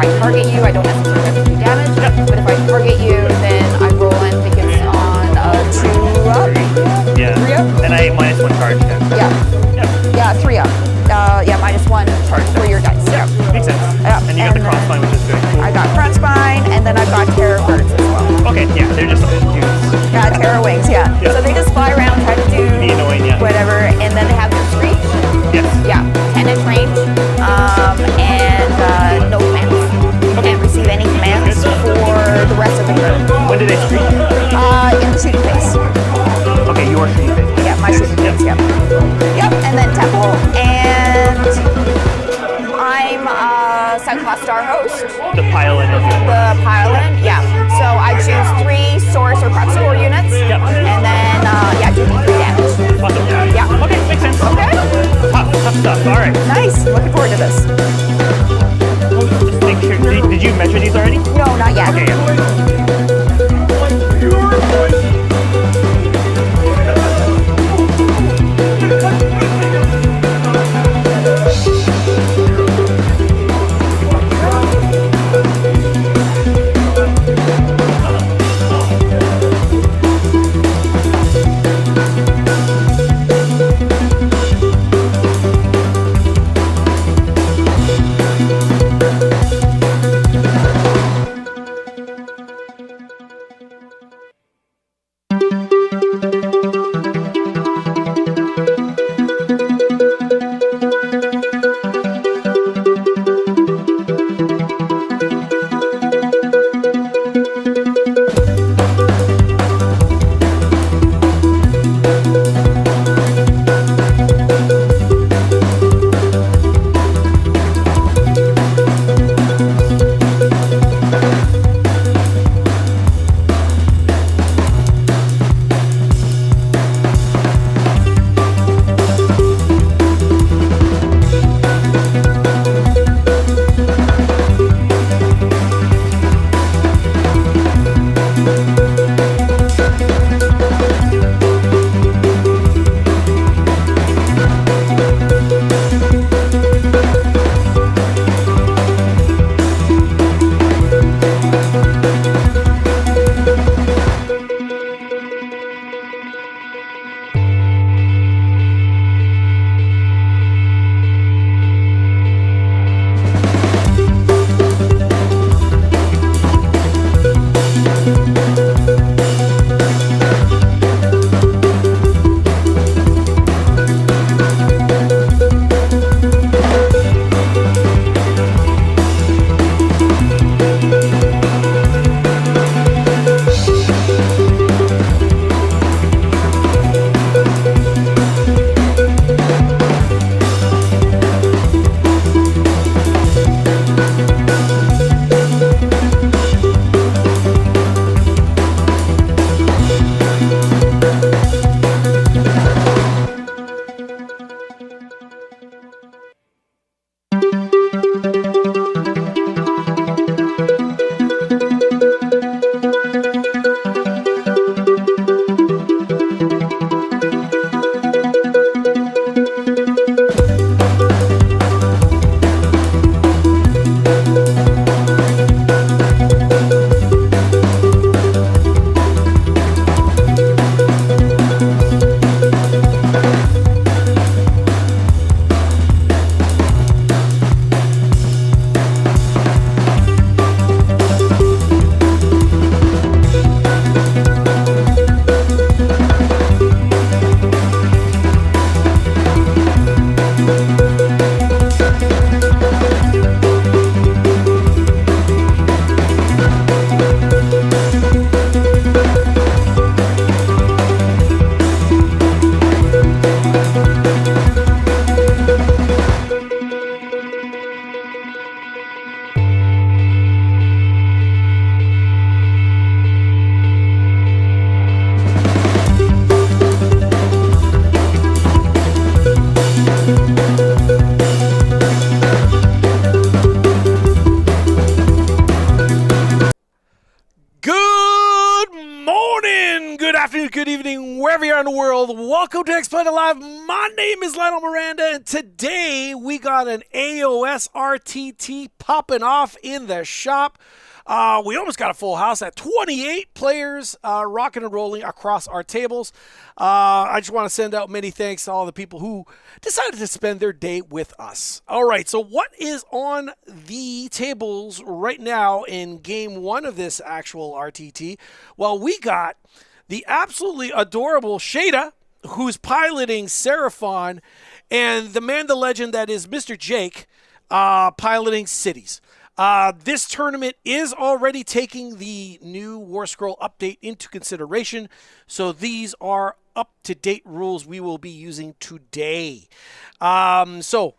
I target you, I don't necessarily have to do damage. But if I target you, then I roll, I think it's on 2 up. Yeah. 3 up. And I -1 charge. Yeah, 3 up. Yeah, -1 Charge for your dice. Yeah, makes sense. Yeah. And you got the Krondspine, which is good. Cool. I got Krondspine, and then I've got Terrawings as well. Okay, yeah, they're just dudes. Yeah, Terrawings, yeah. So they just fly around, try to do Be annoying, yeah. whatever, and then they have their screech. Yes. Yeah, 10-inch range, and no commands. Okay. Can't receive any commands for the rest of the turn. When do they screech? In the shooting phase. Okay, your shooting phase. Yeah, my shooting phase, yep. Yep, and then temple, and I'm Sunclaw Starhost. The pile-in of it. The pile-in, yeah. So I choose 3 Saurus or Kroxigor units, Yep. and then, do 3 damage. Awesome. Yeah. Okay, makes sense. Okay. Tough stuff. All right. Nice. Looking forward to this. Just make sure. Did you measure these already? No, not yet. Okay, yeah. good evening, wherever you are in the world. Welcome to Explained Live. My name is Lionel Miranda, and today we got an AoS RTT popping off in the shop. We almost got a full house at 28 players rocking and rolling across our tables. I just want to send out many thanks to all the people who decided to spend their day with us. All right, so what is on the tables right now in game one of this actual RTT? Well, we got the absolutely adorable Shada, who's piloting Seraphon, and the man, the legend that is Mr. Jake, piloting Cities. This tournament is already taking the new War Scroll update into consideration, so these are up-to-date rules we will be using today. So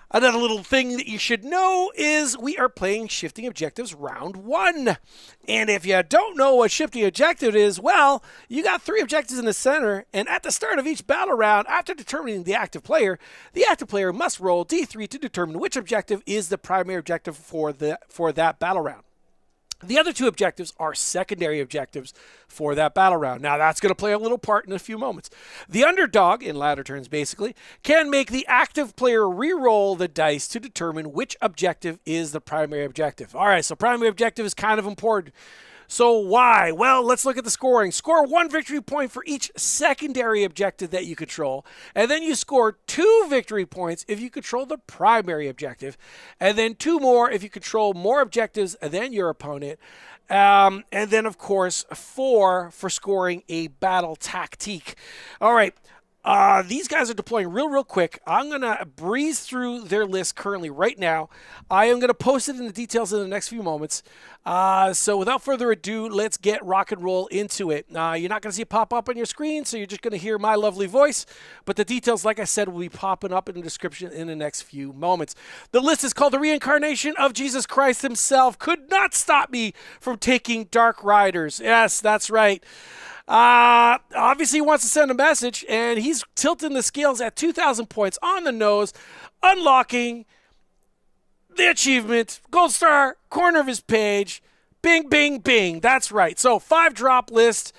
another little thing that you should know is we are playing Shifting Objectives Round 1. And if you don't know what Shifting Objective is, well, you got 3 objectives in the center, and at the start of each battle round, after determining the active player must roll D3 to determine which objective is the primary objective for that battle round. The other 2 objectives are secondary objectives for that battle round. Now, that's going to play a little part in a few moments. The underdog, in ladder turns basically, can make the active player re-roll the dice to determine which objective is the primary objective. All right, so primary objective is kind of important. So why? Well, let's look at the scoring. Score 1 victory point for each secondary objective that you control, and then you score 2 victory points if you control the primary objective, and then 2 more if you control more objectives than your opponent, and then, of course, 4 for scoring a battle tactique. All right. These guys are deploying real quick. I'm going to breeze through their list currently right now. I am going to post it in the details in the next few moments. So without further ado, let's get rock and roll into it. You're not going to see it pop up on your screen, so you're just going to hear my lovely voice. But the details, like I said, will be popping up in the description in the next few moments. The list is called The Reincarnation of Jesus Christ Himself. Could not stop me from taking Dark Riders. Yes, that's right. Obviously he wants to send a message, and he's tilting the scales at 2,000 points on the nose, unlocking the achievement, gold star, corner of his page, bing, bing, bing. That's right. So 5-drop list.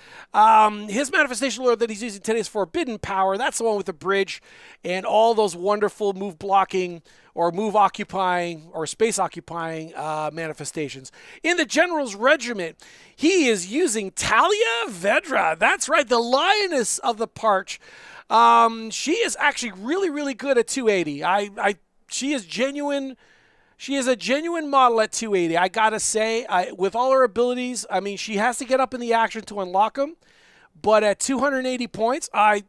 His manifestation lore that he's using today is Forbidden Power. That's the one with the bridge and all those wonderful move blocking or move occupying or space occupying manifestations. In the General's Regiment, he is using Talia Vedra. That's right, the Lioness of the Parch. She is actually really good at 280. She is genuine. She is a genuine model at 280. I gotta say, with all her abilities, I mean, she has to get up in the action to unlock them. But at 280 points, I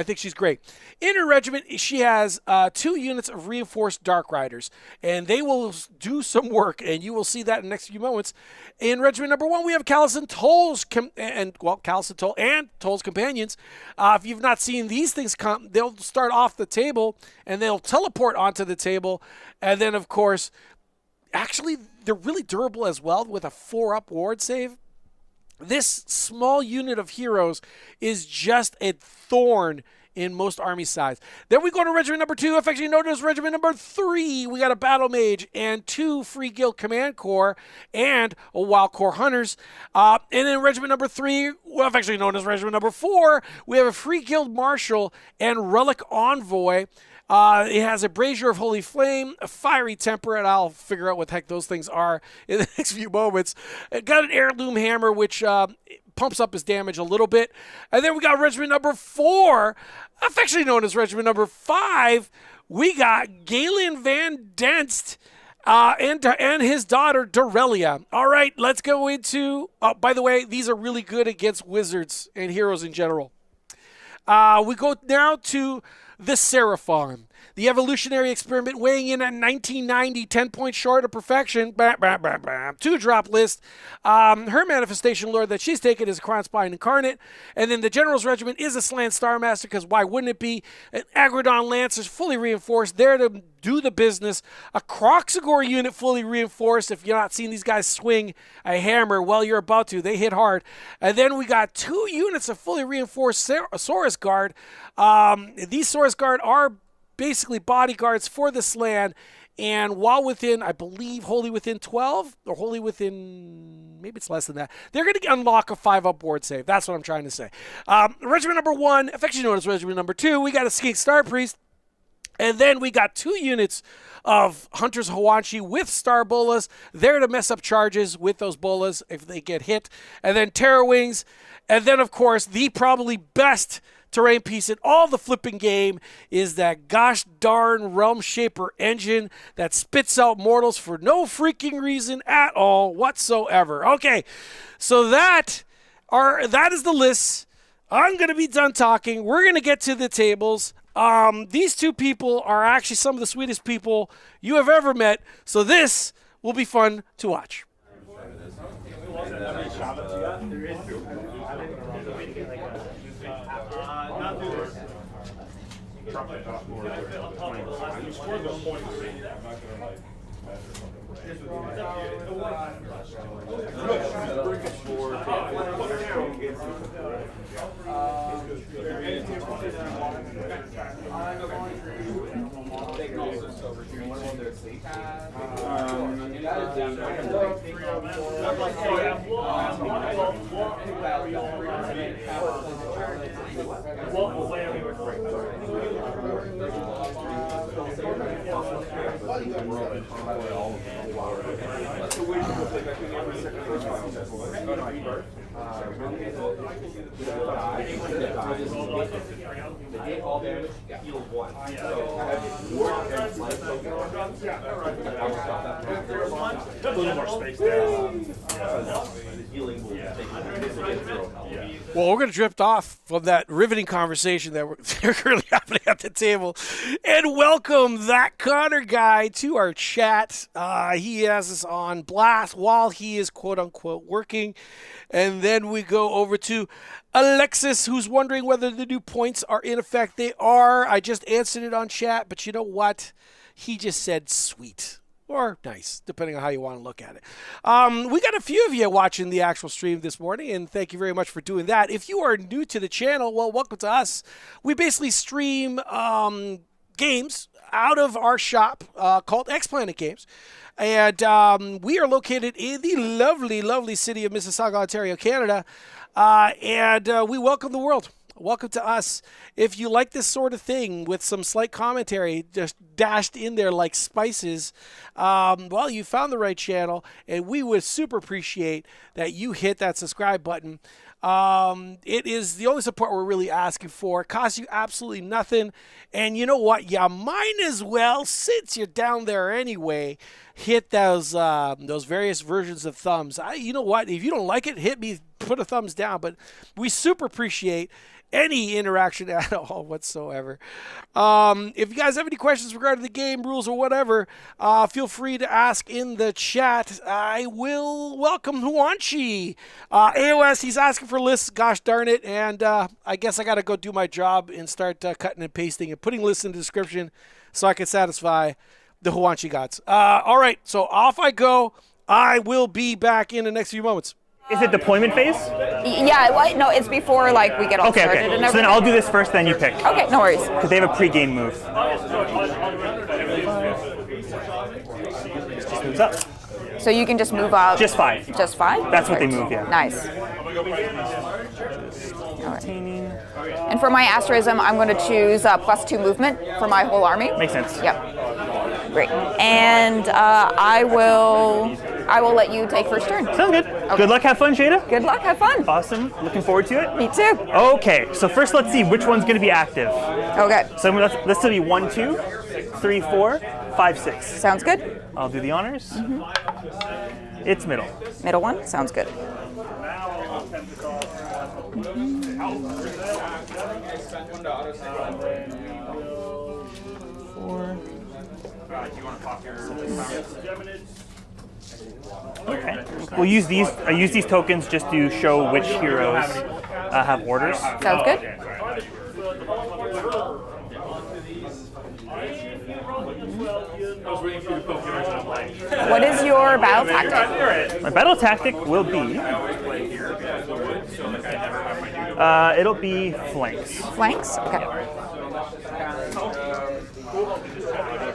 think she's great. In her regiment, she has 2 units of reinforced Dark Riders, and they will do some work, and you will see that in the next few moments. In regiment number 1, we have Callus and Toll's Callus and Toll and Toll's companions. If you've not seen these things come, they'll start off the table, and they'll teleport onto the table, and then, of course, actually, they're really durable as well with a 4-up ward save. This small unit of heroes is just a thorn in most army size. Then we go to regiment number 2, affectionately known as regiment number 3. We got a battle mage and 2 free guild command corps and a wild corps hunters. And in regiment number 3, affectionately known as regiment number 4, we have a free guild marshal and relic envoy. It has a brazier of holy flame, a fiery temper, and I'll figure out what the heck those things are in the next few moments. It got an heirloom hammer, which pumps up his damage a little bit. And then we got regiment number 4, affectionately known as regiment number 5. We got Galen Van Denst and his daughter, Dorelia. All right, let's go into... by the way, these are really good against wizards and heroes in general. We go now to the Seraphon. The evolutionary experiment weighing in at 1990, 10 points short of perfection. 2-drop list. Her manifestation lore that she's taken is a Krondspine Incarnate. And then the General's Regiment is a Slann Starmaster, because why wouldn't it be? An Aggradon Lancers, fully reinforced, there to do the business. A Kroxigor unit, fully reinforced. If you're not seeing these guys swing a hammer, well, you're about to. They hit hard. And then we got 2 units of fully reinforced Saurus Guard. These Saurus Guard are basically bodyguards for the Slann, And while within, I believe, wholly within 12, or wholly within, maybe it's less than that, they're going to unlock a 5-up board save. That's what I'm trying to say. Regiment number 1, affectionately known as Regiment number 2, we got a Skink Starpriest. And then we got 2 units of Hunters Huanchi with Star Bolas, there to mess up charges with those Bolas if they get hit. And then Terrawings. And then, of course, the probably best terrain piece in all the flipping game is that gosh darn Realmshaper Engine that spits out mortals for no freaking reason at all whatsoever. Okay, so that is the list. I'm going to be done talking. We're going to get to the tables. These 2 people are actually some of the sweetest people you have ever met, so this will be fun to watch. Well, we're going to drift off from that riveting conversation that we're currently happening at the table and welcome that Connor guy to our chat. He has us on blast while he is quote-unquote working. And then we go over to Alexis, who's wondering whether the new points are in effect. They are. I just answered it on chat, but you know what? He just said sweet. Or nice, depending on how you want to look at it. We got a few of you watching the actual stream this morning, and thank you very much for doing that. If you are new to the channel, well, welcome to us. We basically stream games out of our shop called X Planet Games. And we are located in the lovely, lovely city of Mississauga, Ontario, Canada. And we welcome the world. Welcome to us. If you like this sort of thing with some slight commentary just dashed in there like spices, well, you found the right channel, and we would super appreciate that you hit that subscribe button. It is the only support we're really asking for. It costs you absolutely nothing. And you know what? You might as well, since you're down there anyway, hit those various versions of thumbs. You know what? If you don't like it, hit me, put a thumbs down. But we super appreciate any interaction at all whatsoever. If you guys have any questions regarding the game, rules, or whatever, feel free to ask in the chat. I will welcome Huanchi. AoS, he's asking for lists, gosh darn it, and I guess I got to go do my job and start cutting and pasting and putting lists in the description so I can satisfy the Huanchi gods. All right, so off I go. I will be back in the next few moments. Is it deployment phase? Yeah, well, no, it's before like we get all started and everything. So then I'll do this first, then you pick. Okay, no worries. Because they have a pre-game move. Just moves up. So you can just move up. Just 5. Just 5? That's what they move, yeah. Nice. And for my asterism, I'm going to choose +2 movement for my whole army. Makes sense. Yep. Great. And I will let you take first turn. Sounds good. Okay. Good luck, have fun, Jada. Good luck, have fun. Awesome. Looking forward to it. Me too. Okay, so first let's see which one's going to be active. Okay. So this will be 1, 2, 3, 4, 5, 6. Sounds good. I'll do the honors. Mm-hmm. It's middle. Middle one? Sounds good. Okay. We'll use these. I use these tokens just to show which heroes have orders. Sounds good. What is your battle tactic? My battle tactic will be. It'll be flanks. Flanks? Okay.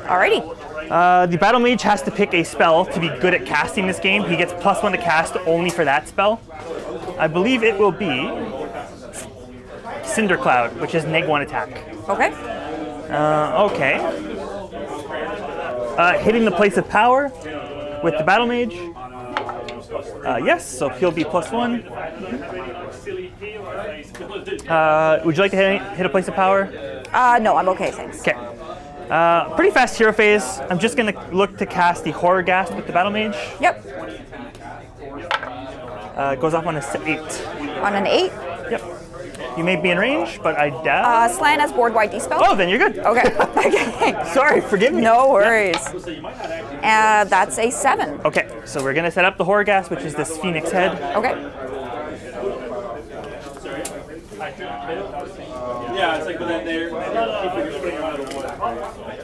Alrighty. The Battle Mage has to pick a spell to be good at casting this game. He gets +1 to cast only for that spell. I believe it will be Cinder Cloud, which is -1 attack. Okay. Okay. Hitting the place of power with the Battle Mage. Yes, so he'll be +1. Would you like to hit a place of power? No, I'm okay, thanks. Okay. Pretty fast hero phase. I'm just going to look to cast the Horror Ghast with the Battle Mage. Yep. It goes off on a 8. On an 8? Yep. You may be in range, but I doubt. Slann has board-wide dispel. Oh, then you're good. Okay. Okay. Sorry, forgive me. No worries. That's a 7. Okay, so we're going to set up the Horror Ghast, which is this Phoenix head. Okay. Yeah, it's like, but then they're putting them out of the water.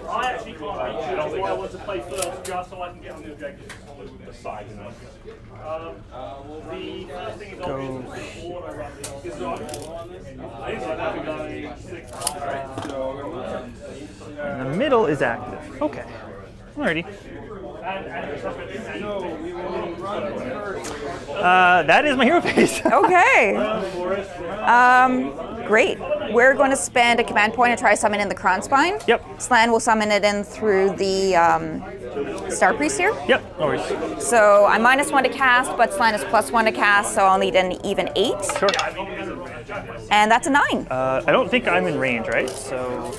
I actually can't reach it. That's why I want to play first, just so I can get on the objective. The side, the first thing is obviously the water around the And the middle is active. Okay. Alrighty. That is my hero phase. Okay. Great. We're going to spend a command point and try to summon in the Krondspine. Yep. Slann will summon it in through the Starpriest here. Yep, no worries. So I'm -1 to cast, but Slann is +1 to cast, so I'll need an even 8. Sure. And that's a 9. I don't think I'm in range, right? So,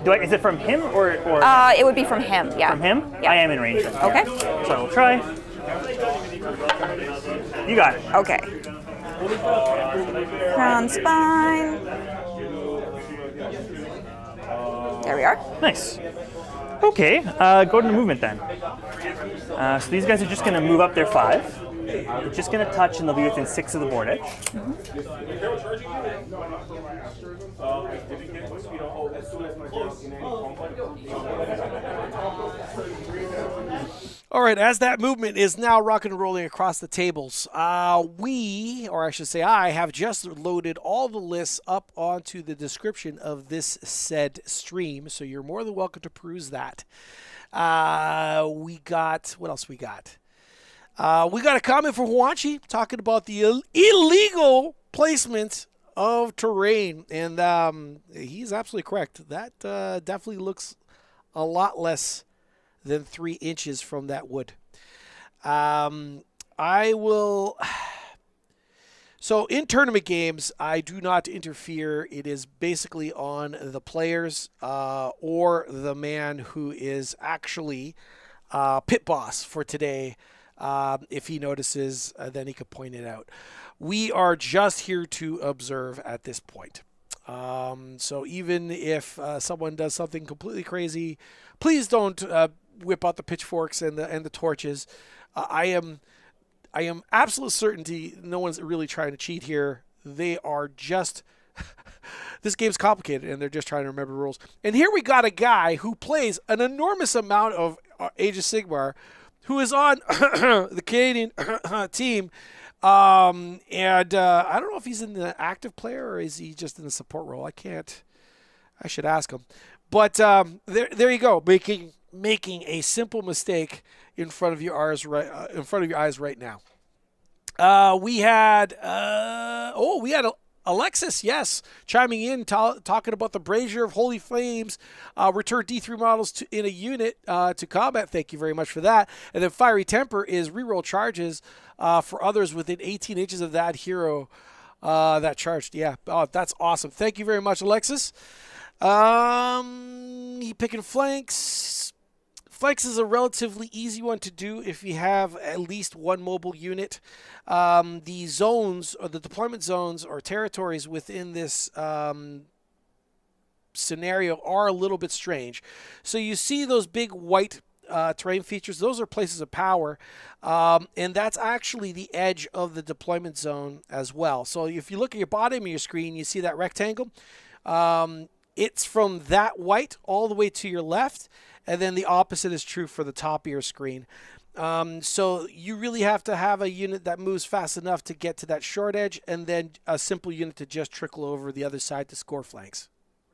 is it from him or? It would be from him, yeah. From him? Yeah. I am in range. Then. Okay. So I will try. You got it. Okay. Krondspine. There we are. Nice. Okay, go to the movement then. So these guys are just going to move up their 5. They're just going to touch and they'll be within 6 of the board edge. All right, as that movement is now rocking and rolling across the tables, we, or I should say I, have just loaded all the lists up onto the description of this said stream, so you're more than welcome to peruse that. We got, what else we got? We got a comment from Huanchi talking about the illegal placement of terrain, and he's absolutely correct. That definitely looks a lot less than 3 inches from that wood. I will. So in tournament games, I do not interfere. It is basically on the players or the man who is actually pit boss for today. If he notices, then he could point it out. We are just here to observe at this point. So even if someone does something completely crazy, please don't whip out the pitchforks and the torches. I am absolute certainty no one's really trying to cheat here. They are just this game's complicated and they're just trying to remember rules. And here we got a guy who plays an enormous amount of Age of Sigmar, who is on the Canadian team. I don't know if he's in the active player or is he just in the support role. I should ask him. But there you go, making a simple mistake in front of your eyes right now. We had Alexis, yes, chiming in, talking about the Brazier of Holy Flames, return D3 models in a unit to combat. Thank you very much for that. And then Fiery Temper is reroll charges for others within 18 inches of that hero that charged. Yeah, that's awesome. Thank you very much, Alexis. He picking flanks. Flanks is a relatively easy one to do if you have at least one mobile unit. The zones, or the deployment zones or territories within this scenario are a little bit strange. So you see those big white terrain features, those are places of power, and that's actually the edge of the deployment zone as well. So if you look at your bottom of your screen, you see that rectangle. It's from that white all the way to your left, and then the opposite is true for the top of your screen. So you really have to have a unit that moves fast enough to get to that short edge, and then a simple unit to just trickle over the other side to score flanks.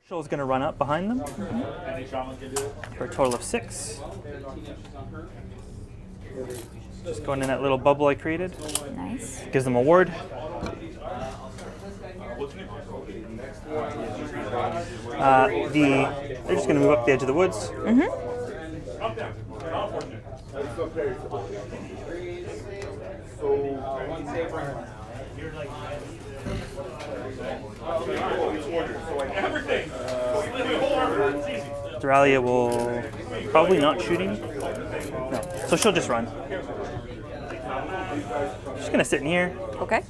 Social is going to run up behind them for a total of 6. Just going in that little bubble I created. Nice. Gives them a ward. They're just going to move up the edge of the woods. Doralia will probably not shooting. No, so she'll just run. She's going to sit in here. Okay.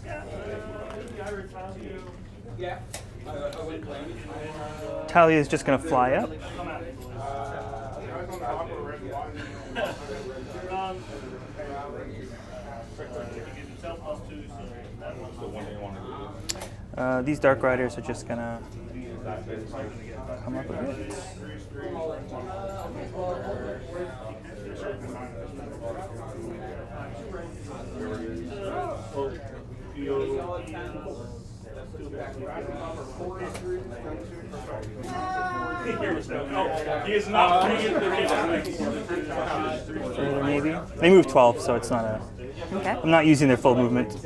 Talia is just going to fly up. These Dark Riders are just going to come up a bit. He is not. Further, maybe. They move 12, so it's not a. Okay. I'm not using their full movement.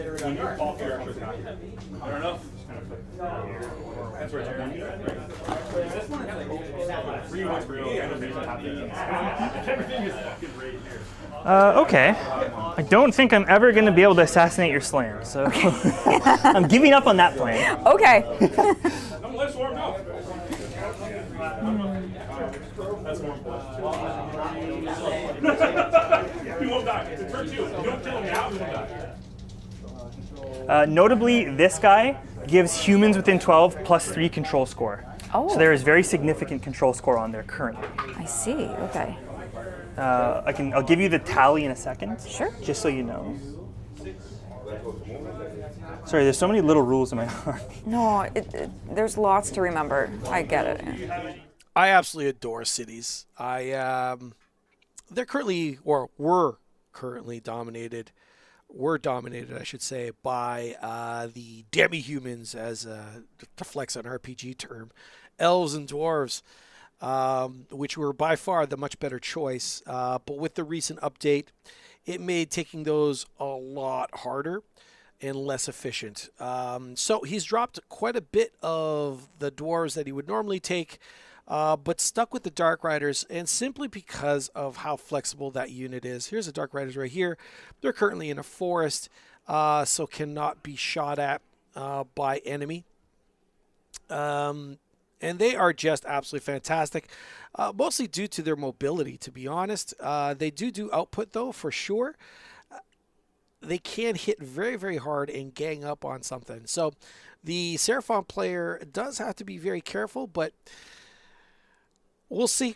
Okay. I don't think I'm ever going to be able to assassinate your Slann, so I'm giving up on that plan. Okay. Let's warm up. He won't die. It's a turn 2. You don't kill him now, he won't die. Notably, this guy gives humans within 12 plus 3 control score. Oh. So there is very significant control score on there currently. I see. Okay. I'll give you the tally in a second. Sure. Just so you know. Sorry, there's so many little rules in my army. No, there's lots to remember. I get it. I absolutely adore cities. They're currently, or were currently dominated, I should say, by the demi-humans, as to flex an RPG term, elves and dwarves, which were by far the much better choice. But with the recent update, it made taking those a lot harder and less efficient. So he's dropped quite a bit of the dwarves that he would normally take, but stuck with the Dark Riders, and simply because of how flexible that unit is. Here's the Dark Riders right here. They're currently in a forest, so cannot be shot at by enemy. And they are just absolutely fantastic, mostly due to their mobility, to be honest. They do output, though, for sure. They can hit very, very hard and gang up on something. So the Seraphon player does have to be very careful, but we'll see.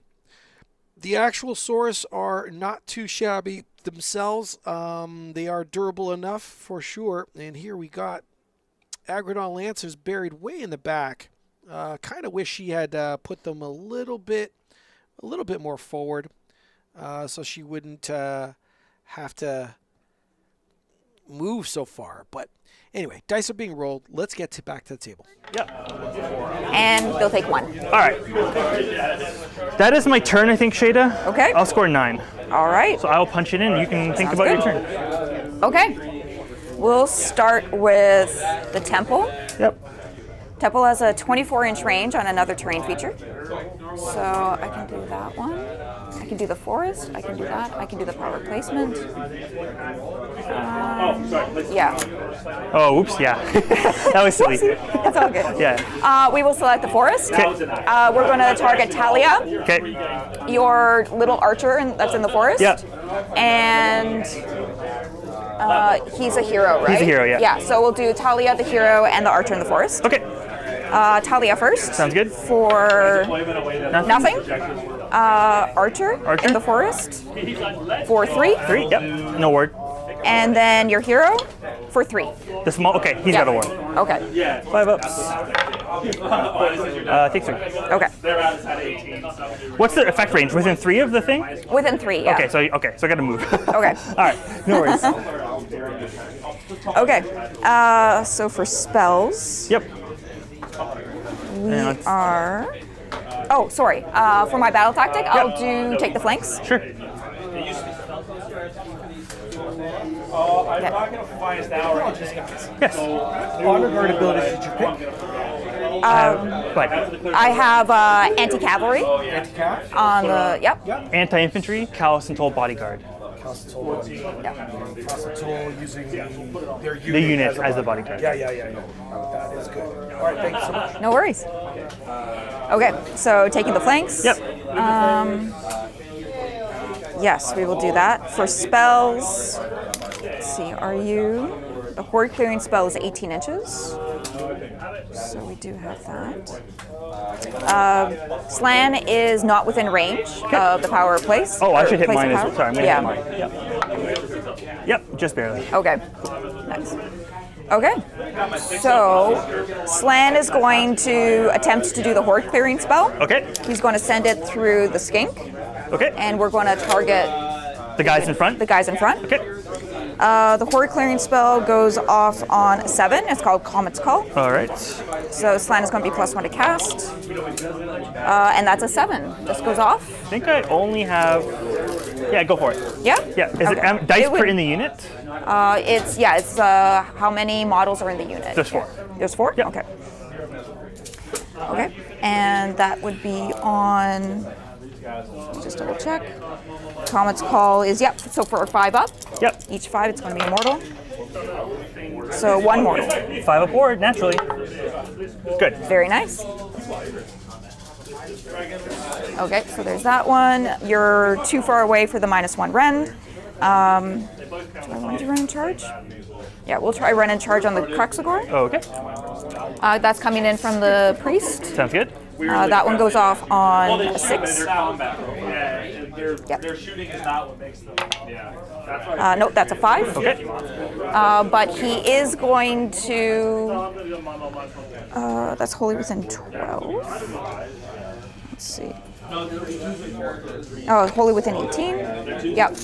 The actual Saurus are not too shabby themselves. They are durable enough for sure. And here we got Aggradon Lancers buried way in the back. Kind of wish she had put them a little bit more forward, so she wouldn't have to move so far. But anyway, dice are being rolled. Let's get back to the table. Yep. And they'll take 1. All right. That is my turn, I think, Shada. Okay. I'll score 9. All right. So I'll punch it in. You can think Sounds about good. your turn. Okay. We'll start with the temple. Yep. Temple has a 24-inch range on another terrain feature. So I can do that one. I can do the forest. I can do that. I can do the power placement. Yeah. Oh, oops, yeah. That was silly. That's all good. Yeah. We will select the forest. We're going to target Talia, Okay. your little archer that's in the forest. Yeah. And he's a hero, right? He's a hero, yeah. Yeah, so we'll do Talia, the hero, and the archer in the forest. Okay. Talia first. Sounds good. For nothing. Archer in the forest for 3. 3. Yep. No word. And then your hero for 3. The small. Okay. He's got a word. Okay. 5 ups. Take 3. Okay. What's the effect range? Within 3 of the thing? Within 3. Yeah. Okay. So I got to move. Okay. All right. No worries. Okay. So for spells. Yep. We are. Oh, sorry. For my battle tactic, I'll do take the flanks. Sure. I'm not going to find us now. Yes. Honor guard abilities did you pick? But I have anti-cavalry on the. Yep. anti-infantry, callous and toll bodyguard. Using their unit, The unit as the bodyguard. Yeah. That is good. All right, thank you so much. No worries. Okay, so taking the flanks. Yep. Yes, we will do that. For spells, let's see, the horde clearing spell is 18 inches. So we do have that. Slann is not within range of the power of place. Oh, I should hit place mine of as well. power. Sorry, I'm going to Yeah. hit mine. Yep, just barely. Okay, nice. Okay, so Slann is going to attempt to do the horde clearing spell. Okay. He's going to send it through the skink, Okay. and we're going to target The guys in front? the guys in front. Okay. The horde clearing spell goes off on 7. It's called Comet's Call. All right. So Slann is going to be +1 to cast, and that's a 7. This goes off. I think I only have... Yeah, go for it. Yeah. Yeah. Is Okay. it dice It would- per in the unit? It's how many models are in the unit? There's 4. There's 4? Yep. Okay. Okay. And that would be on. Just double check. Comet's Call is so for a 5 up. Yep. Each 5, it's going to be a mortal. So 1 mortal. 5 aboard, naturally. Good. Very nice. Okay, so there's that one. You're too far away for the -1 rend. Do I want to run in charge? Yeah, we'll try run in charge on the Kroxigor. Oh, okay. That's coming in from the priest. Sounds good. That one goes off on a 6. Their shooting is not what makes them. Yeah. Nope, that's a 5. Okay. But he is going to. That's wholly within 12. Let's see. Oh, wholly within 18. Yep.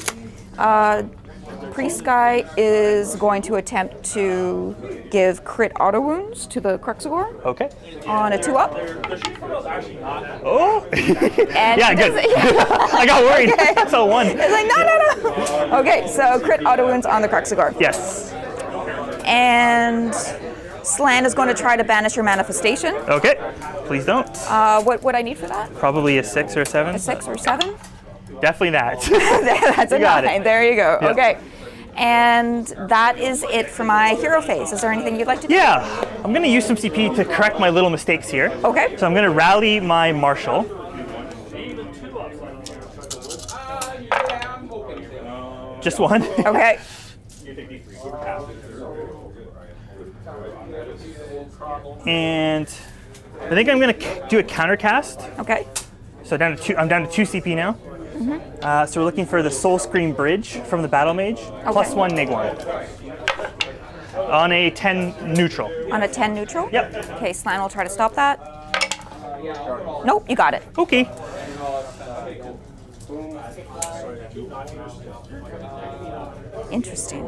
Priest guy is going to attempt to give crit auto wounds to the Kroxigor Okay. on a 2 up. Oh. And Yeah, he good. does it- I got worried. Okay. That's a 1. It's like, no. Okay, so crit auto wounds on the Kroxigor. Yes. And Slann is going to try to banish your manifestation. Okay. Please don't. What would I need for that? Probably a 6 or a 7. A 6 or 7? Definitely that. That's a You got 9. it. There you go. Yep. Okay. And that is it for my hero phase. Is there anything you'd like to do? Yeah. I'm going to use some CP to correct my little mistakes here. Okay. So I'm going to rally my marshal. Just 1. Okay. And I think I'm going to do a counter cast. Okay. So I'm down to 2 CP now. So we're looking for the Soul Scream Bridge from the Battle Mage. +1 Neg1. On a 10 neutral. On a 10 neutral? Yep. Okay, Slann will try to stop that. Nope, you got it. Okay. Interesting.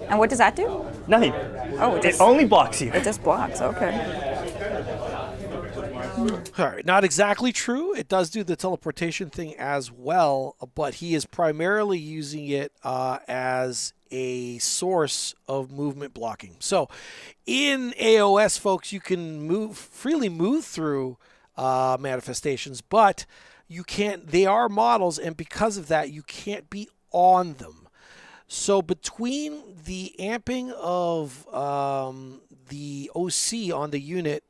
And what does that do? Nothing. Oh, it It just, only blocks you. it just blocks. Okay. All right, not exactly true. It does do the teleportation thing as well, but he is primarily using it as a source of movement blocking. So in AoS, folks, you can freely move through manifestations, but you can't. They are models, and because of that, you can't be on them. So between the amping of the OC on the unit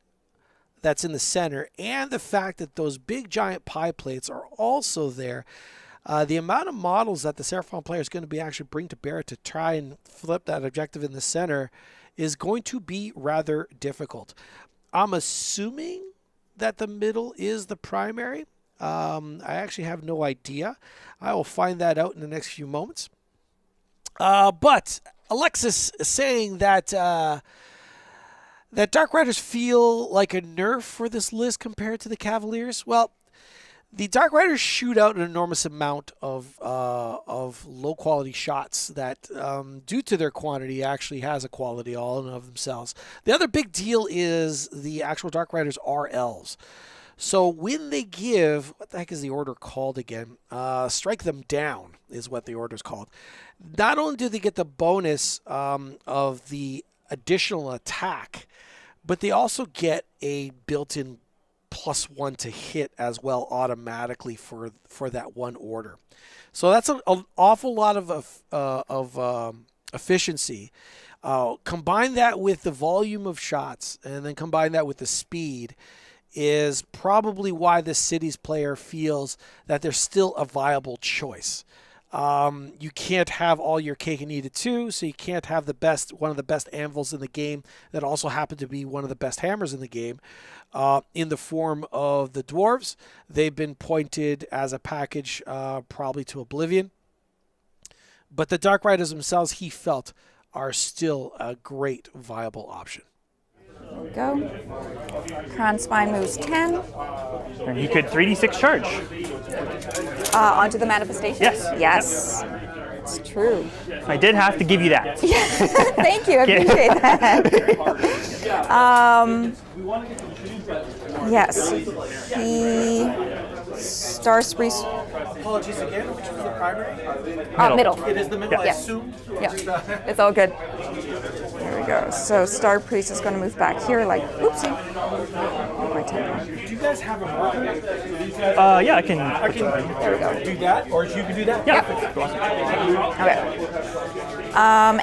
that's in the center and the fact that those big giant pie plates are also there, the amount of models that the Seraphon player is going to be actually bring to bear to try and flip that objective in the center is going to be rather difficult. I'm assuming that the middle is the primary. I actually have no idea. I will find that out in the next few moments. But Alexis is saying that that Dark Riders feel like a nerf for this list compared to the Cavaliers. Well, The Dark Riders shoot out an enormous amount of low-quality shots that, due to their quantity, actually has a quality all in of themselves. The other big deal is the actual Dark Riders are elves. So when they give, what the heck is the order called again? Strike them down is what the order is called. Not only do they get the bonus of the additional attack, but they also get a built-in +1 to hit as well automatically for that one order. So that's an awful lot of efficiency. Combine that with the volume of shots, and then combine that with the speed, is probably why the Cities player feels that they're still a viable choice. You can't have all your cake and eat it too, so you can't have one of the best anvils in the game that also happen to be one of the best hammers in the game. In the form of the dwarves, they've been pointed as a package probably to oblivion. But the Dark Riders themselves, he felt, are still a great viable option. There we go. Krondspine moves 10. And you could 3d6 charge. Onto the manifestation? Yes. Yes. It's true. I did have to give you that. Thank you. I appreciate that. Yes. He Starpriest. Apologies again, which was the primary? Middle. It is the middle, I Yes. assume. Yeah. It's all good. There we go. So Starpriest is going to move back here like, oopsie. My temper. Do you guys have a marker? Yeah, I can. There we go. Do that, or you can do that? Yeah. Okay.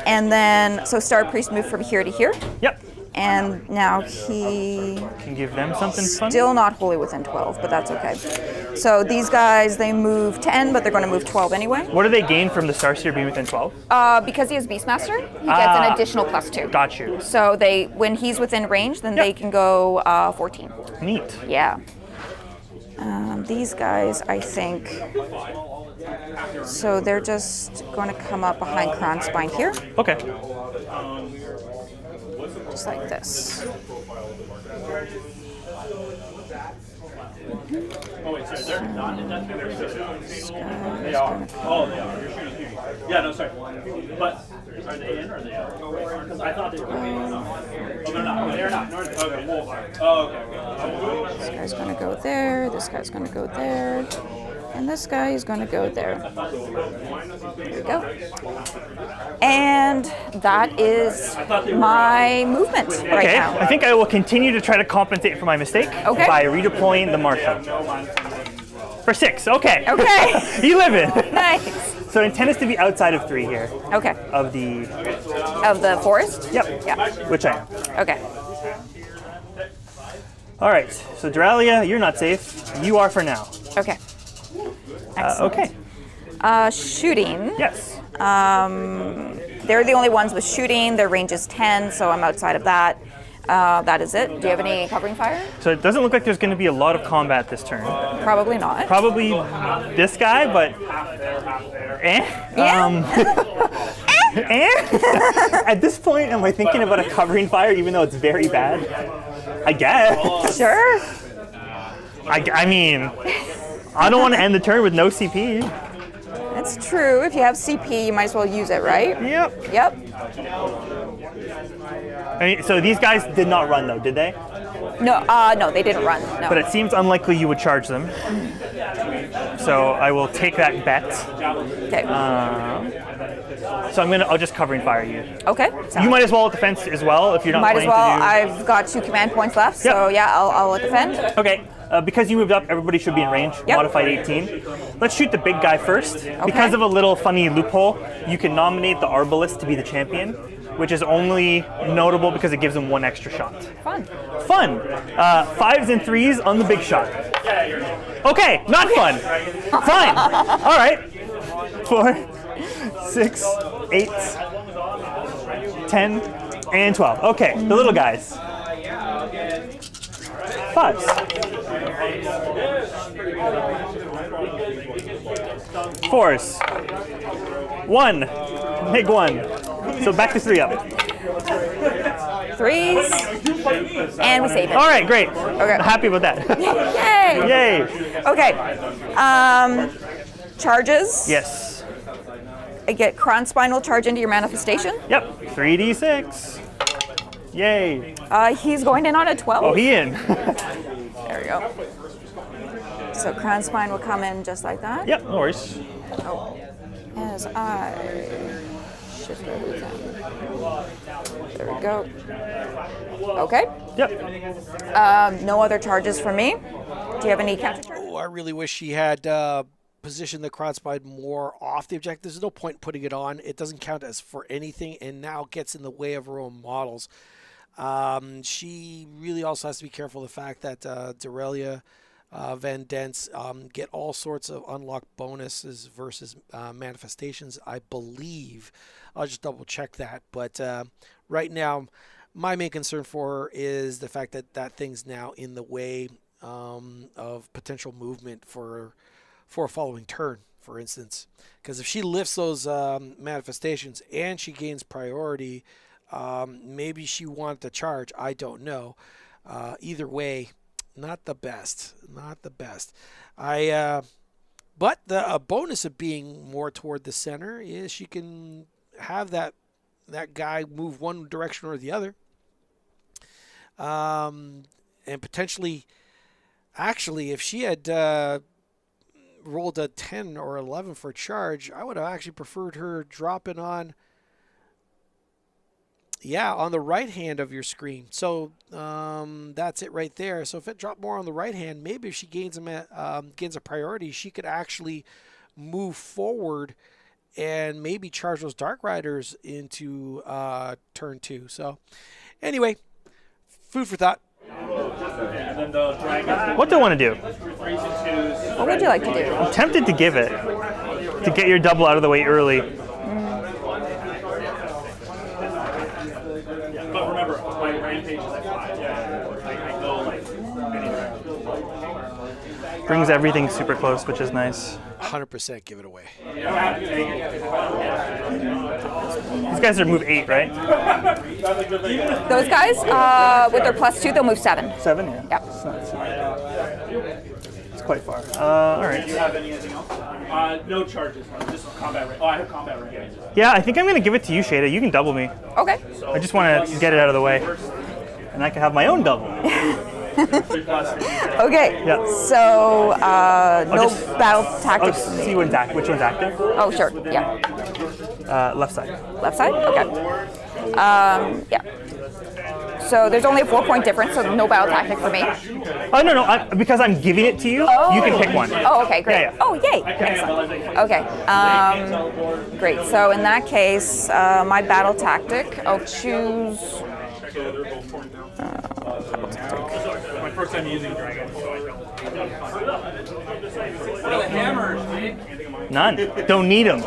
And then, so Starpriest moved from here to here. Yep. And now he Can give them something fun. still not wholly within 12, but that's okay. So these guys, they move 10, but they're going to move 12 anyway. What do they gain from the Starseer being within 12? Because he has Beastmaster, he gets an additional +2. Got you. So when he's within range, then they can go 14. Neat. Yeah. These guys, I think, so they're just going to come up behind Krondspine here, Okay. just like this. Oh, wait, sorry, they're not indefinite, they're system. They are. Oh, they are. You're shooting. Yeah, no, sorry. But are they in or are they out? Because I thought they were. Oh, they're not. They're not. Okay. Oh, okay. This guy's going to go there, this guy's going to go there, and this guy is going to go there. There we go. And that is my movement right Okay. now. I think I will continue to try to compensate for my mistake by redeploying the Marshal. For 6. Okay. Okay. You live in. Nice. So intent is to be outside of 3 here. Okay. Of the. Of the forest? Yep. Yeah. Which I am. Okay. All right. So Duralia, you're not safe. You are for now. Okay. Excellent. Okay. Shooting. Yes. They're the only ones with shooting. Their range is 10, so I'm outside of that. That is it. Do you have any covering fire? So it doesn't look like there's going to be a lot of combat this turn. Probably not. Probably this guy, but At this point, am I thinking about a covering fire, even though it's very bad? I guess. Sure. I mean, I don't want to end the turn with no CP. That's true. If you have CP, you might as well use it, right? Yep. Yep. I mean, so these guys did not run, though, did they? No, they didn't run. No. But it seems unlikely you would charge them. So I will take that bet. Okay. So I'll just covering fire you. Okay. You might as well defend as well if you're not Might as planning well. to do. I've got 2 command points left, so yeah, I'll defend. Okay. Because you moved up, everybody should be in range. Yep. Modified 18. Let's shoot the big guy first. Because of a little funny loophole, you can nominate the Arbalest to be the champion, which is only notable because it gives him 1 extra shot. Fun. Fun. 5s and 3s on the big shot. Okay, not fun. Fine. All right. 4, 6, 8, 10, and 12. Okay, the little guys. 5s. 4s. 1. Big 1. So back to 3 up. 3s, and we save it. All right, great. Okay. Happy about that. Yay! Yay. Okay. Charges. Yes. I get Krondspine will charge into your manifestation. Yep. 3d6. Yay. He's going in on a 12. Oh, he in. There we go. So Krondspine will come in just like that. Yep, no worries. Oh. As I shift everything. There we go. Okay. Yep. No other charges for me. Do you have any counter charges? Oh, I really wish he had positioned the Kroxigor more off the objective. There's no point putting it on. It doesn't count as for anything, and now gets in the way of her own models. She really also has to be careful of the fact that Dorelia, Van Dents get all sorts of unlocked bonuses versus manifestations, I believe. I'll just double check that. But right now, my main concern for her is the fact that that thing's now in the way of potential movement for a following turn, for instance. Because if she lifts those manifestations and she gains priority, maybe she wanted to charge. I don't know. Either way, not the best. Not the best. But the bonus of being more toward the center is she can have that guy move one direction or the other. And potentially, actually, if she had rolled a 10 or 11 for charge, I would have actually preferred her dropping on, on the right hand of your screen. So that's it right there. So if it dropped more on the right hand, maybe if she gains a priority, she could actually move forward and maybe charge those Dark Riders into turn 2. So anyway, food for thought. What do I want to do? What would you like to do? I'm tempted to give it. To get your double out of the way early. But remember, my rampage is at 5. I go like any direction. Brings everything super close, which is nice. 100% give it away. These guys are move 8, right? Those guys, with their +2, they'll move 7. 7, yeah. Yep. It's quite far. All right. Do you have anything else? No charges. Just combat range. Oh, I have combat range. Yeah, I think I'm going to give it to you, Shada. You can double me. Okay. I just want to get it out of the way. And I can have my own double. Okay. Yeah. So, no just- battle tactics. See which one's active. Oh, sure. Yeah. Left side. Left side? Okay. Yeah. So there's only a 4-point difference, so no battle tactic for me. Oh, no. Because I'm giving it to you, you can pick one. Oh, okay, great. Yeah. Oh, yay. Excellent. Okay. Great. So in that case, my battle tactic, I'll choose... battle tactic. My first time using dragon, so I don't. None. Don't need them.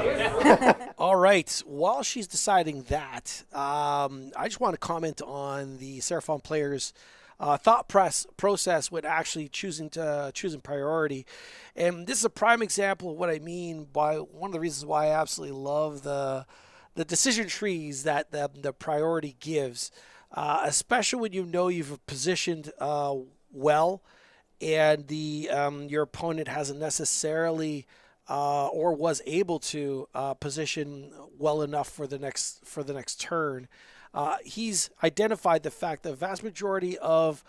All right. While she's deciding that, I just want to comment on the Seraphon players' thought process when actually choosing priority. And this is a prime example of what I mean by one of the reasons why I absolutely love the decision trees that the priority gives, especially when you know you've positioned well, and your opponent hasn't necessarily or was able to position well enough for the next turn. He's identified the fact that the vast majority of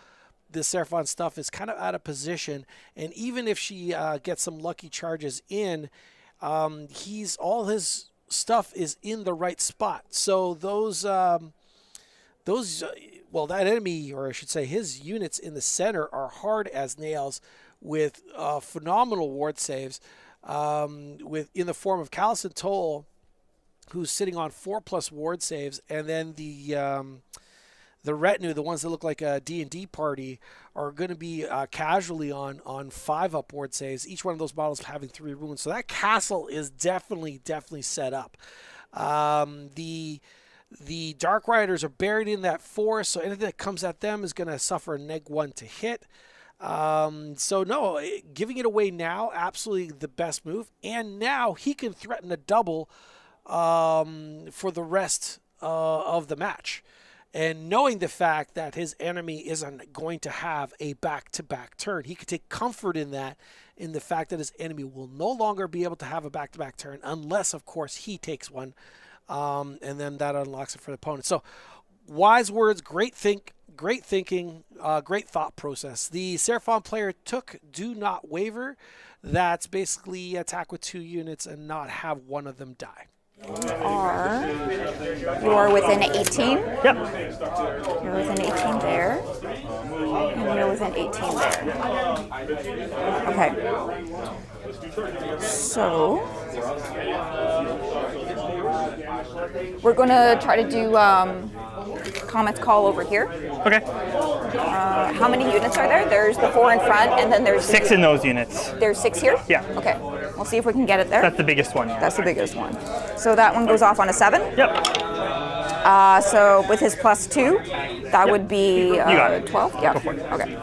the Seraphon stuff is kind of out of position, and even if she gets some lucky charges in, all his stuff is in the right spot. So that enemy, or I should say his units in the center, are hard as nails with phenomenal ward saves. In the form of Callison Toll, who's sitting on 4+ ward saves, and then the retinue, the ones that look like a D&D party, are going to be casually on 5+ ward saves. Each one of those models having 3 wounds, so that castle is definitely set up. The Dark Riders are buried in that forest, so anything that comes at them is going to suffer a -1 to hit. So no, giving it away now, absolutely the best move. And now he can threaten a double for the rest of the match. And knowing the fact that his enemy isn't going to have a back-to-back turn, he could take comfort in that, in the fact that his enemy will no longer be able to have a back-to-back turn unless, of course, he takes one, and then that unlocks it for the opponent. So, wise words, great thinking, great thought process. The Seraphon player took Do Not Waver. That's basically attack with 2 units and not have one of them die. You're within 18. Yep. You're within 18 there. And you're within 18 there. Okay. So we're going to try to do Comet's Call over here. Okay. How many units are there? There's the 4 in front, and then there's 6 in those units. There's 6 here? Yeah. Okay. We'll see if we can get it there. That's the biggest one. That's the biggest one. So that one goes off on a 7. Yep. So with his +2, that would be got it. 12? Yeah. Go for it. Okay.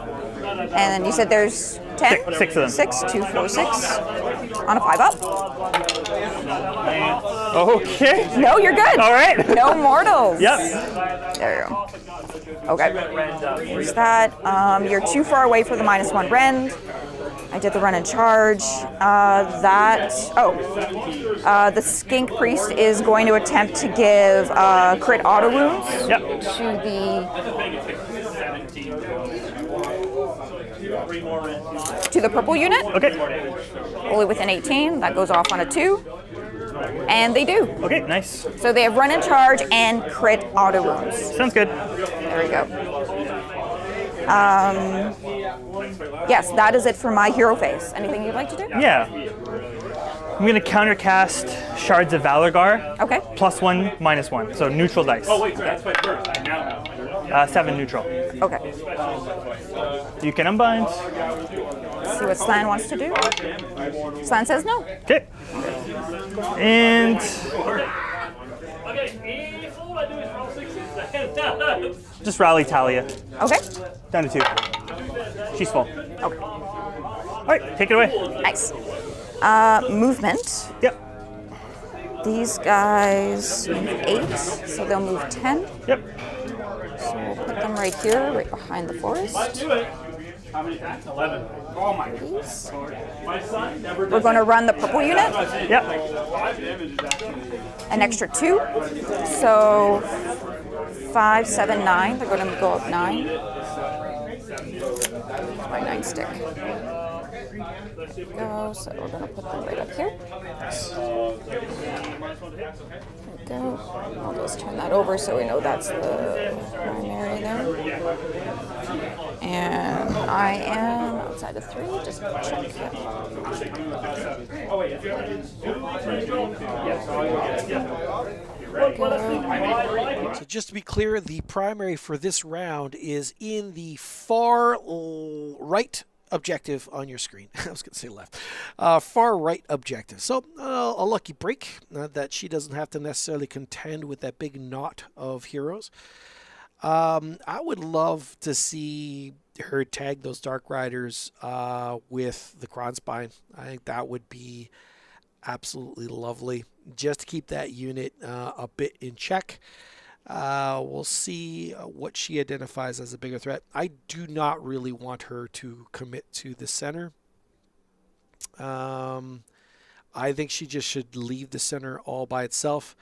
And then you said there's 10? 6 of them. 6, 2, 4, 6. On a 5 up. Okay. No, you're good. All right. No mortals. Yep. There you go. Okay. There's that. You're too far away for the -1 rend. I did the run and charge. The Skink Priest is going to attempt to give crit auto wounds Yep. to the purple unit. Okay. Only within 18. That goes off on a 2. And they do. Okay, nice. So they have run and charge and crit auto wounds. Sounds good. There we go. Yes, that is it for my hero phase. Anything you'd like to do? Yeah. I'm going to countercast Shards of Valorgar. Okay. +1, -1. So neutral dice. Oh, wait, so that's my first. I now have. 7 neutral. Okay. You can unbind. See what Slann wants to do. Slann says no. Okay. And Okay, if all I do is roll 6s, just rally Talia. Okay. Down to 2. She's full. Okay. All right, take it away. Nice. Movement. Yep. These guys move 8, so they'll move 10. Yep. So we'll put them right here, right behind the forest. do it. How many attacks? 11. Oh my. These. My son never We're going to run the purple unit, Yep. 5 damage is actually. an extra 2. So 5, 7, 9. They're going to go up 9. My 9 stick. Go. So we're going to put them right up here. There we go. I'll just turn that over so we know that's the primary there. And I am outside of 3. Just check. So just to be clear, the primary for this round is in the far right objective on your screen. I was going to say left. Far right objective. So a lucky break that she doesn't have to necessarily contend with that big knot of heroes. I would love to see her tag those Dark Riders with the Krondspine. I think that would be absolutely lovely, just to keep that unit a bit in check. We'll see what she identifies as a bigger threat. I do not really want her to commit to the center. I think she just should leave the center all by itself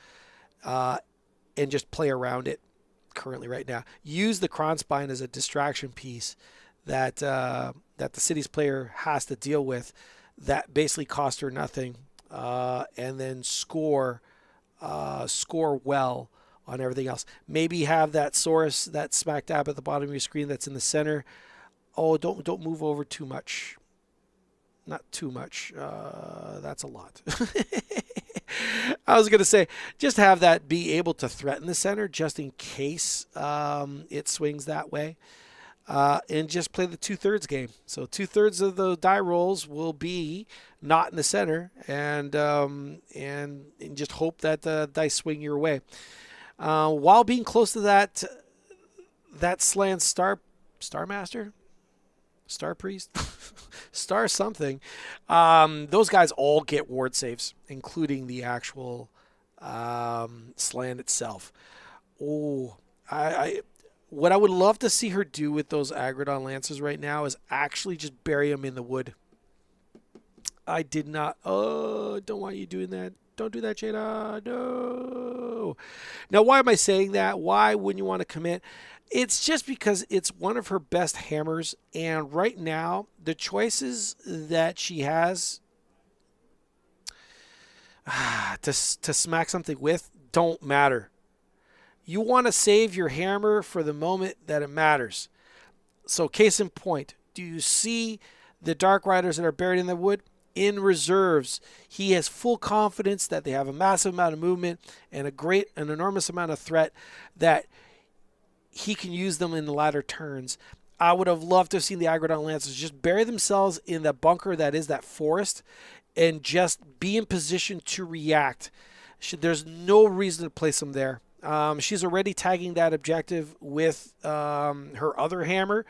and just play around it currently right now. Use the Krondspine as a distraction piece that the city's player has to deal with, that basically cost her nothing, and then score well on everything else. Maybe have that Saurus that smack dab at the bottom of your screen that's in the center. Oh, don't move over too much. Not too much. That's a lot. I was going to say, just have that be able to threaten the center just in case it swings that way. And just play the 2/3 game. So 2/3 of the die rolls will be not in the center, and just hope that the dice swing your way. While being close to that Slann Starmaster, Starpriest, Star something, those guys all get ward saves, including the actual Slann itself. Oh, What I would love to see her do with those Aggradon Lancers right now is actually just bury them in the wood. I did not. Oh, don't want you doing that. Don't do that, Jada. No. Now, why am I saying that? Why wouldn't you want to commit? It's just because it's one of her best hammers. And right now, the choices that she has to smack something with don't matter. You want to save your hammer for the moment that it matters. So, case in point, do you see the Dark Riders that are buried in the wood? In reserves, he has full confidence that they have a massive amount of movement and an enormous amount of threat that he can use them in the latter turns. I would have loved to have seen the Aggradon Lancers just bury themselves in the bunker that is that forest and just be in position to react. There's no reason to place them there. She's already tagging that objective with her other hammer,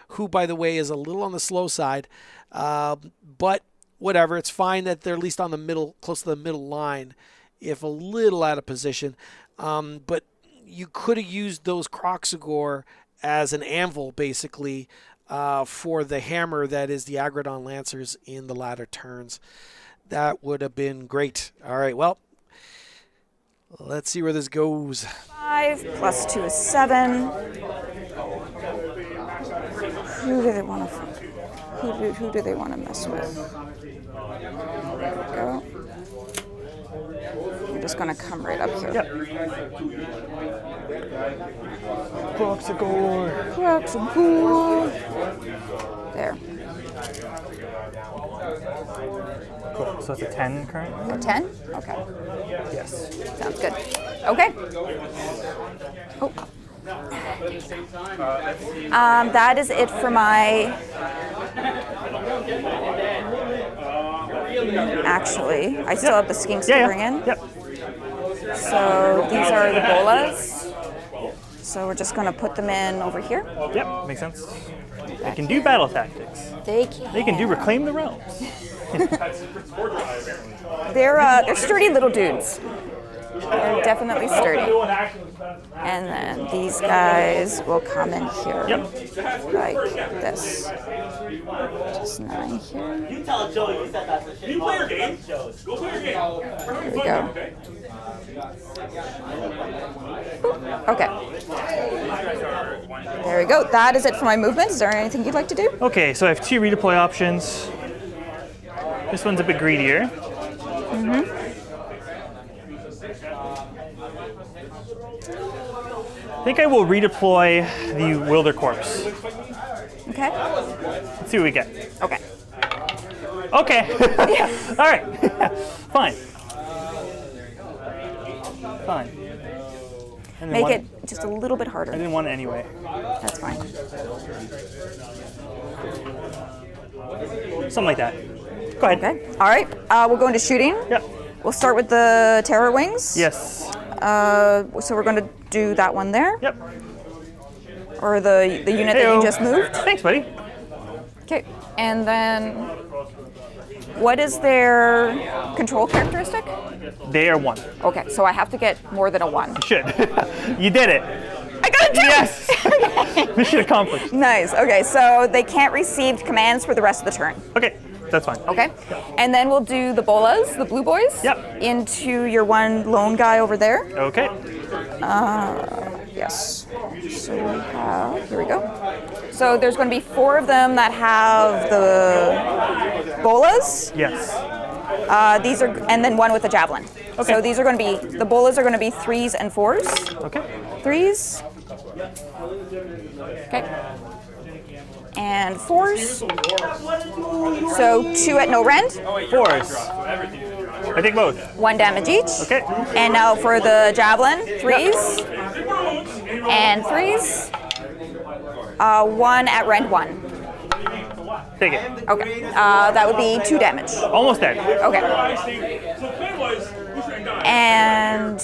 who, by the way, is a little on the slow side, but whatever, it's fine that they're at least on the middle, close to the middle line, if a little out of position. But you could have used those Kroxigor as an anvil, basically, for the hammer that is the Aggradon Lancers in the latter turns. That would have been great. All right, well, let's see where this goes. 5 + 2 is 7. Who do they want to? Who do they want to mess with? There we go. I'm just going to come right up here. Yep. Kroxigor. There. Cool. So it's a 10 currently? A 10? Okay. Yes. Sounds good. Okay. Oh. That is it for my... Actually, I still have the skinks to bring in. Yep. So these are the bolas. So we're just going to put them in over here. Yep, makes sense. They can do battle tactics. They can. They can do reclaim the realms. They're sturdy little dudes. They're definitely sturdy. And then these guys will come in here. Yep. Like this. Just 9 here. You tell Joey you said that's the shit. You play your game? Go play your game. There we go. Okay. There we go. That is it for my movement. Is there anything you'd like to do? Okay, so I have 2 redeploy options. This one's a bit greedier. I think I will redeploy the Wilder Corpse. Okay. Let's see what we get. Okay. Okay. Yeah. All right. Fine. Fine. I didn't Make want it just a little bit I harder. didn't want it anyway. That's fine. Something like that. Go ahead. Okay. All right. We'll go into shooting. Yep. We'll start with the Terrawings. Yes. So we're going to do that one there. Yep. Or the unit that Heyo. you just moved. Thanks, buddy. Okay. And then what is their control characteristic? They are 1. Okay, so I have to get more than a 1. Should. You did it. I got a 2! Yes. Mission accomplished. Nice. Okay, so they can't receive commands for the rest of the turn. Okay, that's fine. Okay. And then we'll do the bolas, the blue boys. Yep. Into your one lone guy over there. Okay. Yes. So we have, here we go. So there's going to be 4 of them that have the bolas. Yes. These are, and then 1 with a javelin. Okay. So these are going to be, the bolas are going to be 3s and 4s. Okay. 3s. Okay. And 4s. So 2 at no rend. 4s. I take both. 1 damage each. Okay. And now for the javelin, 3s. And 3s. 1 at rend 1. Take it. Okay. That would be 2 damage. Almost dead. Okay. And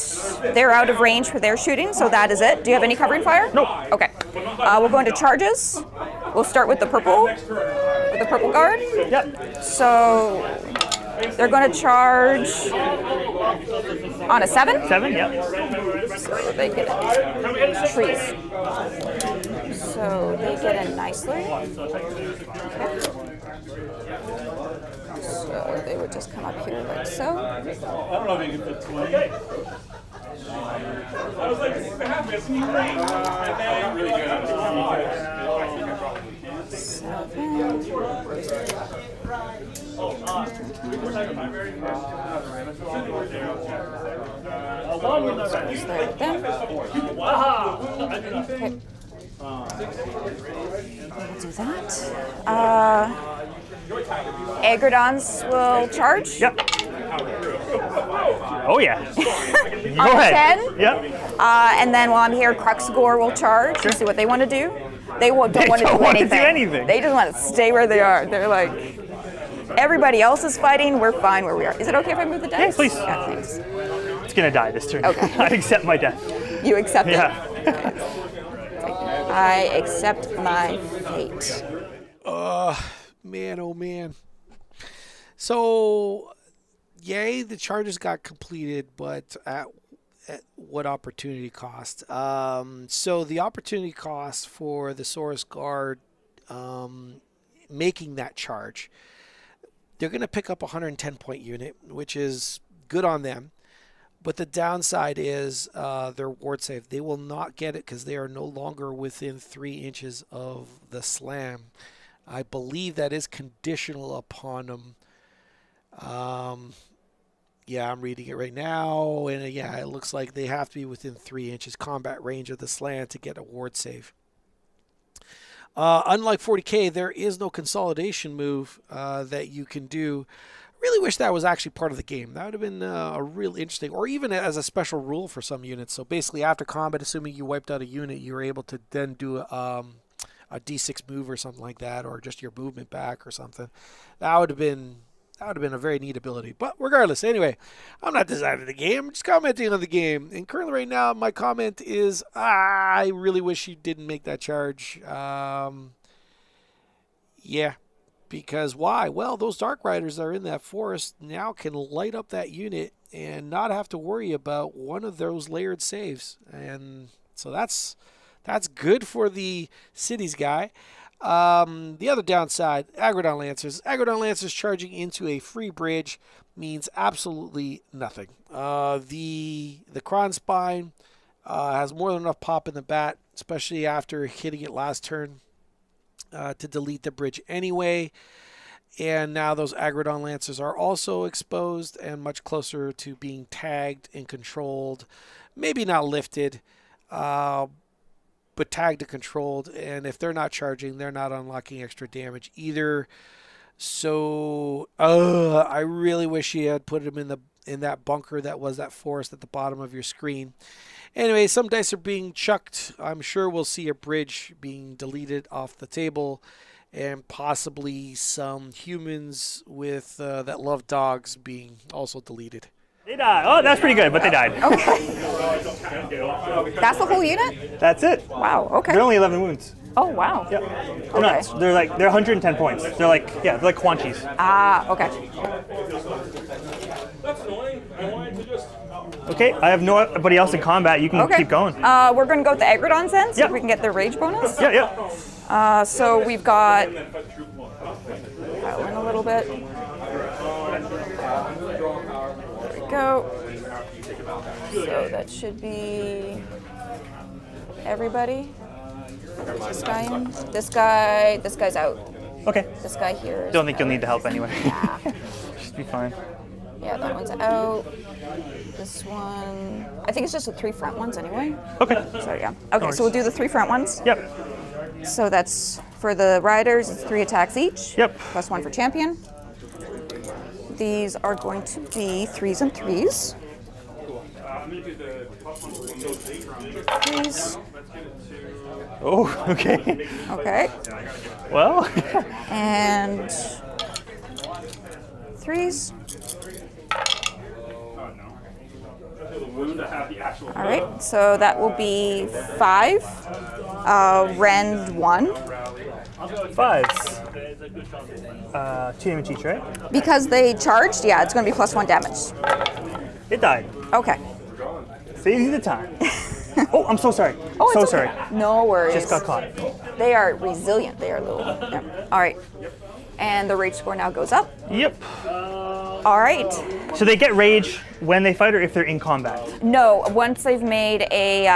they're out of range for their shooting, so that is it. Do you have any covering fire? Nope. Okay. We'll go into charges. We'll start with the purple guard. Yep. So they're going to charge on a 7. 7, yep. So they get a trees. So they get in nicely. Okay. So they would just come up here like so. I don't know if you can fit 20. Okay. I was like, this is happy. It's great. And then really good. 7. There with them. Okay. We'll do that. Aggradons will charge. Yep. Oh yeah. Go On ahead. 10. Yep. And then while I'm here, Kroxigor will charge and see what they want to do. They don't want to do don't wanna anything. do anything. They just want to stay where they are. They're like, everybody else is fighting. We're fine where we are. Is it okay if I move the dice? Yeah, please. Yeah, thanks. It's gonna die this turn. Okay. I accept my death. You accept it? Yeah. I accept my fate. Man, oh man. So, yay, the charges got completed, but at what opportunity cost? So the opportunity cost for the Saurus Guard making that charge, they're going to pick up a 110-point unit, which is good on them. But the downside is their ward save. They will not get it because they are no longer within 3 inches of the slam. I believe that is conditional upon them. Yeah, I'm reading it right now, and yeah, it looks like they have to be within 3 inches combat range of the Slann to get a ward save. Unlike 40k, there is no consolidation move that you can do. I really wish that was actually part of the game. That would have been a real interesting, or even as a special rule for some units. So basically, after combat, assuming you wiped out a unit, you were able to then do a D6 move or something like that, or just your movement back or something. That would have been a very neat ability. But regardless, anyway, I'm not designing the game. I'm just commenting on the game. And currently right now, my comment is, I really wish you didn't make that charge. Yeah, because why? Well, those Dark Riders that are in that forest now can light up that unit and not have to worry about one of those layered saves. And so that's good for the cities guy. The other downside, Aggradon Lancers. Aggradon Lancers charging into a free bridge means absolutely nothing. The Krondspine has more than enough pop in the bat, especially after hitting it last turn, to delete the bridge anyway. And now those Aggradon Lancers are also exposed and much closer to being tagged and controlled. Maybe not lifted, but tagged and controlled, and if they're not charging, they're not unlocking extra damage either. So I really wish you had put them in that bunker that was that forest at the bottom of your screen. Anyway, some dice are being chucked. I'm sure we'll see a bridge being deleted off the table, and possibly some humans with that love dogs being also deleted. They died. Oh, that's pretty good, but they died. Okay. That's the whole unit? That's it. Wow, okay. They're only 11 wounds. Oh, wow. Yep. They're nuts. They're 110 points. They're like Huanchis. Ah, okay. That's annoying. I wanted to just. Okay, I have nobody else in combat. You can Okay. keep going. We're going to go with the Aggradons then, see Yep. if we can get their rage bonus. Yeah. So we've got... Pile in a little bit. There we go. So that should be everybody. Is this guy in? This guy's out. Okay. This guy here is Don't think you'll need the help anyway. Yeah. Should be fine. Yeah, that one's out. This one, I think it's just the 3 front ones anyway. Okay. So yeah. Okay, so we'll do the 3 front ones. Yep. So that's for the riders, it's 3 attacks each. Yep. Plus 1 for champion. These are going to be 3s and 3s. 3s. Oh, okay. Okay. Well. And 3s. All right, so that will be 5. Rend 1. 5s. 2 damage each, right? Because they charged, yeah, it's going to be plus 1 damage. It died. Okay. Saves you the time. Oh, I'm so sorry. Oh, so it's okay. sorry. No worries. Just got caught. They are resilient. They are little. Yeah. All right. And the rage score now goes up. Yep. All right. So they get rage when they fight or if they're in combat? No, once they've made a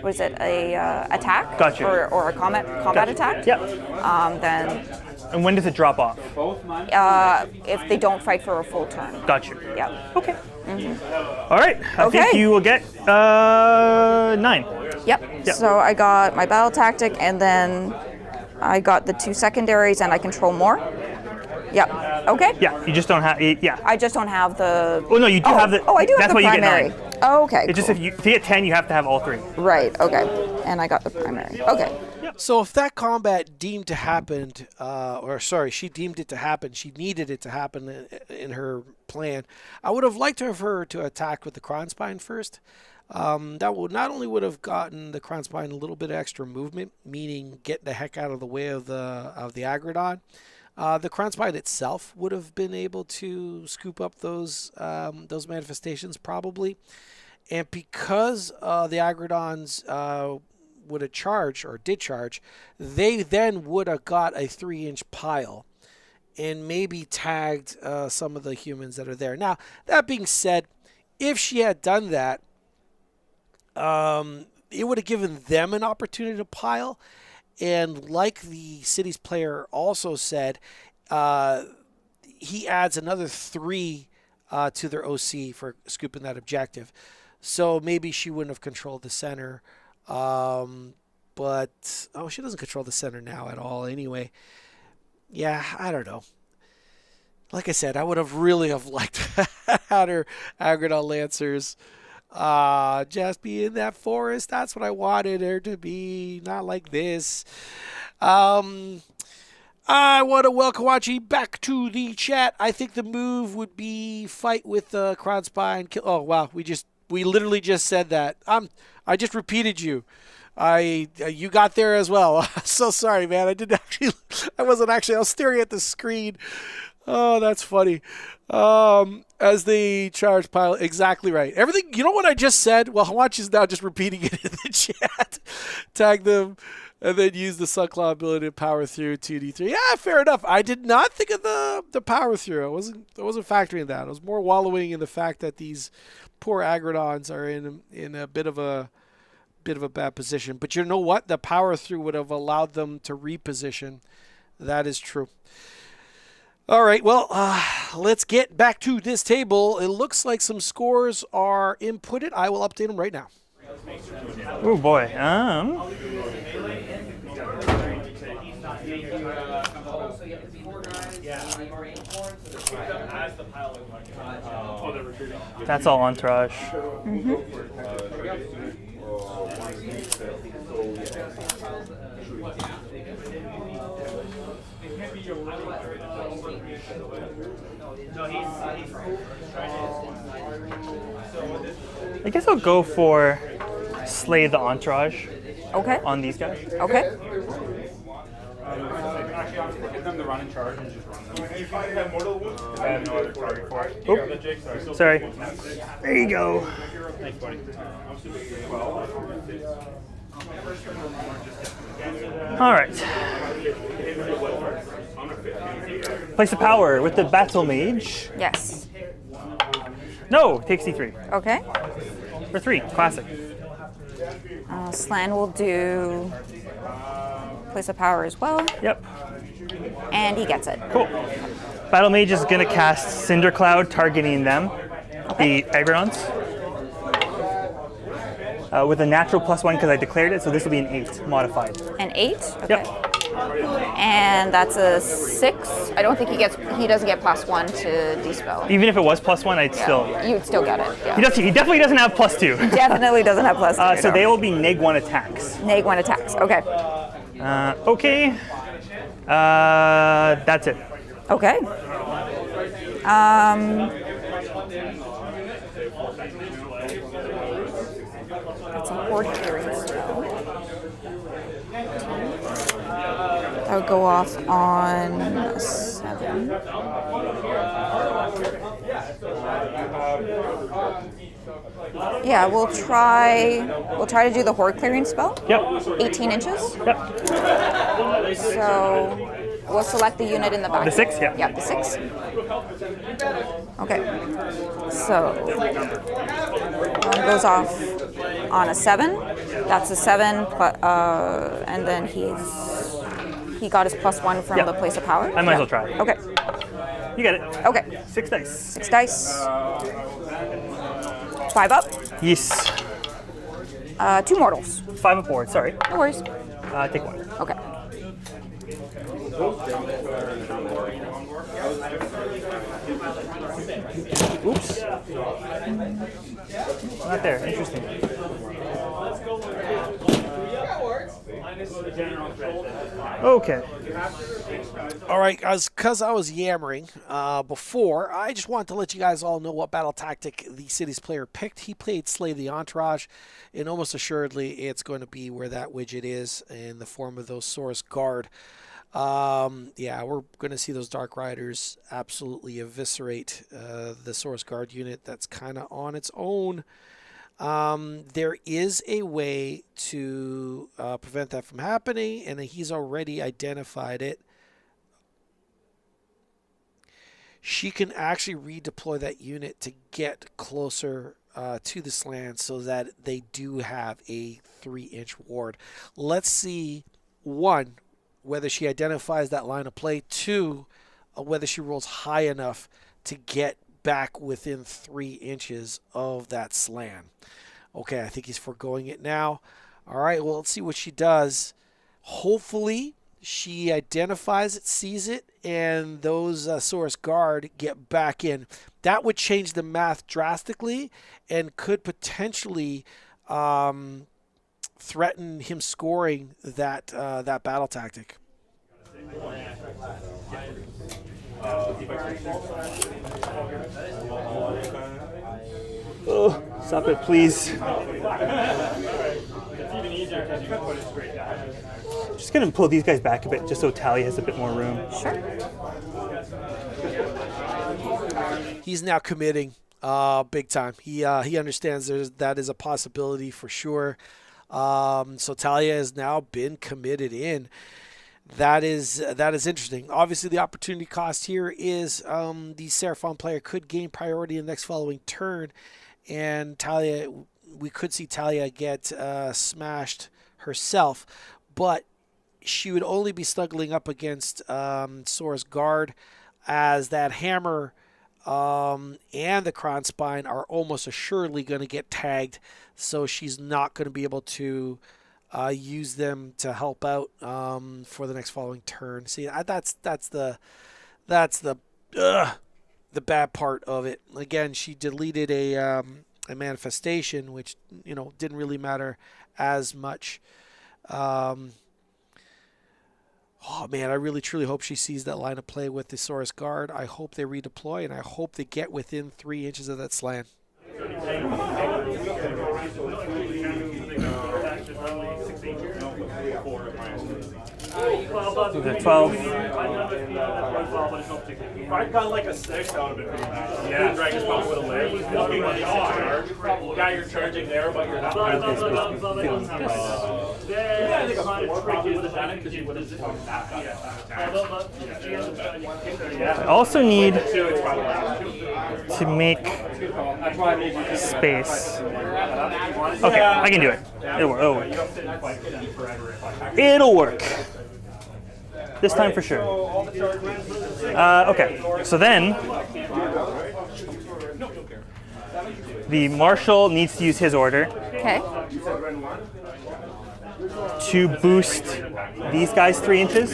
what is it? A attack? Gotcha. Or a combat attack? Yep. Then And when does it drop off? if they don't fight for a full turn. Gotcha. Yeah. Okay. All right. I think Okay. you will get 9. Yep. So I got my battle tactic, and then I got the 2 secondaries, and I control more. Yep. Okay. Yeah. You just don't have. Yeah. I just don't have the. Oh no, you do have the. Oh, I do have that's the why primary. You get 9. Oh, okay. It's just if you get 10, you have to have all 3. Right. Okay. And I got the primary. Okay. So if that combat deemed to happen, she deemed it to happen, she needed it to happen in her plan, I would have liked her to attack with the Krondspine first. That would not only would have gotten the Krondspine a little bit extra movement, meaning get the heck out of the way of the Aggradon. The Krondspine itself would have been able to scoop up those manifestations probably, and because the Aggradons would have charged or did charge, they then would have got a 3-inch pile and maybe tagged some of the humans that are there. Now, that being said, if she had done that, it would have given them an opportunity to pile. And like the city's player also said, he adds another 3 to their OC for scooping that objective. So maybe she wouldn't have controlled the center. But she doesn't control the center now at all anyway. Yeah, I don't know. Like I said, I would have really have liked had her Aggradon Lancers just be in that forest. That's what I wanted her to be, not like this. I want to welcome Huanchi back to the chat. I think the move would be fight with the Krondspine. Oh wow, we literally just said that. I just repeated you. You got there as well. So sorry, man. I was staring at the screen. Oh, that's funny. As the charge pile, exactly right. Everything, you know what I just said? Well, Huanchi's now just repeating it in the chat. Tag them, and then use the Sunclaw ability to power through 2d3. Yeah, fair enough. I did not think of the power through. I wasn't factoring that. I was more wallowing in the fact that these poor Aggradons are in a bit of a bad position. But you know what? The power through would have allowed them to reposition. That is true. All right, well, let's get back to this table. It looks like some scores are inputted. I will update them right now. Oh boy. That's all entourage. I guess I'll go for slay the entourage Okay. on these guys. Okay. Get them to run in charge and just run. I have no other target for it. Oh. You got the Jake? Sorry. There you go. Thanks, buddy. All right. Place of power with the battle mage. Yes. No, takes D3. Okay. For 3, classic. Slann will do place of power as well, Yep. and he gets it. Cool. Battle mage is gonna cast Cinder Cloud, targeting them, the Aggradons. With a natural +1 because I declared it, so this will be an 8 modified. An 8. Okay. Yep. And that's a 6. I don't think he doesn't get +1 to dispel. Even if it was +1, I'd Yeah. still. You'd still get it. Yeah. He definitely doesn't have +2. Definitely doesn't have +2. So they will be neg1 attacks. Neg 1 attacks. Okay. Okay. That's it. Okay. That's a horde carrying spell. That would go off on 7. Yeah, we'll try to do the horde clearing spell. Yep. 18 inches. Yep. So we'll select the unit in the back. The 6? Yeah. Yeah, the 6. Okay. So one goes off on a 7. That's a 7, and then he got his +1 from the place of power. I might as well try. Okay. You get it. Okay. 6 dice. 6 dice. 5 up. Yes. 2 mortals. 5 up forward. Sorry. No worries. Take 1. Okay. Oops. Not there. Interesting. Okay. All right, because I was yammering before, I just wanted to let you guys all know what battle tactic the Cities player picked. He played Slay the Entourage, and almost assuredly it's going to be where that widget is in the form of those Saurus Guard. Yeah, we're going to see those Dark Riders absolutely eviscerate the Saurus Guard unit that's kind of on its own. There is a way to prevent that from happening, and he's already identified it. She can actually redeploy that unit to get closer to the Slann so that they do have a 3-inch ward. Let's see, 1, whether she identifies that line of play, 2, whether she rolls high enough to get back within 3 inches of that Slann. Okay, I think he's foregoing it now. All right, well, let's see what she does. Hopefully, she identifies it, sees it, and those Saurus Guard get back in. That would change the math drastically and could potentially threaten him scoring that that battle tactic. Oh, stop it, please. Just gonna pull these guys back a bit, just so Talia has a bit more room. Sure. He's now committing big time. He understands that is a possibility for sure. So Talia has now been committed in. That is interesting. Obviously, the opportunity cost here is the Seraphon player could gain priority in the next following turn, and Talia, we could see Talia get smashed herself, but she would only be snuggling up against Saurus Guard, as that hammer and the Krondspine are almost assuredly going to get tagged, so she's not going to be able to use them to help out for the next following turn. See, that's the bad part of it. Again, she deleted a manifestation, which didn't really matter as much. Oh man, I really truly hope she sees that line of play with the Saurus Guard. I hope they redeploy, and I hope they get within 3 inches of that Slann. The 12. If I'd gone like a 6, that would have been pretty bad. Yeah, Dragon's probably would have lived. Looking like the guy you're charging there, but you're not. Feeling this. I think a 4 probably would have done it because you would have come back. I also need to make space. Okay, I can do it. It'll work. It'll work. This time for sure. Okay, so then the Marshal needs to use his order Okay. to boost these guys 3 inches.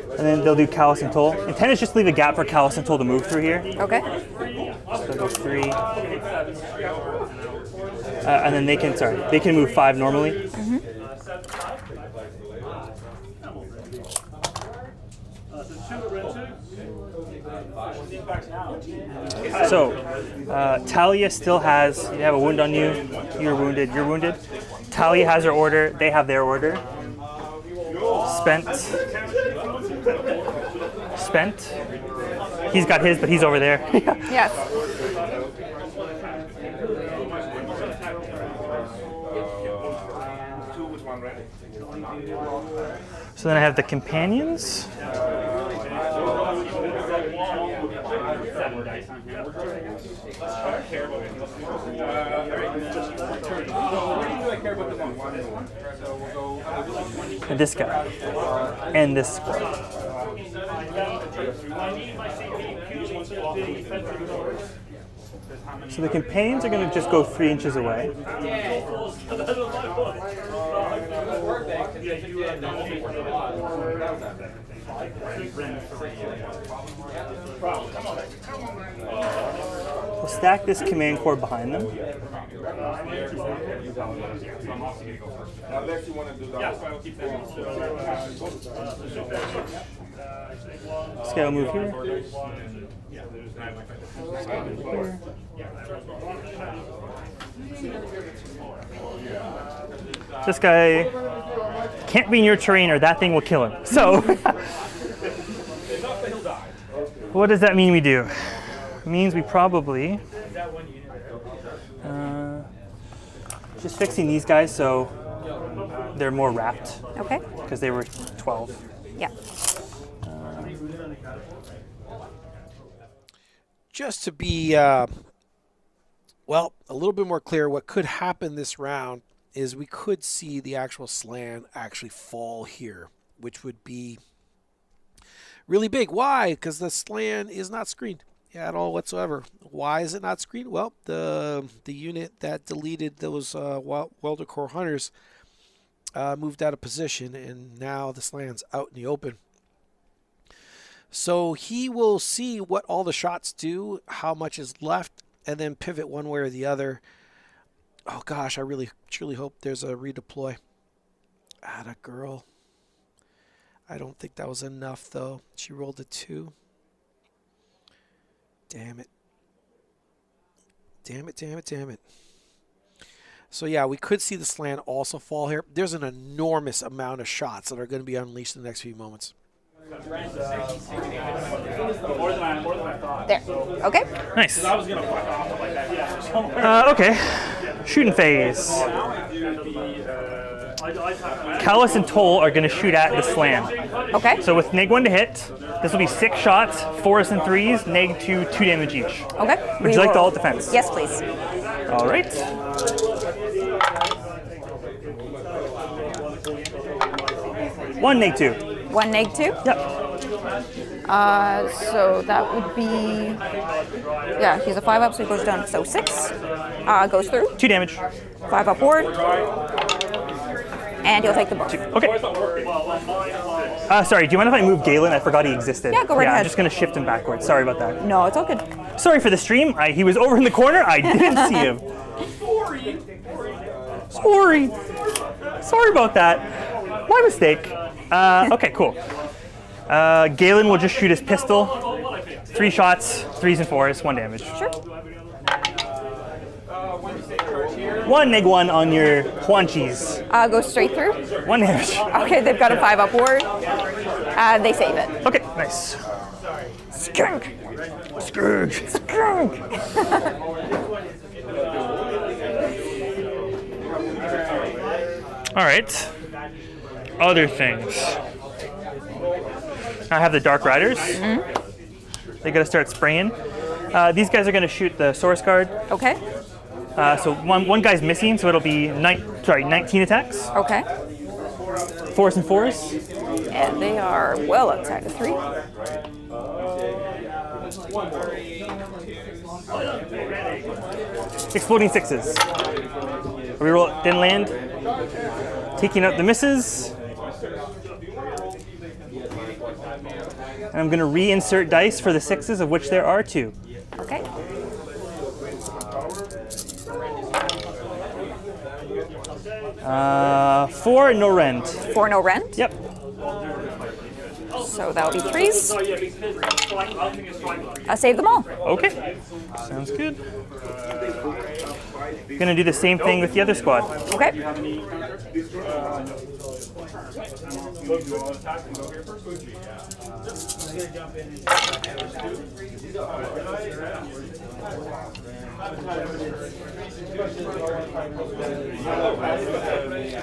And then they'll do Callus and Toll. Intent is just to leave a gap for Callus and Toll to move through here. Okay. So they'll go 3. And then they can move 5 normally. So, Talia still has, you have a wound on you, you're wounded, you're wounded. Talia has her order, they have their order. Spent. He's got his, but he's over there. Yes. So then I have the companions. And this guy. And this squad. So the companions are going to just go 3 inches away. We'll stack this command core behind them. This guy will move here. This guy can't be in your terrain or that thing will kill him. So, what does that mean we do? It means we probably just fixing these guys so they're more wrapped. Okay. Because they were 12. Yeah. Just to be, well, a little bit more clear, what could happen this round is we could see the actual Slann actually fall here, which would be really big. Why? Because the Slann is not screened at all whatsoever. Why is it not screened? Well, the unit that deleted those Welder Core Hunters moved out of position, and now the Slann's out in the open. So he will see what all the shots do, how much is left, and then pivot one way or the other. Oh gosh, I really truly hope there's a redeploy. Atta girl. I don't think that was enough though. She rolled a 2. Damn it. Damn it, damn it, damn it. So yeah, we could see the Slann also fall here. There's an enormous amount of shots that are going to be unleashed in the next few moments. More than I thought. There. Okay. Nice. I was gonna fuck off like that. Yeah. Okay. Shooting phase. Callus and Toll are going to shoot at the Slann. Okay. So with neg 1 to hit, this will be 6 shots, 4s and 3s, neg 2, 2 damage each. Okay. Would you like the alt defense? Yes, please. All right. One neg 2. 1 neg 2? Yep. So that would be, yeah, he's a 5-up, so he goes down. So 6 goes through. 2 damage. 5-up ward. And he'll take the buff. Okay. Sorry, do you mind if I move Galen? I forgot he existed. Yeah, go right ahead. I'm just going to shift him backwards. Sorry about that. No, it's all good. Sorry for the stream. He was over in the corner. I didn't see him. Sorry about that. My mistake. Okay, cool. Galen will just shoot his pistol. 3 shots, 3s and 4s, 1 damage. Sure. 1 neg 1 on your Huanchis. Go straight through. 1 damage. Okay, they've got a 5-up ward. They save it. Okay, nice. Skink. Scourge. Skink. All right. Other things. I have the Dark Riders. Mm-hmm. They got to start spraying. These guys are going to shoot the Saurus Guard. Okay. So one guy's missing, so it'll be 19 attacks. Okay. 4s and 4s. And they are well outside of 3. Exploding 6s. Reroll it, didn't land. Taking out the misses. And I'm going to reinsert dice for the 6s, of which there are 2. Okay. Four, no rend. 4, no rent. Yep. So that'll be 3s. Oh, yeah, because I think it's fine. Save them all. Okay. Sounds good. Gonna do the same thing with the other squad. Okay.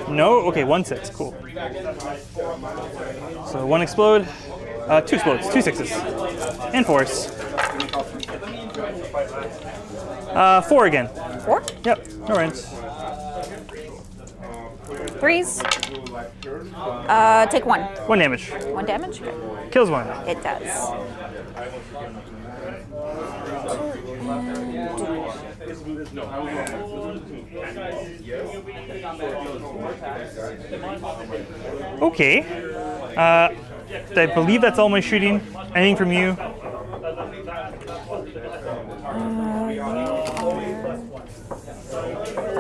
No? Okay, 1/6. Cool. So 1 explode, 2 explodes, 2 6s, and 4s. 4 again. 4. Yep, no rents. 3s. Take 1. 1 damage. 1 damage. Okay. Kills 1. It does. Okay. I believe that's all my shooting. Anything from you?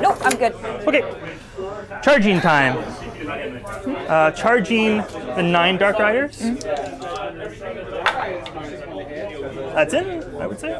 Nope, I'm good. Okay. Charging time. Charging the 9 Dark Riders. That's it, I would say.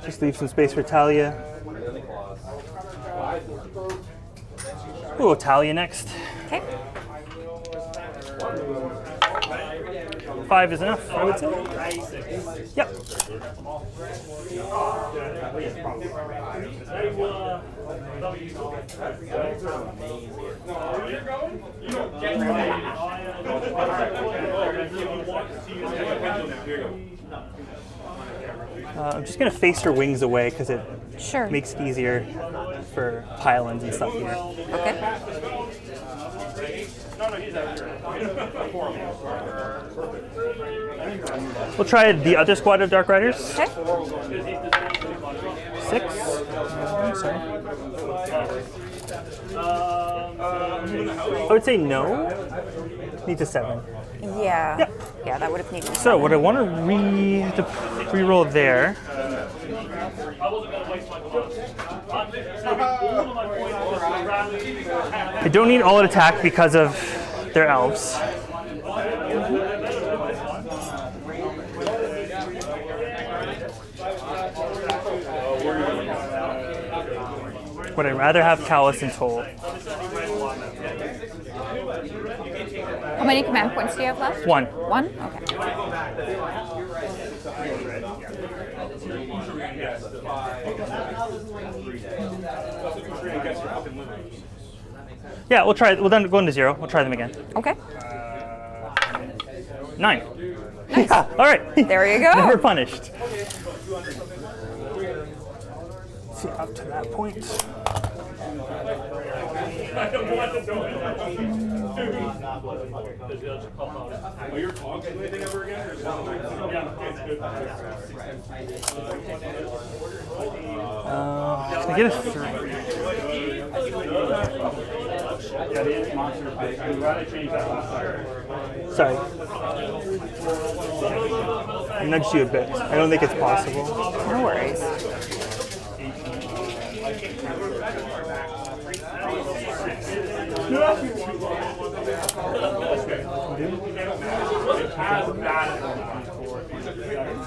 Just leave some space for Talia. Ooh, Talia next. Okay. 5 is enough, I would say. Yep. I'm just gonna face her wings away because it Sure. makes it easier for pylons and stuff here. Okay. We'll try the other squad of Dark Riders. Okay. 6. Sorry. I would say no. Needs a 7. Yeah. Yep. Yeah, that would have needed. So what I want to re-roll there. I don't need all-out attack because of their elves. Would I rather have Callus and Toll? How many command points do you have left? 1. 1? Okay. Yeah, we'll try. We'll then go into 0. We'll try them again. Okay. 9. Nice. Yeah, all right. There you go. Never punished. See, up to that point. Can I get a 3? Sorry. I nudged you a bit. I don't think it's possible. No worries.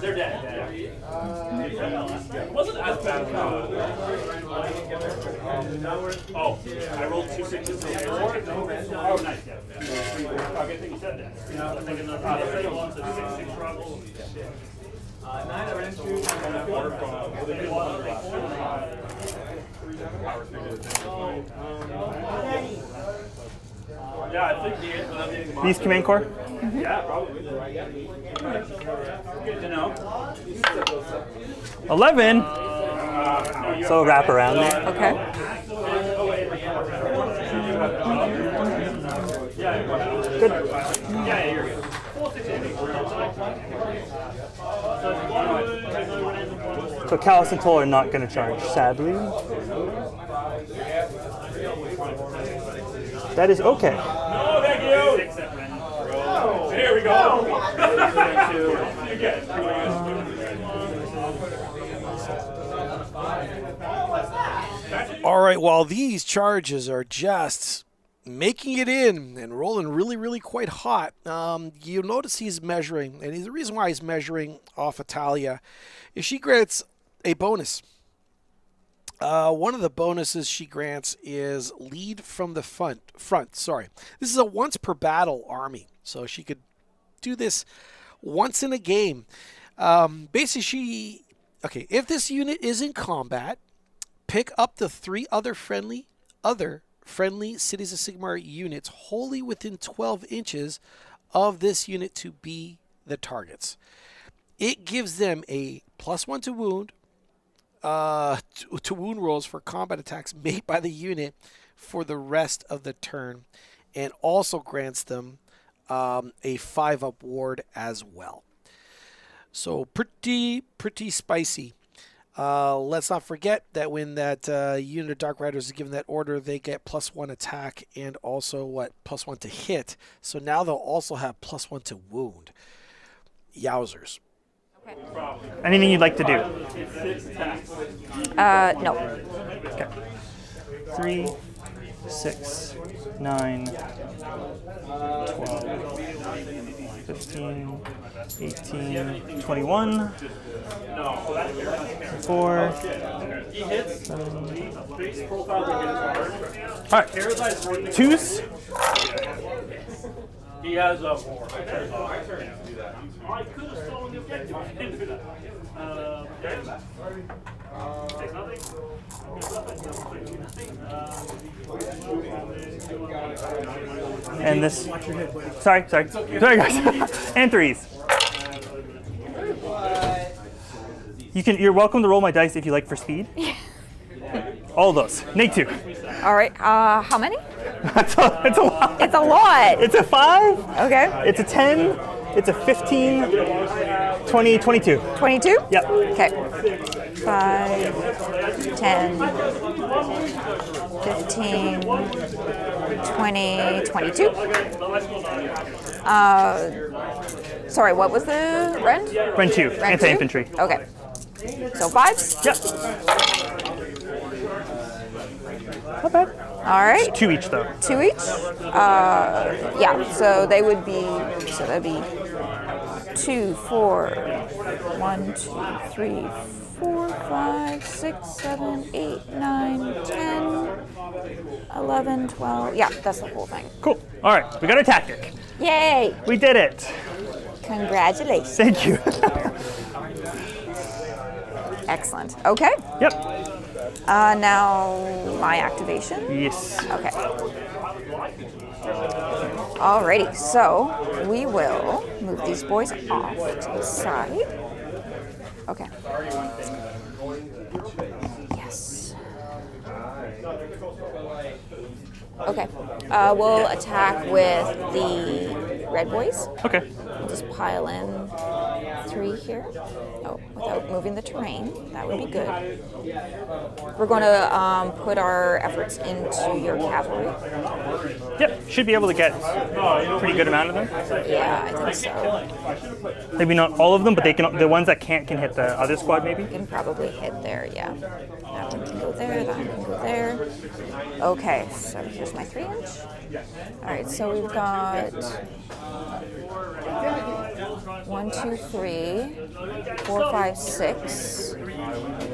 They're dead. It wasn't as bad. Oh, I rolled 2 6s and 4. Oh, nice. Yeah. Okay, I think you said that. I'm thinking the second one's a 6 struggle. 9 Yeah, I think These command core? Yeah, probably. Good to know. 11. So wrap around there. Okay. Good. Yeah, you're good. So Callus and Toll are not going to charge, sadly. That is okay. No, thank you. Here we go. All right, while these charges are just making it in and rolling really, really quite hot, you'll notice he's measuring, and the reason why he's measuring off Italia is she grants a bonus. One of the bonuses she grants is lead from the front. Sorry, this is a once per battle army, so she could do this once in a game. Basically, if this unit is in combat, pick up the 3 other friendly Cities of Sigmar units wholly within 12 inches of this unit to be the targets. It gives them a +1 to wound. To wound rolls for combat attacks made by the unit for the rest of the turn, and also grants them a 5-up ward as well. So pretty spicy. Let's not forget that when that unit of Dark Riders is given that order, they get +1 attack and also +1 to hit. So now they'll also have +1 to wound. Yowzers. Anything you'd like to do? No. Okay. 3, 6, 9, 12, 15, 18, 21, 4, 7. All right. 2s. He has a 4. I could have stolen the objective. I didn't do that. Take nothing. And this. Sorry, guys. And 3s. You're welcome to roll my dice if you like for speed. All of those. -2. All right. How many? It's a lot. It's a lot. It's a 5. Okay. It's a 10. It's a 15. 20, 22. 22? Yep. Okay. 5, 10, 15, 20, 22. Sorry, what was the rend? Rend 2. Rend Anti-infantry. 2? Okay. So 5s? Yep. Not bad. All right. 2 each though. 2 each? Yeah, so they would be, so that'd be 2, 4, 1, 2, 3, 4, 5, 6, 7, 8, 9, 10, 11, 12. Yeah, that's the whole thing. Cool. All right, we got our tactic. Yay! We did it. Congratulations. Thank you. Excellent. Okay. Yep. Now my activation. Yes. Okay. Alrighty, so we will move these boys off to the side. Okay. Yes. Okay. We'll attack with the red boys. Okay. We'll just pile in 3 here. Oh, without moving the terrain. That would be good. We're going to put our efforts into your cavalry. Yep. Should be able to get a pretty good amount of them. Yeah, I think so. Maybe not all of them, but they can. The ones that can hit the other squad maybe. You can probably hit there, yeah. That one can go there, that one can go there. Okay, so here's my 3-inch. All right, so we've got 1, 2, 3, 4, 5, 6,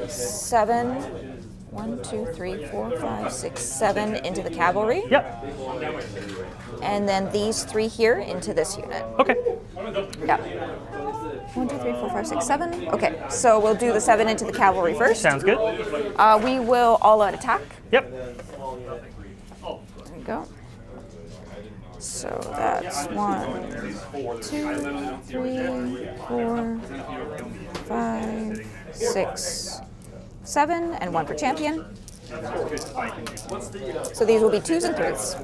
7. 1, 2, 3, 4, 5, 6, 7 into the cavalry. Yep. And then these 3 here into this unit. Okay. Yep. 1, 2, 3, 4, 5, 6, 7. Okay, so we'll do the 7 into the cavalry first. Sounds good. We will all-out attack. Yep. There we go. So that's 1, 2, 3, 4, 5, 6, 7, and 1 for champion. So these will be 2s and 3s.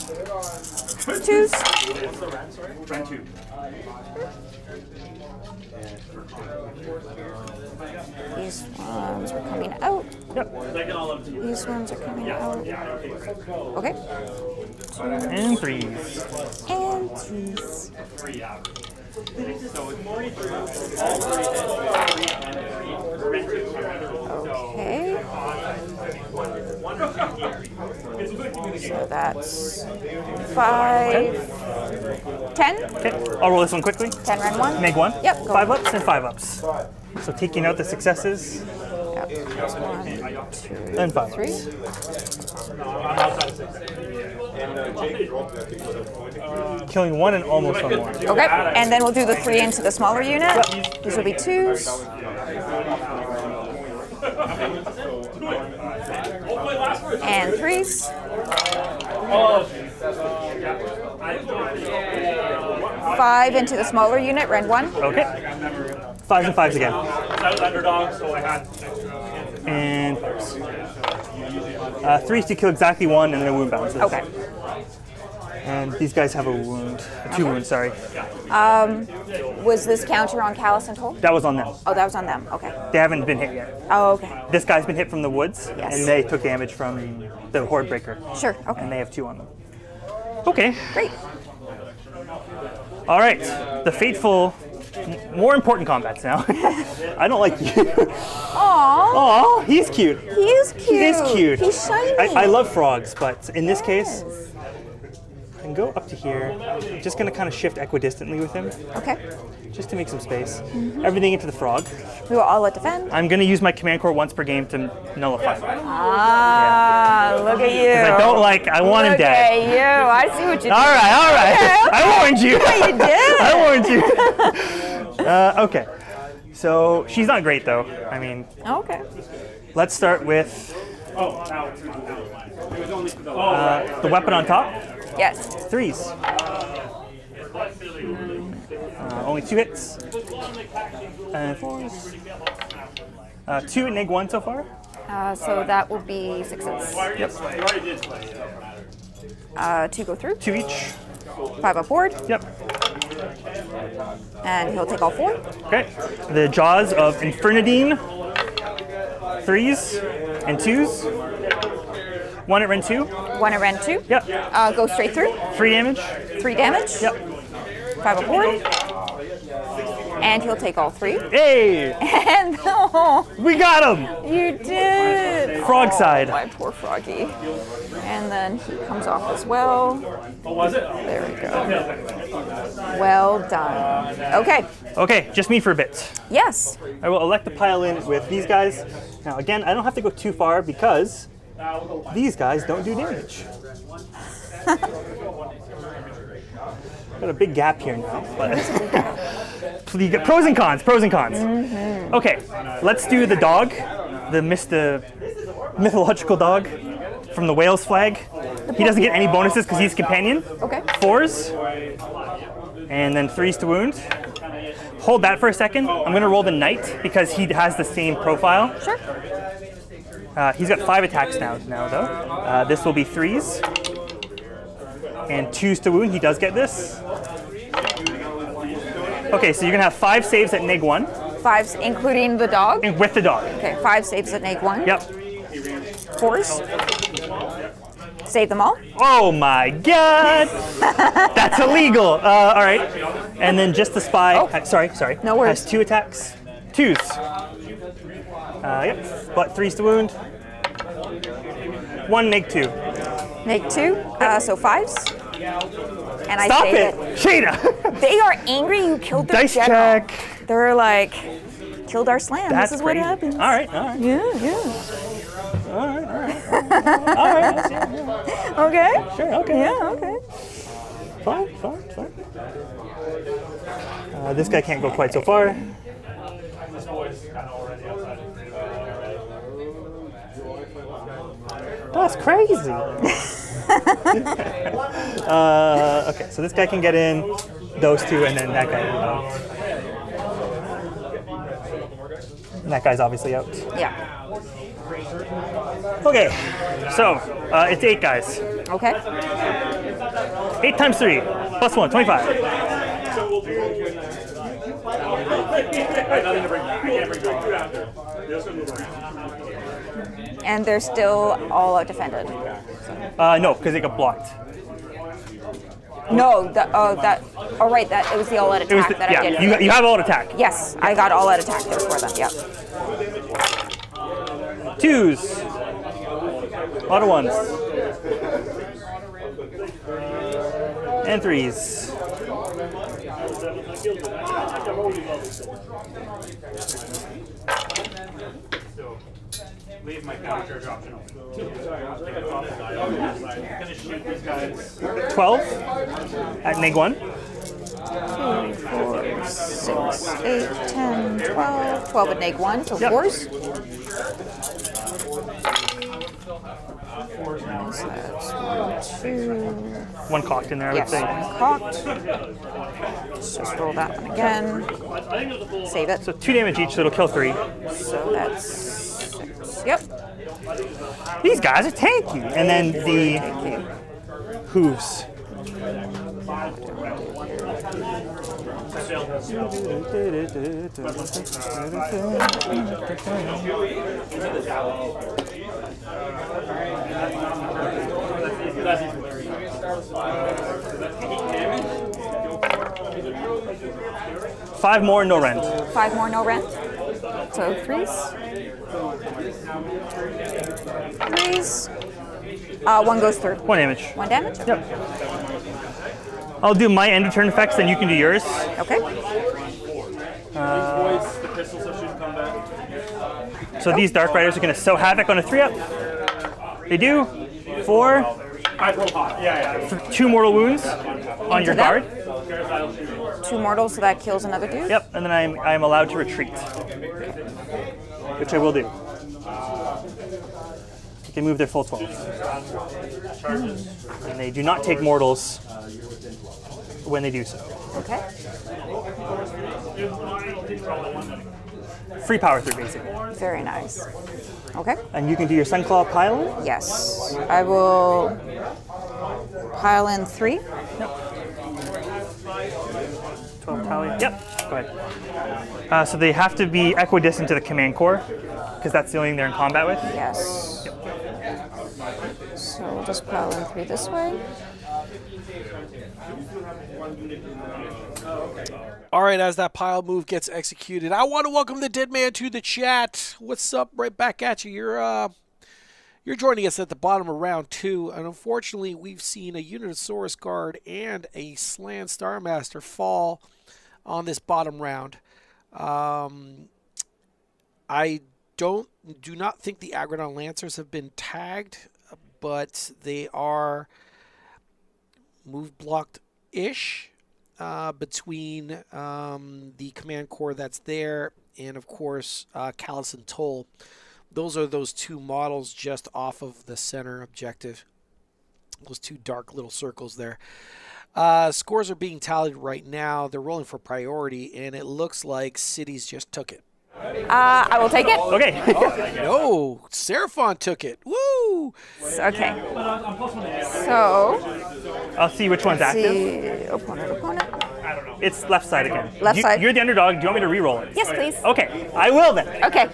Twos. Run 2. These ones are coming out. Second all of you. These ones are coming out. Okay. And 3s. And 3s. 3 out. Okay. So that's 5, 10. Okay, I'll roll this one quickly. 10 run 1. Neg 1. Yep, go. 5 ups and 5 ups. So taking out the successes Yep. That's 1, 2, and 5 3. ups. Killing 1 and almost on 1. Okay, and then we'll do the 3 into the smaller unit. These will be 2s. And 3s. 5 into the smaller unit, rend 1. Okay. 5s and 5s again. I was underdog, so I had And 3s to kill exactly 1 and then a wound bounces. Okay. And these guys have a wound. 2 wounds, sorry. Was this counter on Callus and Toll? That was on them. Oh, that was on them. Okay. They haven't been hit yet. Oh, okay. This guy's been hit from the woods, Yes. and they took damage from the Horde Breaker. Sure. And Okay. they have 2 on them. Okay. Great. All right. The fateful, more important combats now. I don't like you. Aww. Oh, he's cute. He is cute. He is cute. He's shiny. I love frogs, but in this case, I can go up to here. I'm just going to kind of shift equidistantly with him, Okay. just to make some space. Everything into the frog. We will all let defend. I'm going to use my command core once per game to nullify. Ah, look at you. I don't like, I want him Look dead. at you. I see what you did. All right, all right. Okay, okay. I warned you. Yeah, you did. I warned you. Okay. So she's not great though. I mean, Okay. let's start with the weapon on top. Yes. 3s. Only 2 hits. And 4s. 2 neg 1 so far. So that will be 6s. Yep. 2 go through. 2 each. 5 up board. Yep. And he'll take all 4. Okay. The Jaws of Infernadine. 3s and 2s. 1 at rend 2. 1 at rend 2. Yep. Go straight through. 3 damage. 3 damage. Yep. 5 up board. And he'll take all 3. Hey! And oh, We got him! you did. Frog side. My poor froggy. And then he comes off as well. There we go. Well done. Okay. Okay, just me for a bit. Yes. I will elect to pile in with these guys. Now again, I don't have to go too far because these guys don't do damage. Got a big gap here now, but you get pros and cons, pros and cons. Okay, let's do the dog, the mythological dog from the Wales flag. He doesn't get any bonuses because he's companion. Okay. 4s, and then 3s to wound. Hold that for a second. I'm gonna roll the knight because he has the same profile. Sure. He's got 5 attacks now though. This will be 3s. And 2s to wound, he does get this. Okay, so you're gonna have 5 saves at neg 1. 5s, including the dog. And with the dog. Okay, 5 saves at neg 1. Yep. 4s. Save them all. Oh my god! That's illegal! All right. And then just the spy, sorry. No worries. Has 2 attacks. 2s. Yep, but 3s to wound. 1 neg 2. Neg 2, so 5s. And I Stop save it! Shada! They are angry you killed their Dice general. check. They're like, killed our Slann. That's This is what crazy. happens. All right, all right. Yeah. All right. Okay. Sure, okay. Yeah, okay. Fine. This guy can't go quite so far. That's crazy. Okay, so this guy can get in, those 2, and then that guy. And that guy's obviously out. Yeah. Okay, so it's 8 guys. Okay. 8 times 3. Plus 1, 25. So we'll do. I have nothing to bring back. I can't bring back 2 after. They're just gonna move around. And they're still all out defended. No, because they got blocked. No, oh right, it was the all out It was attack that yeah, I did. you have all out attack. Yes, I got all out attack there for them, yep. 2s. A lot of 1s. And 3s. Leave my counter charge option open. I'm gonna shoot these guys. 12 at neg 1. 2, 4, 6, 8, 10, 12. 12 at neg 1, so Yep. 4s. That's 1, 2. 1 cocked in there, I would Yes, say. 1 cocked. Let's just roll that one again. Save it. So 2 damage each, so it'll kill 3. So that's 6. Yep. These guys are tanky. And then the hooves. Five more, no rent. 5 more, no rent. So 3s. 3s. 1 goes through. 1 damage. 1 damage? Yep. I'll do my end of turn effects, then you can do yours. Okay. The pistols that should come back. So these Dark Riders are going to sow havoc on a 3-up. They do. 4. I roll hot. Yeah. 2 mortal wounds on your that? guard. 2 mortals, so that kills another dude? Yep, and then I'm allowed to retreat, which I will do. You can move their full 12. And they do not take mortals when they do so. Okay. Free power through, basically. Very nice. Okay. And you can do your Sunclaw pile. Yes. I will pile in 3. 12 tally. Yep, go ahead. So they have to be equidistant to the command core, because that's the only thing they're in combat with. Yes. Yep. So we'll just pile in 3 this way. All right, as that pile move gets executed, I want to welcome the dead man to the chat. What's up? Right back at you. You're joining us at the bottom of round 2, and unfortunately, we've seen a unit of Saurus Guard and a Slann Starmaster fall on this bottom round. I do not think the Aggradon Lancers have been tagged, but they are move blocked-ish between the command core that's there and, of course, Callus and Toll. Those are those 2 models just off of the center objective. Those 2 dark little circles there. Scores are being tallied right now. They're rolling for priority, and it looks like Cities just took it. I will take it. Okay. No, Seraphon took it. Woo! Okay. So, I'll see which one's active. see. Opponent. It's left side again. Left side. You're the underdog. Do you want me to re-roll it? Yes, please. Okay, I will then. Okay.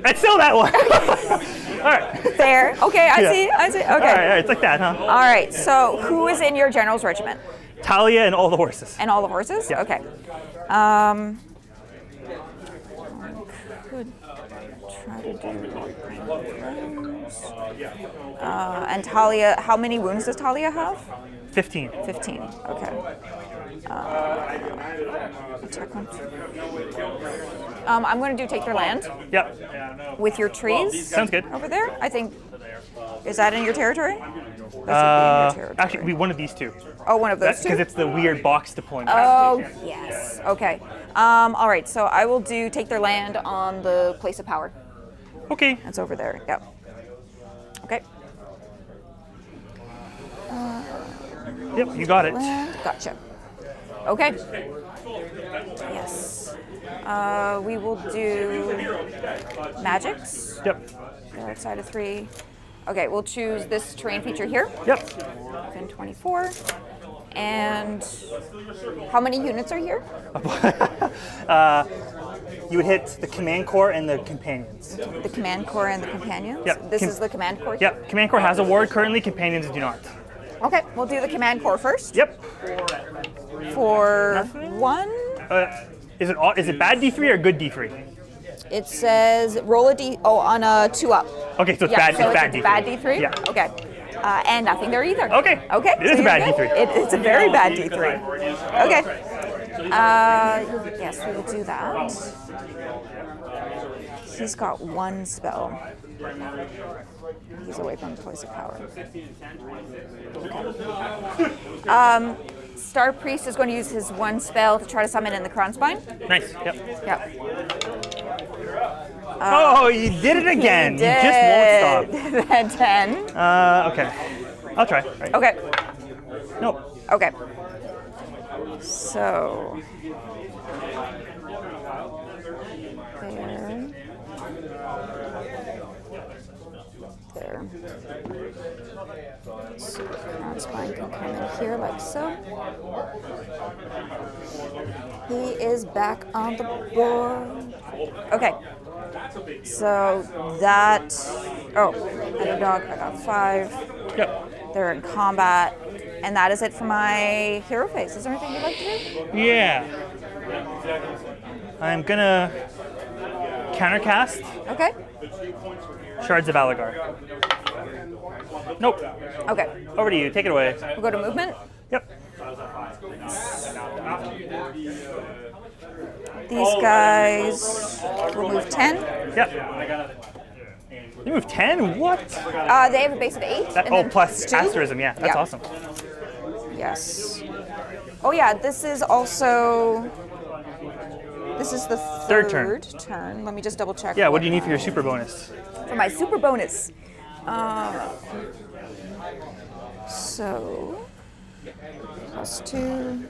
It's still that one. All right. There. Okay, I Yeah. see. Okay. All right, it's like that, huh? All right. So, who is in your general's regiment? Talia and all the horses. And all the horses? Yeah. Okay. Could try to do those. And Talia, how many wounds does Talia have? 15. 15. Okay. Attack on 2. I'm going to do take their land Yep. with your trees Sounds good. over there. I think. Is that in your territory? That should be in your territory. Actually, it'd be one of these 2. Oh, one of those That's because two? it's the weird box deployment. Oh, yes. Okay. All right, so I will do take their land on the place of power. Okay. That's over there. Yep. Okay. Yep, you got it. Land. Gotcha. Okay. Yes. We will do magics. Yep. Go outside of 3. Okay, we'll choose this terrain feature here. Yep. Fin 24. And how many units are here? You would hit the command core and the companions. The command core and the companions? Yep. This is the command core? Yep. Command core has a ward currently, companions do not. Okay, we'll do the command core first. Yep. For 1, Is it bad D3 or good D3? it says roll a D. Oh, on a 2-up. Okay, so it's Yeah, bad. so it's bad it's D3. bad D3? Yeah. Okay. And nothing there either. Okay. Okay. It is a bad D3. It's a very bad D3. Okay. Yes, we will do that. He's got 1 spell. He's away from the place of power. Starpriest is going to use his 1 spell to try to summon in the Krondspine. Nice. Yep. Yep. Oh, you did it again. He You just won't did. 10. Okay. I'll try. Right. Okay. Nope. Okay. So. There. So Krondspine can come in here like so. He is back on the board. Okay. So that. Oh, underdog. I got 5. Yep. They're in combat, and that is it for my hero phase. Is there anything you'd like to do? Yeah. I'm gonna countercast Okay. Shards of Alagar. Nope. Okay. Over to you. Take it away. We'll go to movement. Yep. These guys will move 10. Yep. You move 10? What? They have a base of 8. That, and oh, then plus 2. asterism. Yeah, that's Yeah. awesome. Yes. Oh yeah, this is also. This is the Third third turn. turn. Let me just double check. Yeah, what do you need for your super bonus? For my super bonus. So. +2.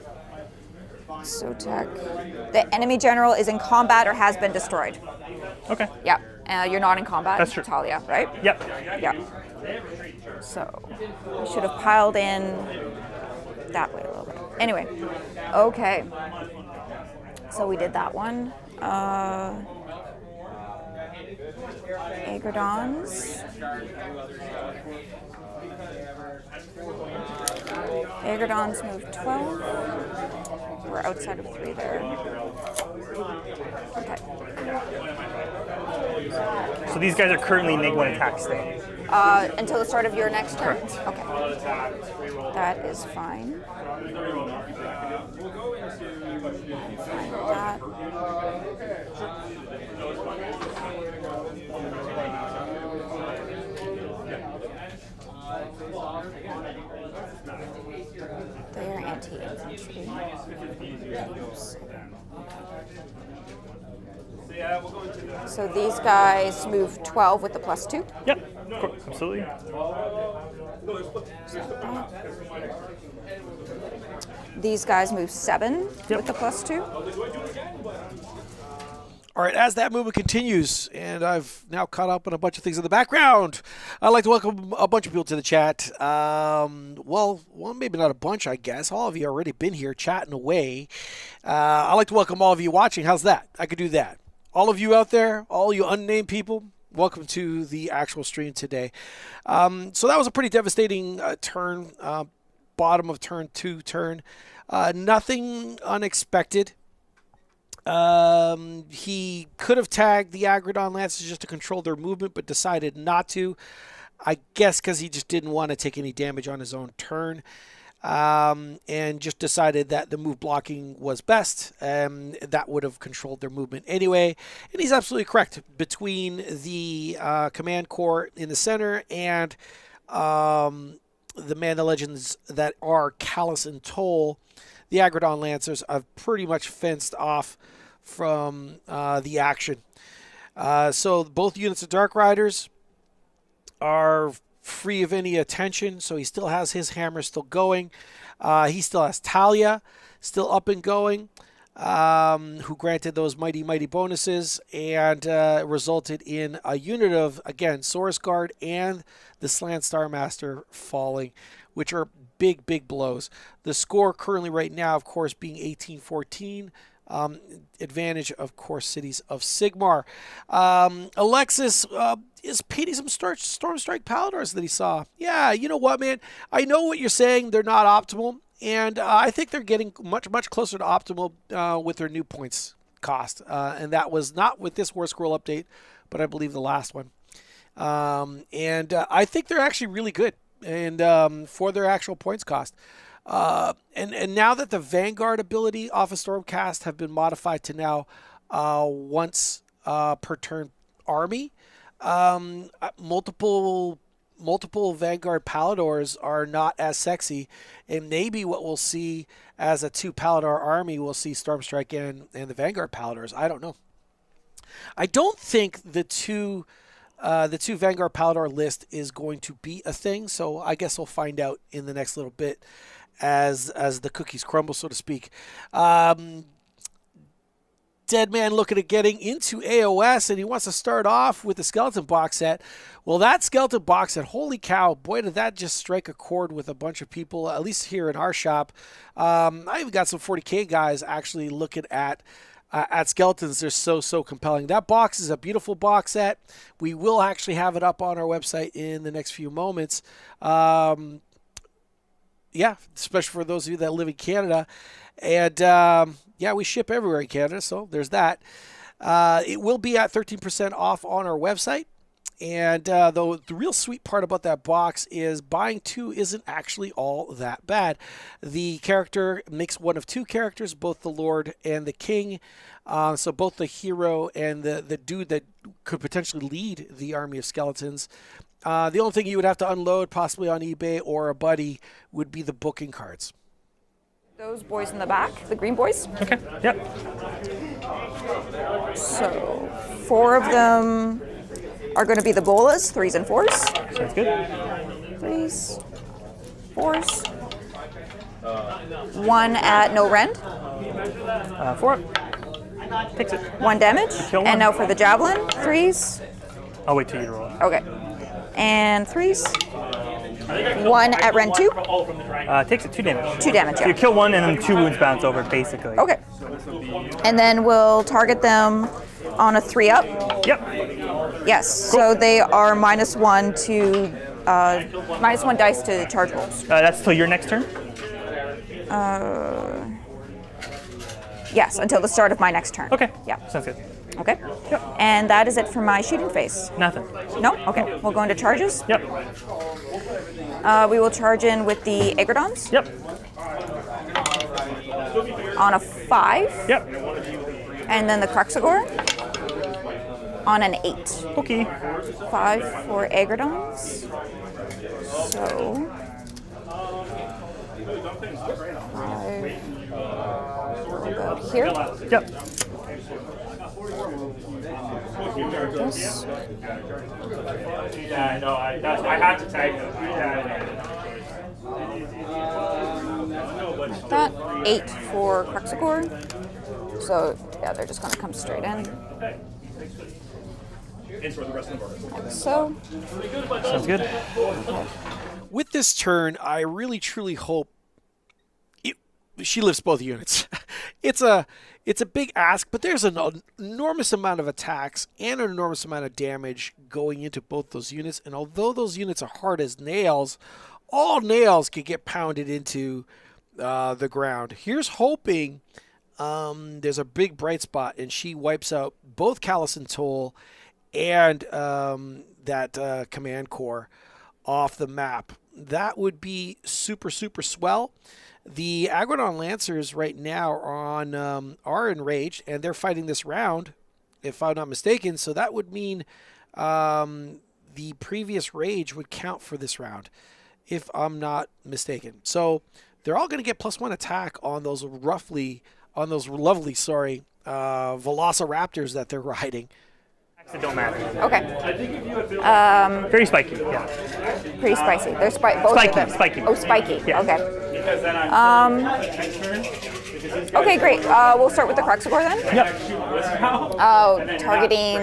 Sotek. The enemy general is in combat or has been destroyed. Okay. Yeah. You're not in combat. That's true. Talia, right? Yep. Yeah. So I should have piled in that way a little bit. Anyway, okay. So we did that one. Aggradons. Aggradons move 12. We're outside of 3 there. Okay. So these guys are currently neg 1 attack still. Until the start of your next turn? Correct. Okay. That is fine. I'm fine with that. They are anti-infantry. So these guys move 12 with the +2. Yep. Of course. Absolutely. These guys move 7 Yep. with the +2. All right, as that movement continues, and I've now caught up on a bunch of things in the background, I'd like to welcome a bunch of people to the chat. Well, maybe not a bunch, I guess. All of you already been here chatting away. I'd like to welcome all of you watching. How's that? I could do that. All of you out there, all you unnamed people, welcome to the actual stream today. So that was a pretty devastating turn, bottom of turn 2 turn. Nothing unexpected. He could have tagged the Aggradon Lancers just to control their movement, but decided not to. I guess because he just didn't want to take any damage on his own turn. And just decided that the move blocking was best. That would have controlled their movement anyway. And he's absolutely correct. Between the command core in the center and the Mana Legends that are Callous and Toll, the Aggradon Lancers have pretty much fenced off from the action. So both units of Dark Riders are free of any attention, so he still has his hammer still going. He still has Talia still up and going. who granted those mighty bonuses and resulted in a unit of, again, Saurus Guard and the Slann Starmaster falling, which are big blows. The score currently right now, of course, being 18-14. Advantage, of course, cities of Sigmar. Alexis is painting some Storm Strike Paladors that he saw. Yeah, you know what, man? I know what you're saying. They're not optimal. And I think they're getting much closer to optimal with their new points cost. And that was not with this War Scroll update, but I believe the last one. And I think they're actually really good and for their actual points cost. And now that the Vanguard ability off of Stormcast have been modified to now once per turn army, multiple Vanguard Paladors are not as sexy, and maybe what we'll see as a 2 Palador army, we'll see Stormstrike and the Vanguard Paladors. I don't know. I don't think the two Vanguard Palador list is going to be a thing, so I guess we'll find out in the next little bit as the cookies crumble, so to speak. Dead Man looking at getting into AoS, and he wants to start off with the Skeleton box set. Well, that Skeleton box set, holy cow, boy, did that just strike a chord with a bunch of people, at least here in our shop. I even got some 40K guys actually looking at skeletons. They're so compelling. That box is a beautiful box set. We will actually have it up on our website in the next few moments. Yeah, especially for those of you that live in Canada. And yeah, we ship everywhere in Canada, so there's that. It will be at 13% off on our website. And the real sweet part about that box is buying 2 isn't actually all that bad. The character makes one of 2 characters, both the Lord and the King. So both the hero and the dude that could potentially lead the army of skeletons. The only thing you would have to unload, possibly on eBay or a buddy, would be the booking cards. Those boys in the back, the green boys. Okay. Yep. So 4 of them are going to be the Bolas, 3s and 4s. Sounds good. 3s, 4s. 1 at no rend. 4. Takes it. 1 damage. Kill 1. And now for the javelin, 3s. I'll wait till you roll. Okay. And 3s. 1 at rend 2. Takes it 2 damage. 2 damage, So yeah. you kill 1 and then 2 wounds bounce over, basically. Okay. And then we'll target them on a 3-up. Yep. Yes. So they are -1 to -1 dice to charge rolls. That's till your next turn? Yes, until the start of my next turn. Okay. Yeah. Sounds good. Okay. Yep. And that is it for my shooting phase. Nothing. No? Okay. We'll go into charges. Yep. We will charge in with the Aggradons Yep. on a 5. Yep. And then the Kroxigor on an 8. Okay. 5 for Aggradons. So 5 will go here. Yep. This. Yeah, no, I had to tag him. That 8 for Kroxigor. So yeah, they're just gonna come straight in. Like so. Sounds good. With this turn, I really truly hope she lifts both units. It's a big ask, but there's an enormous amount of attacks and an enormous amount of damage going into both those units. And although those units are hard as nails, all nails can get pounded into the ground. Here's hoping there's a big bright spot and she wipes out both Callus and Toll and that command core off the map. That would be super swell. The Aggradon Lancers right now are enraged, and they're fighting this round, if I'm not mistaken. So that would mean the previous rage would count for this round, if I'm not mistaken. So they're all going to get +1 attack on those lovely, Velociraptors that they're riding. It don't matter. Okay. Very spiky. Yeah. Pretty spicy. They're both Spiky, of them. spiky. Oh, spiky. Yeah. Okay. Okay, great. We'll start with the Kroxigor then. Yep. Oh, targeting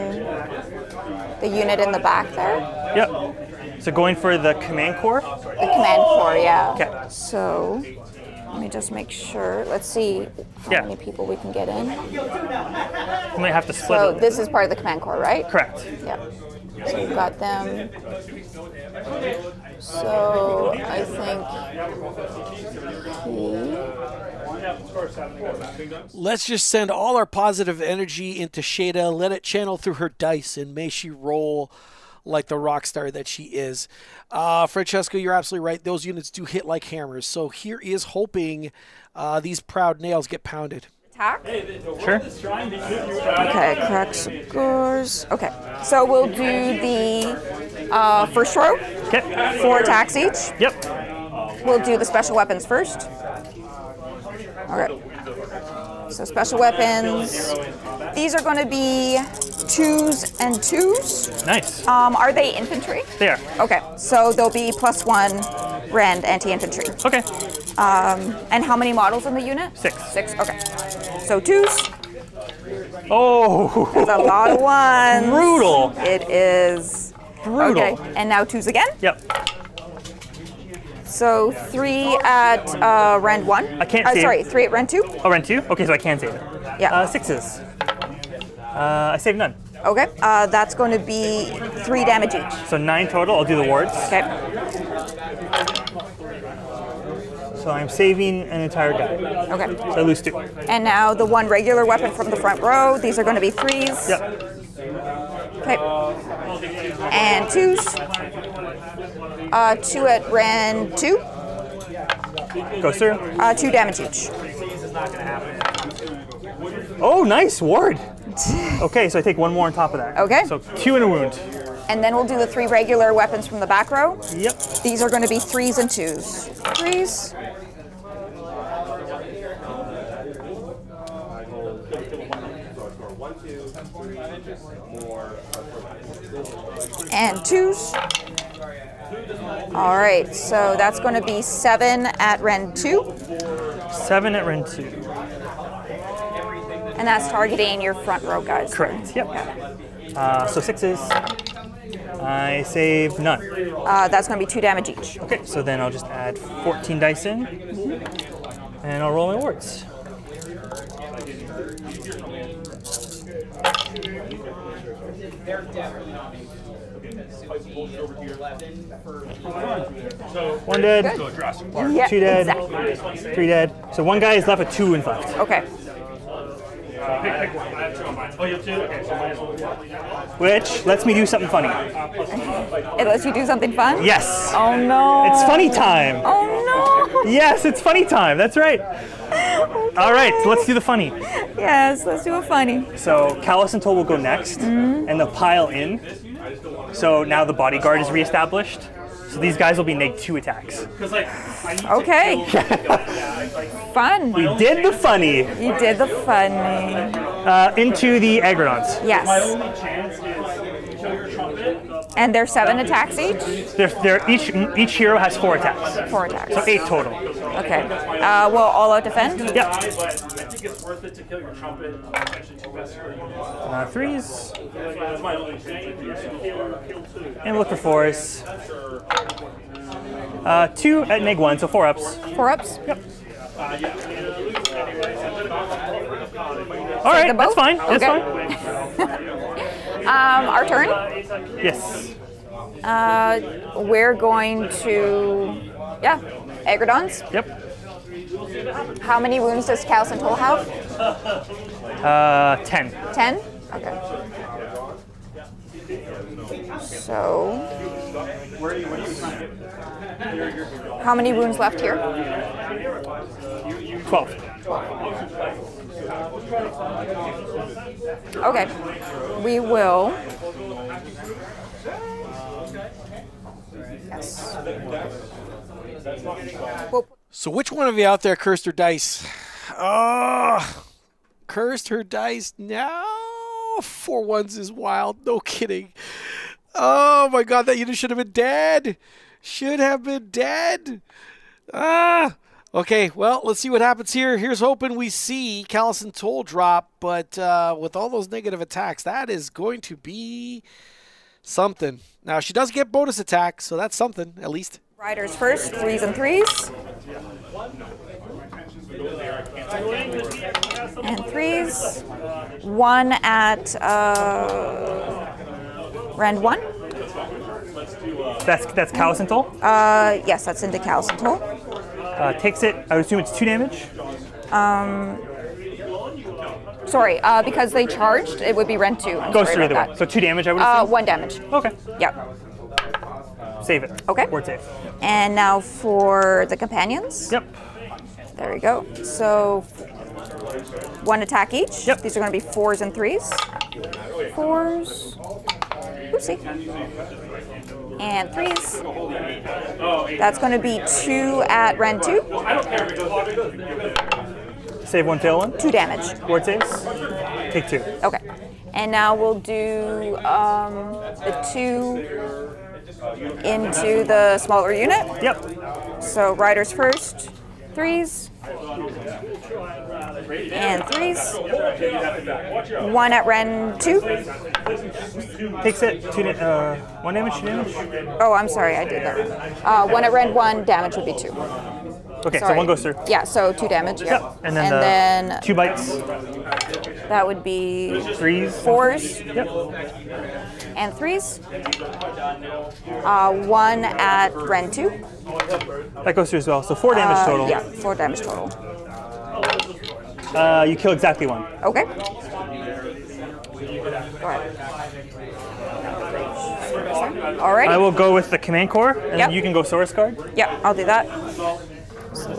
the unit in the back there. Yep. So going for the command core. The command core, yeah. Okay. So let me just make sure. Let's see how many people we can get in. We might have to split So it. this is part of the command core, right? Correct. Yeah. So we've got them. So I think Let's just send all our positive energy into Shada, let it channel through her dice, and may she roll like the rock star that she is. Francesco, you're absolutely right. Those units do hit like hammers. So here is hoping these proud nails get pounded. attack. Sure. Okay, Kroxigors. Okay, so we'll do the first row. Okay. 4 attacks each. Yep. We'll do the special weapons first. Okay. So special weapons. These are going to be 2s and 2s. Nice. Are they infantry? They are. Okay, so they'll be +1 rend anti-infantry. Okay. And how many models in the unit? 6. 6, okay. So 2s. Oh. That's a lot of ones. Brutal. It is. Brutal. Okay, and now 2s again. Yep. So 3 at rend 1. I can't save. Sorry, 3 at rend 2. Oh, rent 2? Okay, so I can save it. Yeah. 6s. I saved none. Okay, that's going to be 3 damage each. So 9 total. I'll do the wards. Okay. So I'm saving an entire guy. Okay. So I lose 2. And now the 1 regular weapon from the front row. These are going to be 3s. Yep. Okay. And 2s. 2 at rend 2. Go through. 2 damage each. Oh, nice ward. Okay, so I take 1 more on top of that. Okay. So 2 and a wound. And then we'll do the 3 regular weapons from the back row. Yep. These are going to be 3s and 2s. 3s. And 2s. All right, so that's going to be 7 at rend 2. 7 at rend 2. And that's targeting your front row guys. Correct. Yep. So 6s. I save none. That's going to be 2 damage each. Okay, so then I'll just add 14 dice in, and I'll roll my wards. One dead, Yeah, 2 dead, exactly. 3 dead. So 1 guy is left with 2 wounds left. Okay. Which lets me do something funny. It lets you do something fun? Yes. Oh no. It's funny time. Oh Yes, it's funny time. That's right. no. All right, so let's do the funny. Yes, let's do a funny. So Callus and Toll will go next, and they'll pile in. So now the bodyguard is reestablished. So these guys will be -2 attacks. Okay. Fun. We did the funny You did the funny. into the Aggradons. Yes. And they're 7 attacks each? Each hero has 4 attacks. 4 attacks. So 8 total. Okay. Will all out defend? Yep. I think it's worth it to kill your trumpet. Actually, 2 best for you. 3s. That's my only thing. And look for 4s. 2 at -1, so 4 ups. 4 ups? Yep. All right, them that's both? fine. That's Okay. fine. Our turn. Yes. We're going to, Aggradons. Yep. How many wounds does Callus and Toll have? 10. 10? Okay. So, how many wounds left here? 12. Okay. We will. Yes. We'll So which one of you out there cursed her dice? Oh, cursed her dice. No, 4 1s is wild. No kidding. Oh my God, that unit should have been dead. Should have been dead. Okay, well, let's see what happens here. Here's hoping we see Callison Toll drop, but with all those negative attacks, that is going to be something. Now, she does get bonus attacks, so that's something, at least. Riders first, 3s and 3s. And 3s. 1 at Rend 1. That's Callison Toll. Yes, that's into Callison Toll. Takes it. I would assume it's 2 damage. Sorry, because they charged, it would be Rend 2. Goes through either way. So 2 damage, I would assume. 1 damage. Okay. Yep. Save it. Okay. Word save. And now for the companions. Yep. There we go. So 1 attack each. Yep. These are going to be 4s and 3s. 4s. Oopsie. And 3s. That's going to be 2 at Rend 2. Save 1, fail 1. 2 damage. Word saves. Take 2. Okay. And now we'll do the 2 into the smaller unit. Yep. So riders first, 3s. And 3s. 1 at Rend 2. Takes it. 1 damage, 2 damage. Oh, I'm sorry, I did that. 1 at Rend 1, damage would be 2. Okay, Sorry. so 1 goes through. Yeah, so 2 damage. Yep. And then, 2 bites. That would be 3s. 4s. Yep. And 3s. 1 at Rend 2. That goes through as well. So 4 damage total. Yeah, 4 damage total. You kill exactly 1. Okay. Go ahead. Alrighty. I will go with the command core, and Yep. then you can go Saurus Guard. Yep, I'll do that.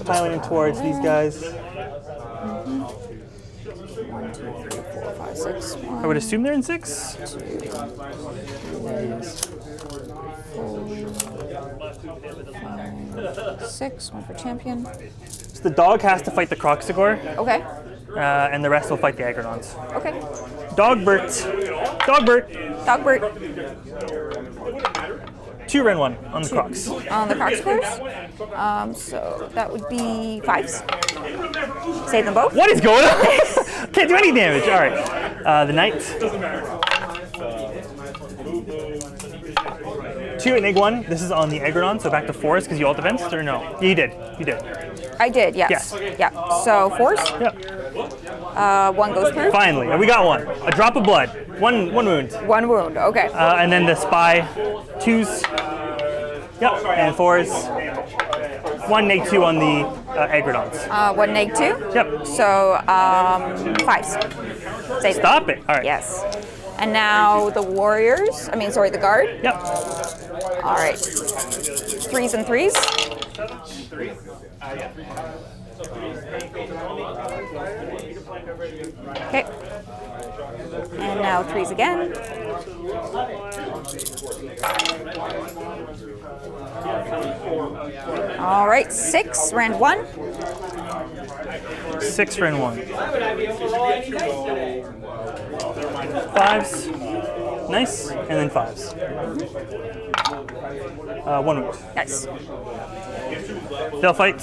Piling towards these guys. 1, 2, 3, 4, 5, 6. I would assume they're in 6. 6, 1 for champion. So the dog has to fight the Kroxigor, Okay. and the rest will fight the Aggradons. Okay. Dogbert. Dogbert. Dogbert 2 Ren 1 on the Crocs. on the Kroxigors. So that would be 5s. Save them both. What is going on? Can't do any damage. All right. The Knight. 2 and Egg 1. This is on the Aggradon, so back to 4s because you all defensed, or no? Yeah, you did. You did. I did, yes. Yes. Yeah. So 4s. Yep. 1 goes through. Finally, we got 1. A drop of blood. One wound. 1 wound. Okay. And then the Spy. 2s. Yep. And 4s. 1 neg 2 on the Aggradons. 1 neg 2. Yep. So 5s. Save them. Stop it. All right. Yes. And now the warriors. The guard. Yep. All right. 3s and 3s. Okay. And now 3s again. All right. 6, Rend 1. 6 Ren 1. 5s. Nice. And then 5s. 1 wound. Nice. They'll fight.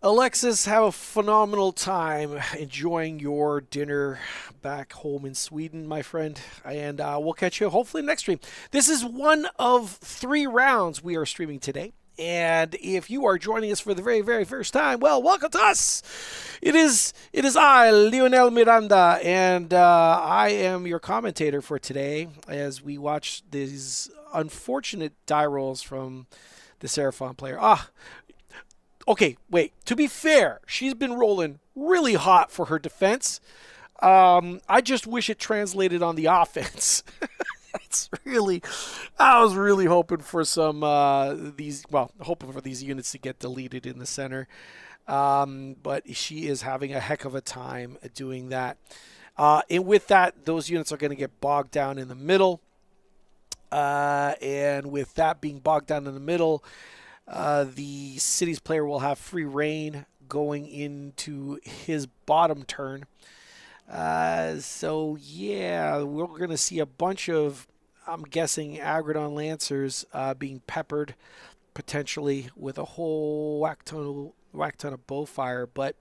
Alexis, have a phenomenal time enjoying your dinner back home in Sweden, my friend. And we'll catch you hopefully next stream. This is one of 3 rounds we are streaming today. And if you are joining us for the very, very first time, well, welcome to us. It is I, Lionel Miranda, and I am your commentator for today as we watch these unfortunate die rolls from the Seraphon player. Okay, wait. To be fair, she's been rolling really hot for her defense. I just wish it translated on the offense. I was really hoping for some hoping for these units to get deleted in the center. But she is having a heck of a time doing that. And with that, those units are going to get bogged down in the middle. And with that being bogged down in the middle, the city's player will have free reign going into his bottom turn. So yeah, we're going to see a bunch of, I'm guessing, Aggradon Lancers being peppered potentially with a whole whack ton of bow fire, but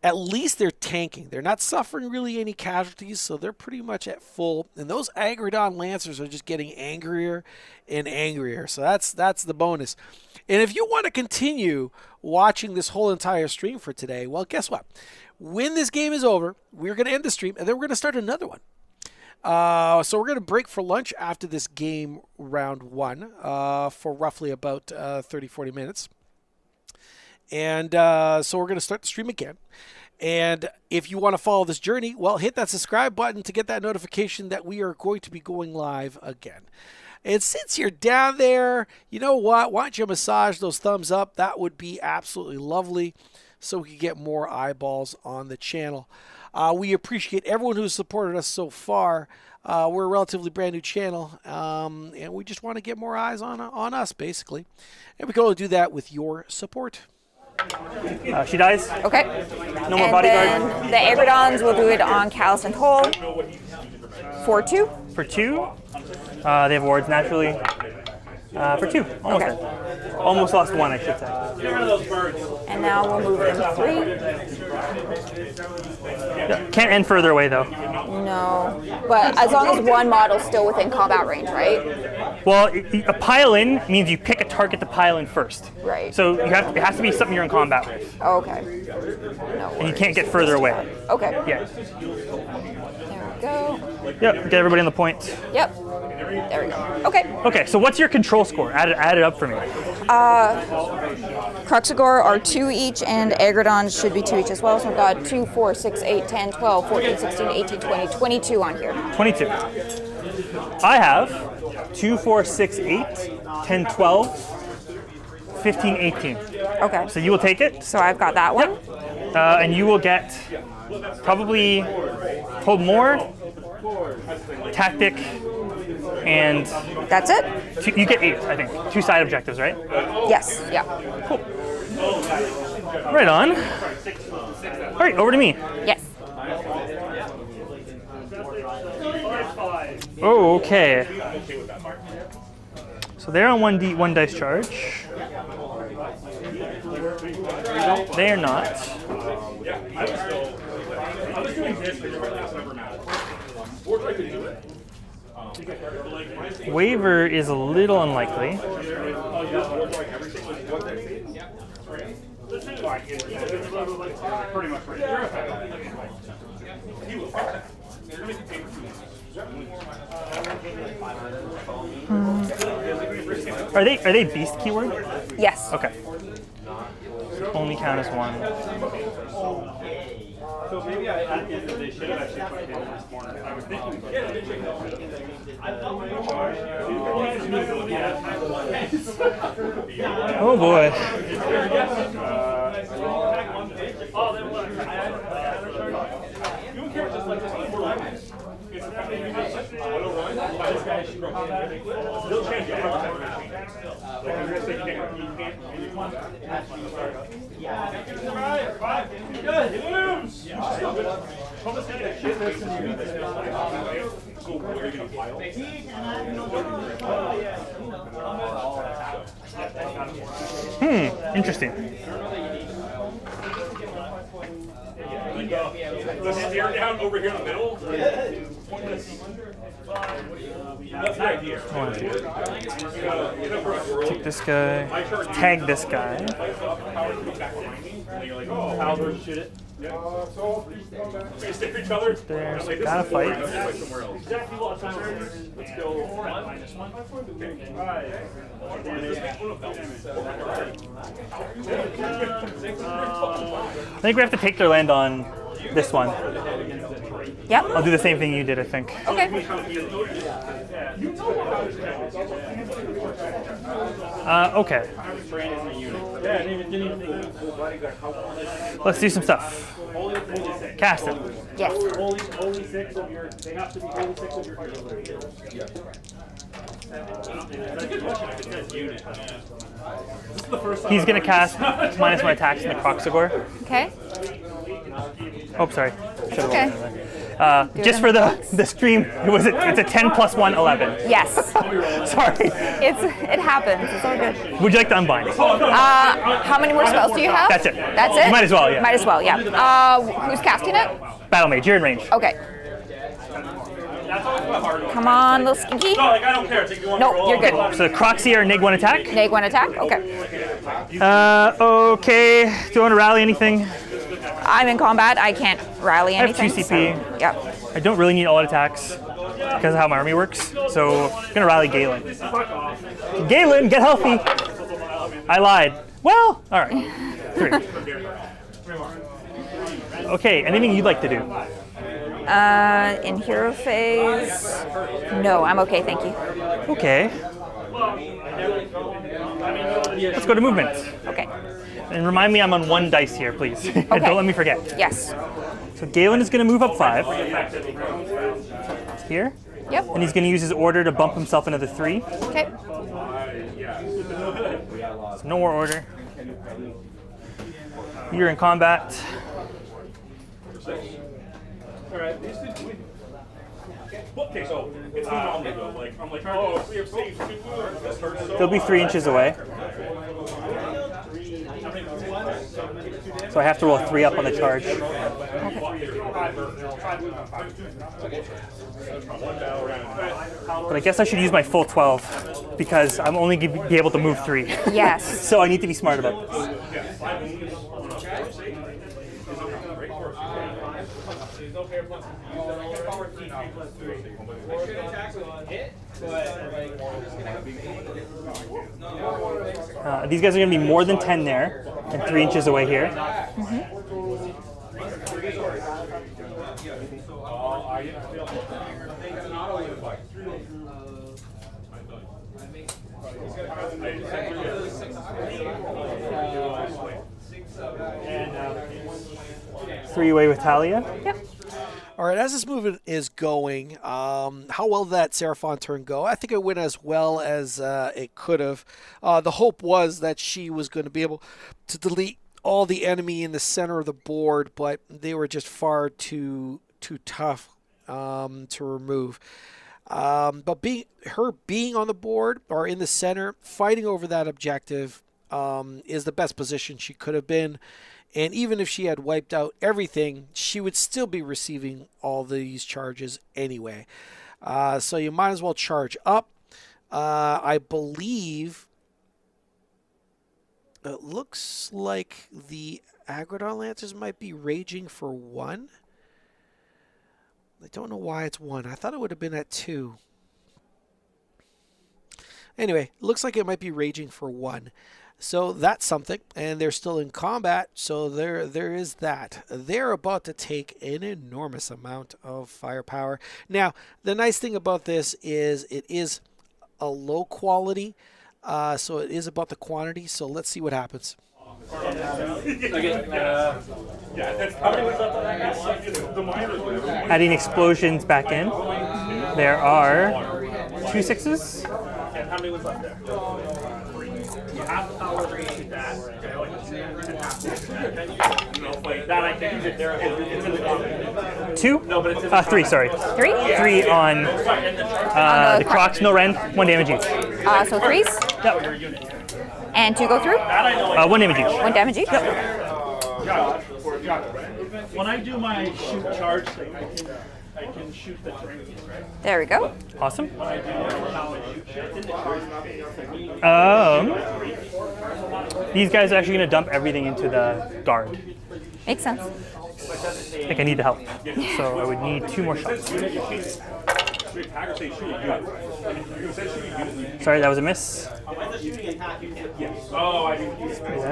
at least they're tanking. They're not suffering really any casualties, so they're pretty much at full. And those Aggradon Lancers are just getting angrier and angrier. So that's the bonus. And if you want to continue watching this whole entire stream for today, well, guess what? When this game is over, we're going to end the stream, and then we're going to start another one. So we're going to break for lunch after this game round 1 for roughly about 30-40 minutes. And so we're going to start the stream again. And if you want to follow this journey, well, hit that subscribe button to get that notification that we are going to be going live again. And since you're down there, you know what? Why don't you massage those thumbs up? That would be absolutely lovely so we can get more eyeballs on the channel. We appreciate everyone who's supported us so far. We're a relatively brand new channel, and we just want to get more eyes on us, basically. And we can only do that with your support. She dies. Okay. No more And bodyguard. then the Aggradons will do it on Callous and Hole. 4-2. For 2. They have wards naturally. For 2. Almost Okay. dead. Almost lost 1, I should say. Get rid of those birds. And now we'll move them 3. Yeah, can't end further away though. No. But as long as one model's still within combat range, right? Well, a pile in means you pick a target to pile in first. Right. So it has to be something you're in combat with, Okay. No and you can't get further away. Okay. Yeah. There we go. Yep. Get everybody on the point. Yep. There we go. Okay. Okay. So what's your control score? Add it up for me. Kroxigor are 2 each, and Aggradons should be 2 each as well. So I've got 2, 4, 6, 8, 10, 12, 14, 16, 18, 20, 22 on here. 22. I have 2, 4, 6, 8, 10, 12, 15, 18. Okay. So you will take it, So I've got that one. and you will get probably hold more, tactic, and That's it? you get 8, I think. 2 side objectives, right? Yes. Yeah. Cool. Right on. All right, over to me. Yes. Oh, okay. So they're on 1 dice charge. They are not. I was doing this because that's never mattered. Or I could do it. Waiver is a little unlikely. Pretty much right. Are they beast keyword? Yes. Okay. Only count as 1. So maybe they should have actually put it in this morning. I was thinking. Oh boy. Interesting. The steer down over here in the middle. That's the idea. Take this guy. Tag this guy. How shoot it? We stick each other. There's gotta fight. Exactly what time. Let's go. I think we have to take their land on this one. Yep. I'll do the same thing you did, I think. Okay. Okay. Let's do some stuff. Cast it. Yes. Only 6 of your. They have to be only 6 of your He's gonna cast minus my attacks in the Kroxigor. Okay. Oh, sorry. Okay. Just for the stream, it's a 10 plus 1, 11. Yes. Sorry. It happens. It's all good. Would you like to unbind? How many more spells do you have? That's it. That's it? You might as well, yeah. Might as well, yeah. Who's casting it? Battle Mage, you're in range. Okay. Come on, little skinky. No, like I don't care. Take you one No, roll. you're good. So Kroxigor, Nig 1 attack. Neg 1 attack? Okay. Okay. Do you want to rally anything? I'm in combat. I can't rally have anything. 2 CP. So, yep. I don't really need all attacks because of how my army works. So I'm gonna rally Galen. Galen, get healthy. I lied. Well, all right. 3. Okay. Anything you'd like to do? In hero phase, no, I'm okay, thank you. Okay. Let's go to movement. Okay. And remind me I'm on 1 dice here, please. Don't let me forget. Yes. So Galen is going to move up 5. Here. Yep. And he's going to use his order to bump himself another 3. Okay. So no more order. You're in combat. Alright, okay, so it's not though. Like I'm like, oh, we have saved 2 wounds. This hurts so They'll be 3 inches away. So I have to roll 3 up on the charge. But I guess I should use my full 12 because I'm only going to be able to move 3. Yes. So I need to be smart about this. These guys are going to be more than 10 there and 3 inches away here. Three away with Talia. Yep. All right, as this movement is going, how well did that Seraphon turn go? I think it went as well as it could have. The hope was that she was going to be able to delete all the enemy in the center of the board, but they were just far too tough to remove. But being on the board or in the center, fighting over that objective is the best position she could have been. And even if she had wiped out everything, she would still be receiving all these charges anyway. So you might as well charge up. I believe it looks like the Aggradon Lancers might be raging for 1. I don't know why it's 1. I thought it would have been at 2. Anyway, it looks like it might be raging for 1. So that's something, and they're still in combat, so there is that. They're about to take an enormous amount of firepower. Now, the nice thing about this is it is a low quality, so it is about the quantity, so let's see what happens. Adding explosions back in. There are 2 6s. how many was left there? Half power to that. That I can use it there. It's in the comment. 2? No, but it's in the 3, sorry. 3? 3 on the Crocs, no rend, 1 damage each. So 3s? Yep. And 2 go through? 1 damage each. 1 damage each? Yep. When I do my shoot charge thing, I can shoot the terrain. There we go. Awesome. These guys are actually going to dump everything into the guard. Makes sense. I think I need the help. So I would need 2 more shots. Sorry, that was a miss. Yeah,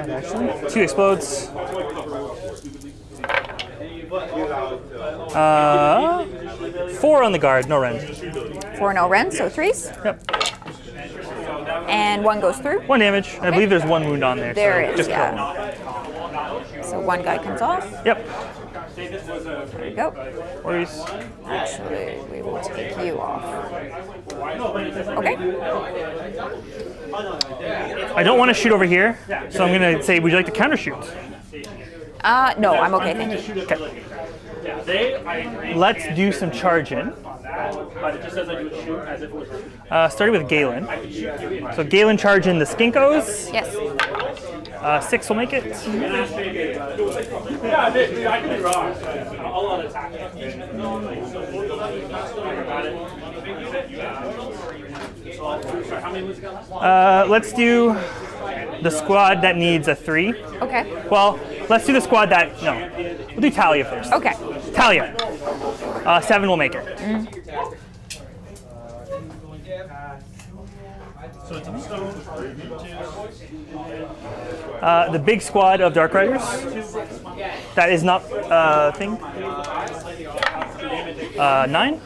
actually. 2 explodes. 4 on the guard, no rend. 4 no rend, so 3s? Yep. And 1 goes through? 1 damage. I believe there's 1 wound on there. There so is, just yeah. kill him. So 1 guy comes off. Yep. There you go. Worries. Actually, we will take you off. Okay. I don't want to shoot over here, so I'm going to say, would you like to counter shoot? No, I'm okay, thank you. Okay. Yeah, I agree. Let's do some charging. But it just says I do a shoot as if it was. Starting with Galen. So Galen charging the Skinkos. Yes. 6 will make it. Yeah, I could be wrong. I'll attack it. Sorry, how many was it got? Let's do the squad that needs a 3. Okay. Well, let's do the squad that, no. We'll do Talia first. Okay. Talia. 7 will make it. The big squad of Dark Riders. That is not thing. 9.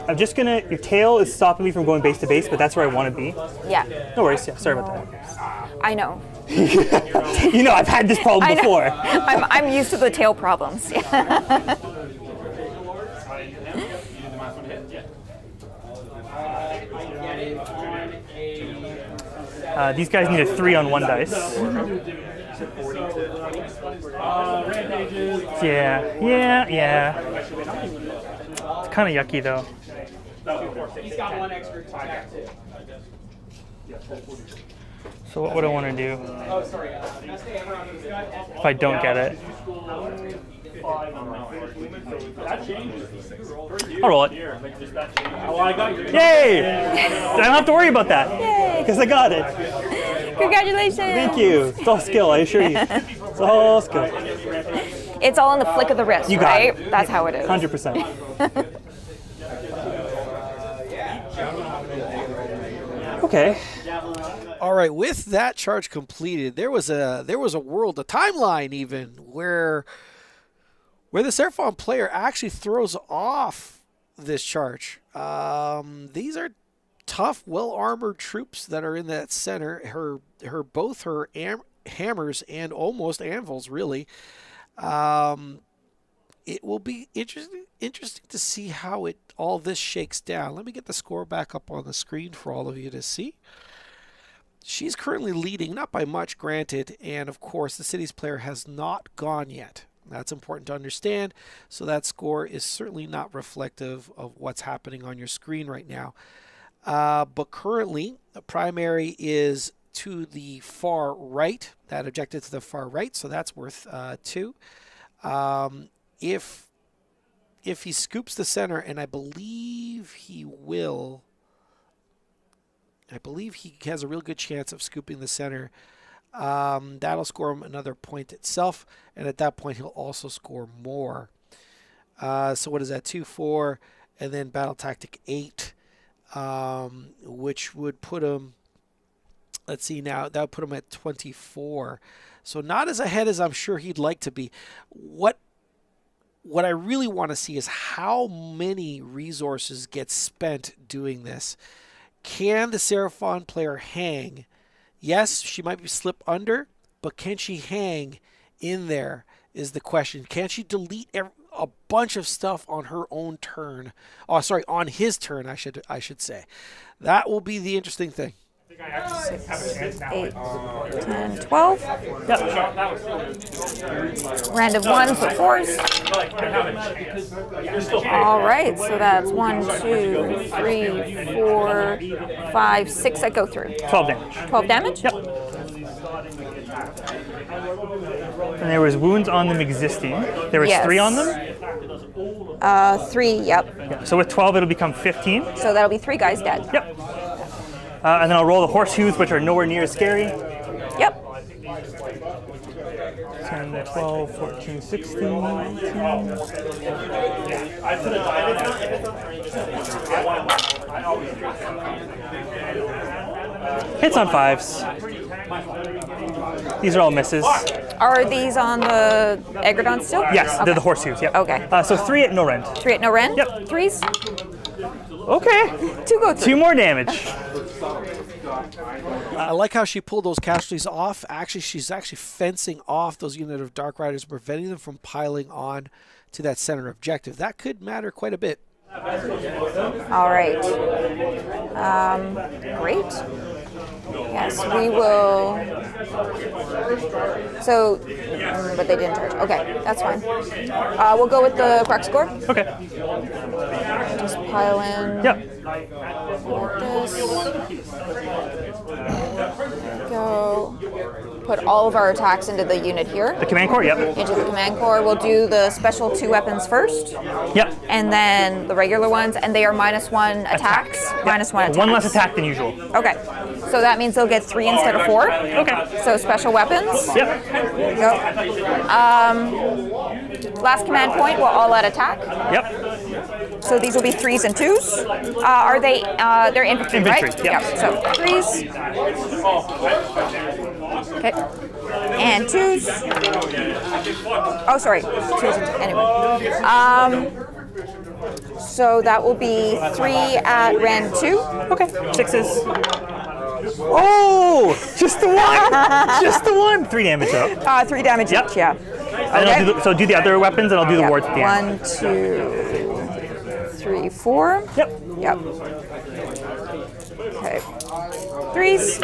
I'm just gonna. Your tail is stopping me from going base to base, but that's where I want to be. Yeah. No worries. Yeah, sorry about that. I know. You know, I've had this problem before. I'm used to the tail problems. These guys need a 3 on 1 dice. Yeah. It's kind of yucky though. He's got 1 extra attack too. So what would I want to do Oh, sorry. if I don't get it? I'll roll it. Yay! I don't have to worry about that because I got it. Congratulations. Thank you. It's all skill, I assure you. It's all skill. It's all in the flick of the wrist, You got right? it. That's how it is. 100%. Okay. All right, with that charge completed, there was a world, a timeline even, where the Seraphon player actually throws off this charge. These are tough, well-armored troops that are in that center. Both her hammers and almost anvils, really. It will be interesting to see how all this shakes down. Let me get the score back up on the screen for all of you to see. She's currently leading, not by much, granted, and of course the city's player has not gone yet. That's important to understand, so that score is certainly not reflective of what's happening on your screen right now. But currently, the primary is to the far right, that objective to the far right, so that's worth 2. If he scoops the center, and I believe he will, I believe he has a real good chance of scooping the center. That'll score him another point itself, and at that point he'll also score more. So what is that? 2, 4, and then battle tactic 8, which would put him. Let's see now. That would put him at 24. So not as ahead as I'm sure he'd like to be. What I really want to see is how many resources get spent doing this. Can the Seraphon player hang? Yes, she might be slip under, but can she hang in there is the question. Can she delete a bunch of stuff on her own turn? Oh, sorry, on his turn, I should say. That will be the interesting thing. 6, 8, 10, 12. Yep. Random 1s with 4s. All right, so that's 1, 2, 3, 4, 5, 6 that go through. 12 damage. 12 damage? Yep. And there was wounds on them existing. There was 3 on them? 3, yep. Yeah. So with 12, it'll become 15. So that'll be 3 guys dead. Yep. And then I'll roll the horseshoes, which are nowhere near as scary. Yep. 10, 12, 14, 16, 18. Hits on 5s. These are all misses. Are these on the Aggradon still? Yes, Okay. they're the horseshoes, yep. Okay. So 3 at no rend. 3 at no rend? Yep. 3s? Okay. 2 go through. 2 more damage. I like how she pulled those casualties off. Actually, she's fencing off those unit of Dark Riders, preventing them from piling on to that center objective. That could matter quite a bit. All right. Great. Yes, we will. So, but they didn't charge. Okay, that's fine. We'll go with the Kroxigor. Okay. Just pile in. Yep. Like this. Go. Put all of our attacks into the unit here. The command core. Yep. Into the command core. We'll do the special 2 weapons first. Yep. And then the regular ones, and they are -1 attacks. Yep. -1 attacks. One less attack than usual. Okay. So that means they'll get 3 instead of 4. Okay. So special weapons. Yep. Go. Last command point, we'll all out attack. Yep. So these will be 3s and 2s. Are they? They're infantry, Infantry, right? yep. So 3s. Okay. And 2s. Oh, sorry. 2s and 2s. Anyway. So that will be 3 at Ren 2. Okay. 6s. Oh, just the one. Just the one. 3 damage though. 3 damage Yep. each. Yeah. And I'll do so do the other weapons, and I'll do the Yeah. wards at the end. 1, 2, 3, 4. Yep. Yep. Okay. 3s.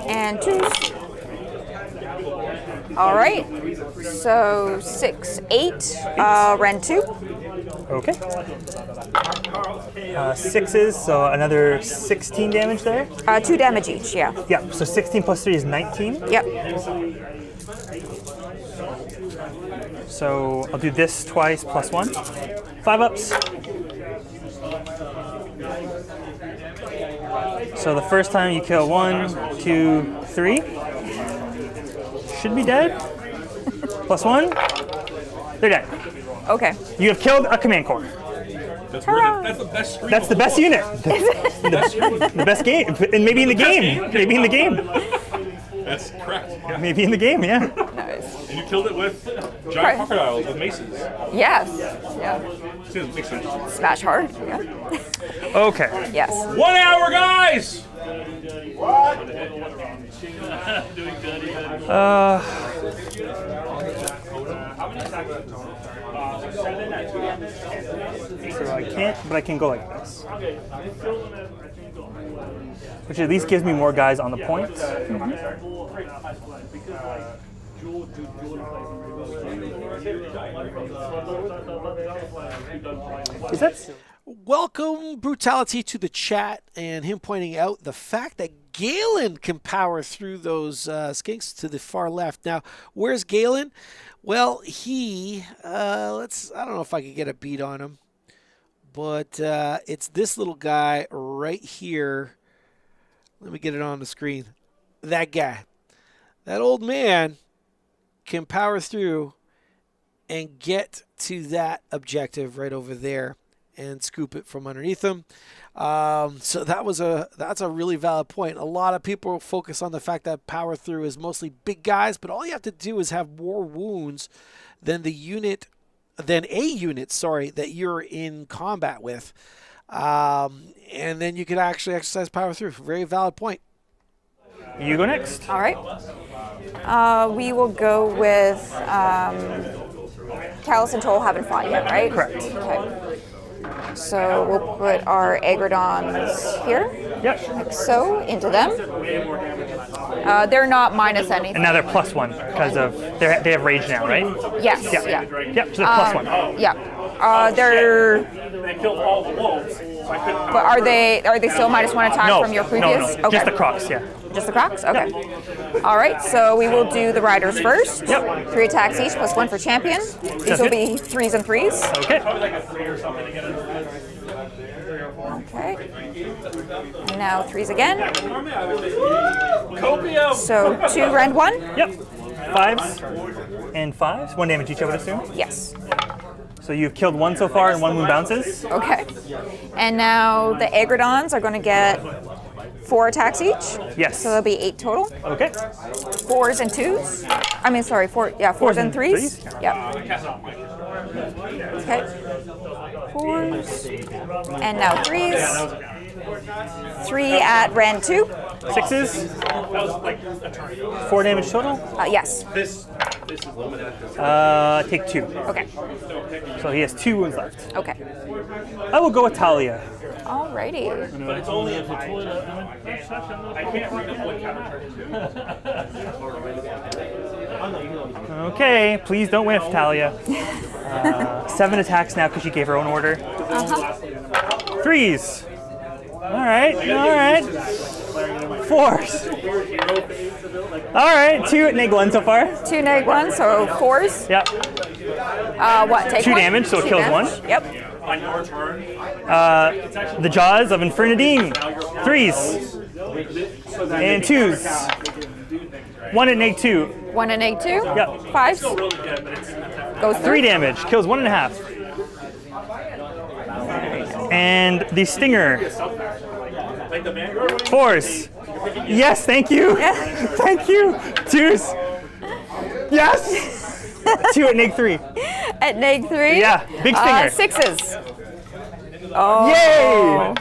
And 2s. All right. So 6, 8. Ren 2. Okay. 6s, so another 16 damage there. 2 damage each. Yeah. Yeah. So 16 plus 3 is 19. Yep. So I'll do this twice plus 1. 5 ups. So the first time you kill 1, 2, 3. Should be dead. Plus 1. They're dead. Okay. You have killed a command core. That's the best screen. That's the best unit. The best game. And maybe in the game. Maybe in the game. That's correct. Yeah. Maybe in the game, yeah. Nice. And you killed it with giant crocodiles with maces. Yes. Yeah. Makes sense. Smash hard. Yeah. Okay. Yes. 1 hour, guys! So I can't, but I can go like this. Which at least gives me more guys on the point. Is that... Welcome, Brutality, to the chat, and him pointing out the fact that Galen can power through those skinks to the far left. Now, where's Galen? Well, he, I don't know if I could get a beat on him, but it's this little guy right here. Let me get it on the screen. That guy. That old man can power through and get to that objective right over there and scoop it from underneath them. So that's a really valid point. A lot of people focus on the fact that power through is mostly big guys, but all you have to do is have more wounds than a unit that you're in combat with. And then you can actually exercise power through. Very valid point. You go next. All right. We will go with Callus and Toll haven't fought yet, right? Correct. Okay. So we'll put our Aggradons here, Yep. like so, into them. They're not minus anything. And now they're plus 1 because of they have rage now, right? Yes. Yeah. Yeah. Yep. So they're plus 1. Yeah. They're. They killed all the wolves. So I couldn't. But are they still -1 attack No. from your previous? No. Okay. Just the Crocs. Yeah. Just the Crocs? Okay. All right, so we will do the Riders first. Yep. 3 attacks each, plus 1 for champion. These will be 3s and 3s. Okay. Okay. And now 3s again. Copium! So 2 rend 1? Yep. 5s and 5s. 1 damage each, I would assume. Yes. So you've killed 1 so far, and 1 wound bounces. Okay. And now the Aggradons are going to get 4 attacks each. Yes. So that'll be 8 total. Okay. 4s and 2s. I mean, sorry, 4s and 3s. Yep. Okay. 4s. And now 3s. 3 at rend 2. 6s. 4 damage total. Yes. This Take 2. Okay. So he has 2 wounds left. Okay. I will go with Talia. Alrighty. But it's only if the toilet. I can't remember what Okay, please don't whiff, Talia. 7 attacks now because she gave her own order. 3s. Alright, alright. 4s. Alright, 2 at neg 1 so far. 2 neg 1, so 4s. Yep. What? Take 2 1? damage, so it 2 kills damage. 1. Yep. On your turn, The Jaws of Infernadine. 3s. And 2s. 1 at neg 2. 1 and neg 2. Yep. 5s. Goes 3 damage, kills 1.5. And the Stinger. 4s. Yes, thank you. Thank you. 2s. Yes. 2 at neg 3. At neg 3. Yeah, big Stinger. 6s. Oh. Yay!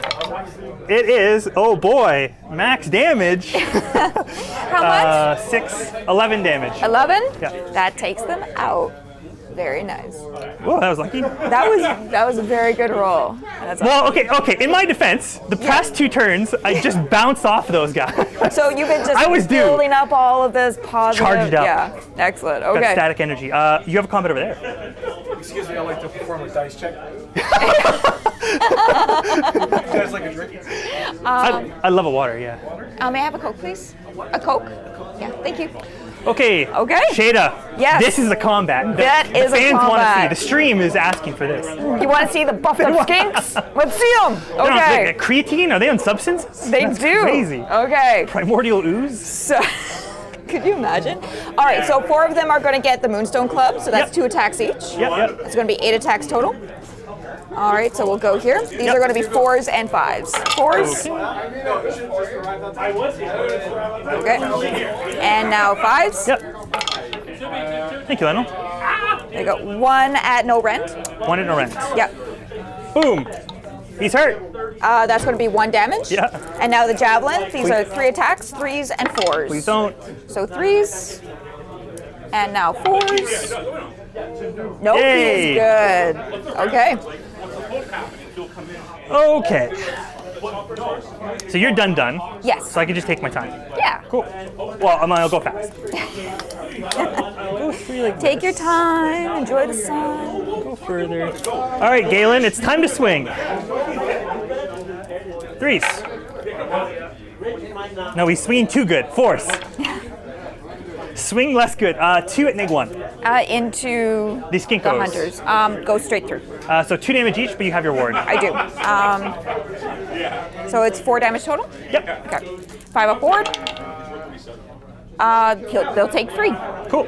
It is, oh boy, max damage. How much? 6, 11 damage. 11? Yeah. That takes them out. Very nice. Whoa, that was lucky. That was a very good roll. That's Well, okay. In my defense, the past 2 turns, I just bounced off those guys. So you've been just I was due. building up all of this positive. Charged up. Yeah. Excellent. Got Okay. static energy. You have a combat over there. Excuse me, I'd like to perform a dice check. You guys like a drink? I love a water, yeah. May I have a Coke, please? A Coke? Yeah. Thank you. Okay. Okay. Shada. Yes. This is a combat. That the is a fans want to combat. see. The stream is asking for this. You want to see the buffed up skinks? Let's see them. Okay. Creatine? Are they on substances? They That's do. Crazy. Okay. Primordial ooze. So, could you imagine? All right, so 4 of them are going to get the Moonstone Club, so that's 2 attacks each. Yep. It's going to be 8 attacks total. All right, so we'll go here. These are going to be 4s and 5s. 4s. Okay. And now 5s. Yep. Thank you, Lionel. They got 1 at no rent. 1 in a rent. Yep. Boom. He's hurt. That's going to be 1 damage. Yeah. And now the Javelin. These are 3 attacks, 3s and 4s. Please don't. So 3s. And now 4s. Nope, Yay. he's good. Okay. Okay. So you're done. Yes. So I can just take my time. Yeah. Cool. Well, I'll go fast. Go free like Take this. your time. Enjoy the sun. Go further. All right, Galen, it's time to swing. 3s. No, he's swinging too good. 4s. Swing less good. 2 at neg 1. Into The Skinkos. the hunters. Go straight through. So 2 damage each, but you have your ward. I do. So it's 4 damage total? Yep. Okay. 5 up ward. They'll take 3. Cool.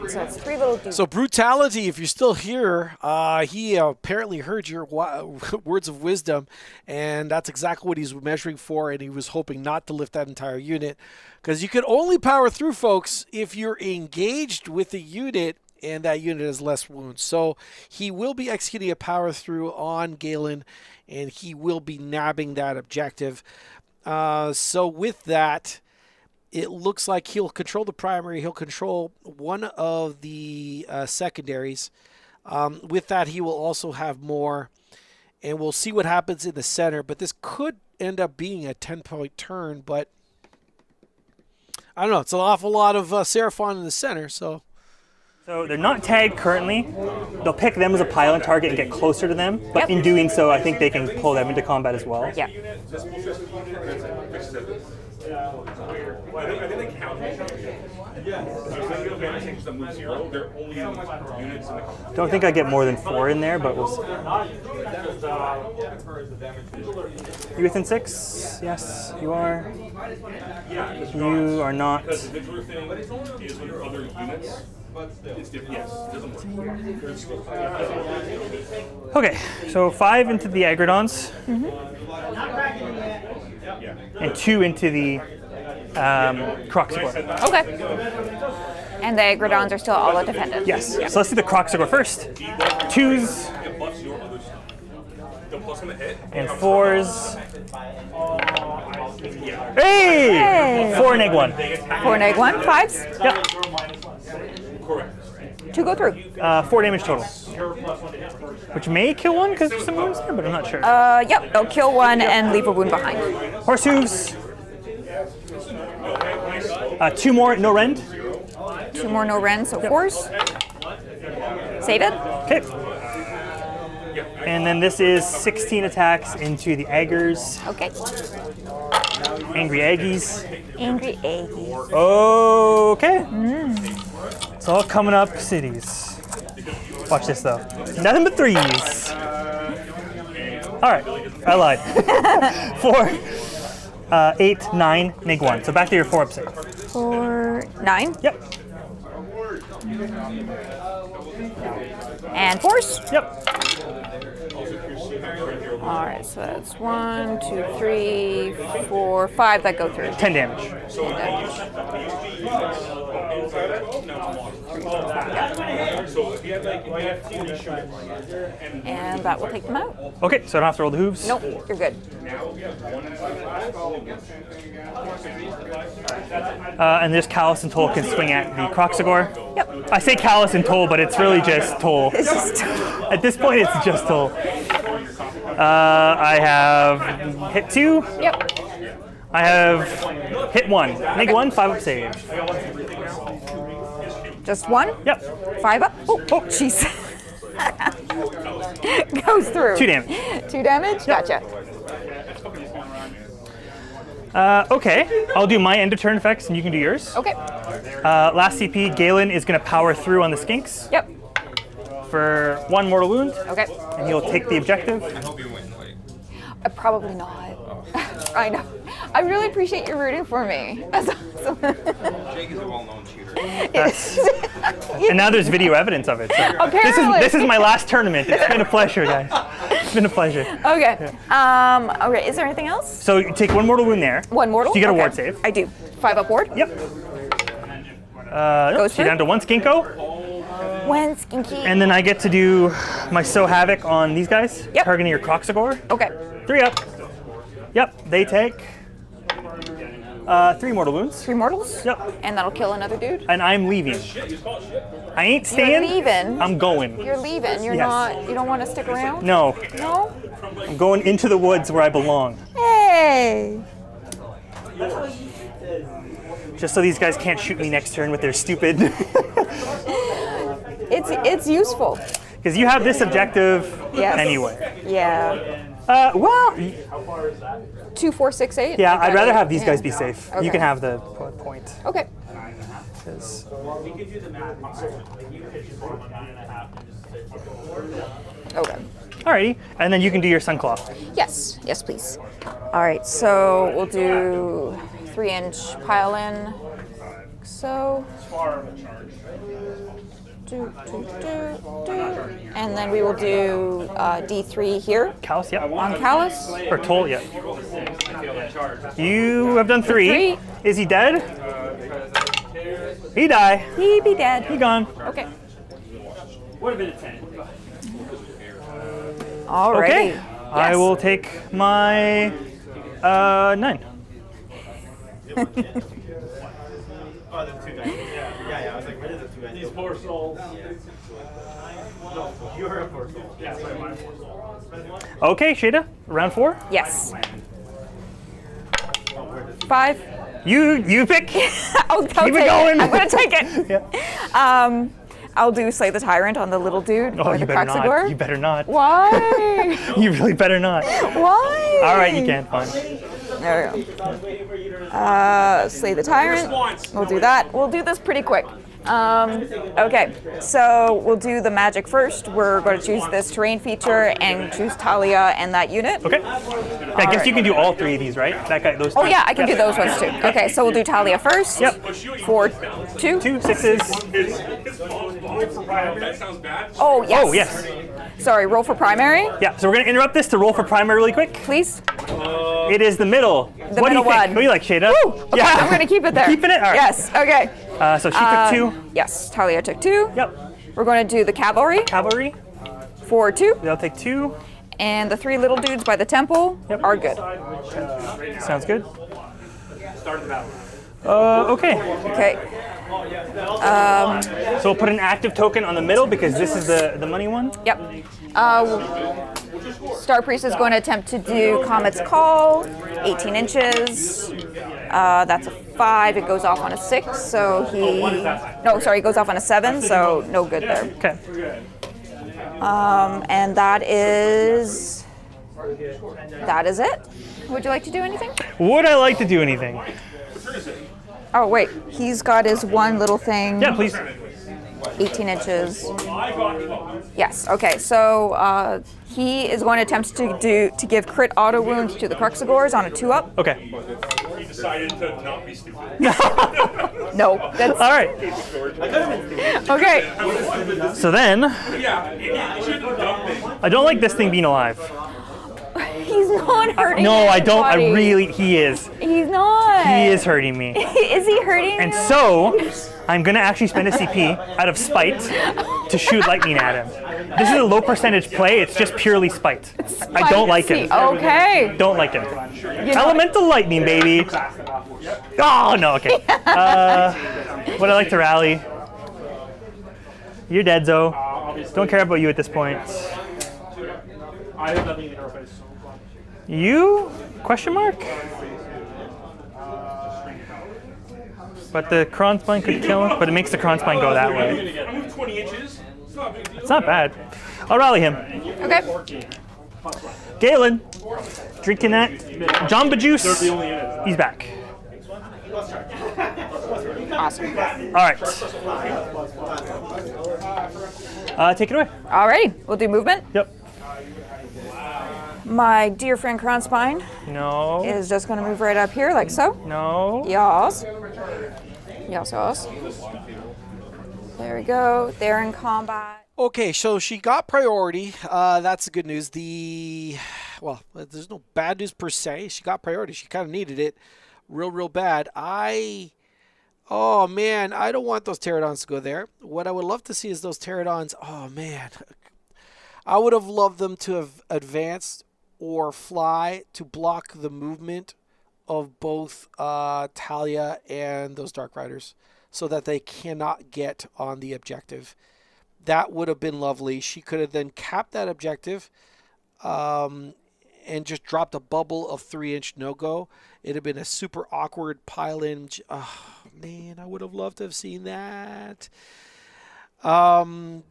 So it's 3 little dudes. So Brutality, if you're still here, he apparently heard your words of wisdom, and that's exactly what he's measuring for, and he was hoping not to lift that entire unit, because you can only power through, folks, if you're engaged with a unit and that unit has less wounds. So he will be executing a power through on Galen, and he will be nabbing that objective. So with that, it looks like he'll control the primary. He'll control one of the secondaries. With that, he will also have more. And we'll see what happens in the center. But this could end up being a 10-point turn. But I don't know. It's an awful lot of Seraphon in the center. So they're not tagged currently. They'll pick them as a pylon target and get closer to them. But in doing so, I think they can pull them into combat as well. Yeah. I think they count. They're only units in the Don't think I get more than 4 in there, but we'll see. You within 6? Yes, you are. You are not. The victory thing is with other units. It's different. Yes, it doesn't work. Okay, so 5 into the Aggradons. And 2 into the Kroxigor. Okay. And the Aggradons are still all defended. Yes. So let's do the Kroxigor first. 2s and 4s. Hey! 4 neg 1. 4 neg 1. 5s. Yep. 2 go through. 4 damage total. Which may kill one because there's some wounds there, but I'm not sure. Yep, they'll kill one and leave a wound behind. Horse hooves. 2 more, no rend. 2 more no rend, so 4s. Save it. Okay. And then this is 16 attacks into the Aggers. Okay. Angry Aggies. Angry Aggies. Okay. It's all coming up cities. Watch this though. Nothing but 3s. All right, I lied. 4, 8, 9, neg 1. So back to your 4-up save. 4, 9. Yep. And 4s. Yep. All right, so that's 1, 2, 3, 4, 5 that go through. 10 damage. 10 damage. And that will take them out. Okay, so I don't have to roll the hooves. Nope, you're good. And there's Callus and Toll can swing at the Kroxigor. Yep. I say Callus and Toll, but it's really just Toll. It's just At this point, it's just Toll. I have hit 2. yep. I have hit 1. Neg 1, 5-up save. Just 1. Yep. 5 up. Oh, jeez. Goes through. 2 damage. 2 damage. Gotcha. Okay, I'll do my end of turn effects and you can do yours. Okay. Last CP, Galen is going to power through on the Skinks Yep. for 1 mortal wound, Okay. and he'll take the objective. Probably not. I know. I really appreciate you rooting for me. That's awesome. Jake is a well-known shooter. And now there's video evidence of it. So Apparently. this is my last tournament. It's been a pleasure, guys. It's been a pleasure. Okay. Okay. Is there anything else? So you take 1 mortal wound there. 1 mortal. So you get a Okay. ward save. I do. 5-up ward. Yep. Goes So through. you're down to 1 Skinko, When Skinky. and then I get to do my Sow Havoc on these guys, Yep. targeting your Kroxigor. Okay. 3 up. Yep, they take 3 mortal wounds. 3 mortals. Yep. And that'll kill another dude. And I'm leaving. I ain't You're staying. leaving. I'm going. You're leaving. You're Yes. not. You don't want to stick around. No, No. I'm going into the woods where I belong. Hey. Just so these guys can't shoot me next turn with their stupid. It's useful. Because you have this objective Yes. anyway. Yeah. Well, 2, 4, 6, 8. yeah, I I'd got rather it. have these Yeah. guys be safe. You Okay. can have the point. Okay. 'Cause- Okay. Alrighty, and then you can do your Sunclaw. Yes. Yes, please. All right. So we'll do 3-inch pile in. So. Do. And then we will do D3 here Callus, yeah. on Callus. Or Toll, yeah. You have done 3. 3. Is he dead? He die. He be dead. He gone. Okay. Would have been a 10. Alrighty. Okay. Yes. I will take my 9. These poor souls. No, you're a poor soul. Yeah, sorry, my poor soul. Okay, Shada, round 4. Yes. 5. You pick. I'll Keep take it going. I'm gonna take it. Yeah. I'll do Slay the Tyrant on the little dude Oh, or you the better not. Kroxigor. You better not. Why? You really better not. Why? All right, you can. Fine. There we go. Slay the Tyrant. We'll do that. We'll do this pretty quick. Okay, so we'll do the magic first. We're going to choose this terrain feature and choose Talia and that unit. Okay. Yeah, I guess you can do all 3 of these, right? That guy, those. Oh 3. yeah, I can do those ones too. Okay, so we'll do Talia first. Yep. 4, 2. 2 6s. That sounds bad. Oh yes. Oh yes. Sorry, roll for primary, Yeah. So we're gonna interrupt this to roll for primary really quick. please. It is the middle. The what do middle you think? one. What do you like, Shada? Woo! Okay, I'm gonna keep it there. Keeping it. All right. Yes. Okay. So she took 2. Yes, Talia took 2. Yep. We're going to do the cavalry Cavalry. for 2, They'll take 2. and the 3 little dudes by the temple Yep. are good. Sounds good. Start the battle. Okay. Okay. So we'll put an active token on the middle because this is the money one. Yep. Starpriest is going to attempt to do Comet's Call, 18 inches. That's a 5. It goes off on a 6, so he... No, sorry, it goes off on a 7, so no good there. Okay. And that is it. Would you like to do anything? Would I like to do anything? Oh, wait. He's got his one little thing. Yeah, please. 18 inches. Yes. Okay. So he is going to attempt to give crit auto wounds to the Kroxigors on a 2-up. Okay. He decided to not be stupid. No. That's All right. okay. So then, Yeah, he shouldn't have done this. I don't like this thing being alive. He's not hurting. No, I don't. I anybody. really. He is. He's not. He is hurting me. Is he hurting? And you? so, I'm gonna actually spend a CP out of spite to shoot lightning at him. This is a low percentage play. It's just purely spite. I don't like him. Okay. Don't like him. You know- Elemental lightning, baby. Oh no. Okay. Would I like to rally? You're dead, Zoe. Don't care about you at this point. I have nothing in your face. You? Question mark? But the Krondspine could kill him, but it makes the Krondspine go that way. I moved 20 inches. It's not a big deal. It's not bad. I'll rally him. Okay. Galen, drinking that Jamba Juice. He's back. Awesome. All right. Take it away. Alrighty. We'll do movement. Yep. My dear friend Krondspine No. is just going to move right up here, like so. No. Yas. Yas, yas. There we go. They're in combat. Okay, so she got priority. That's the good news. Well, there's no bad news per se. She got priority. She kind of needed it real bad. Oh, man, I don't want those pterodons to go there. What I would love to see is those pterodons. Oh, man. I would have loved them to have advanced or fly to block the movement of both Talia and those Dark Riders so that they cannot get on the objective. That would have been lovely. She could have then capped that objective and just dropped a bubble of 3-inch no-go. It'd have been a super awkward pile-in. Oh, man, I would have loved to have seen that. The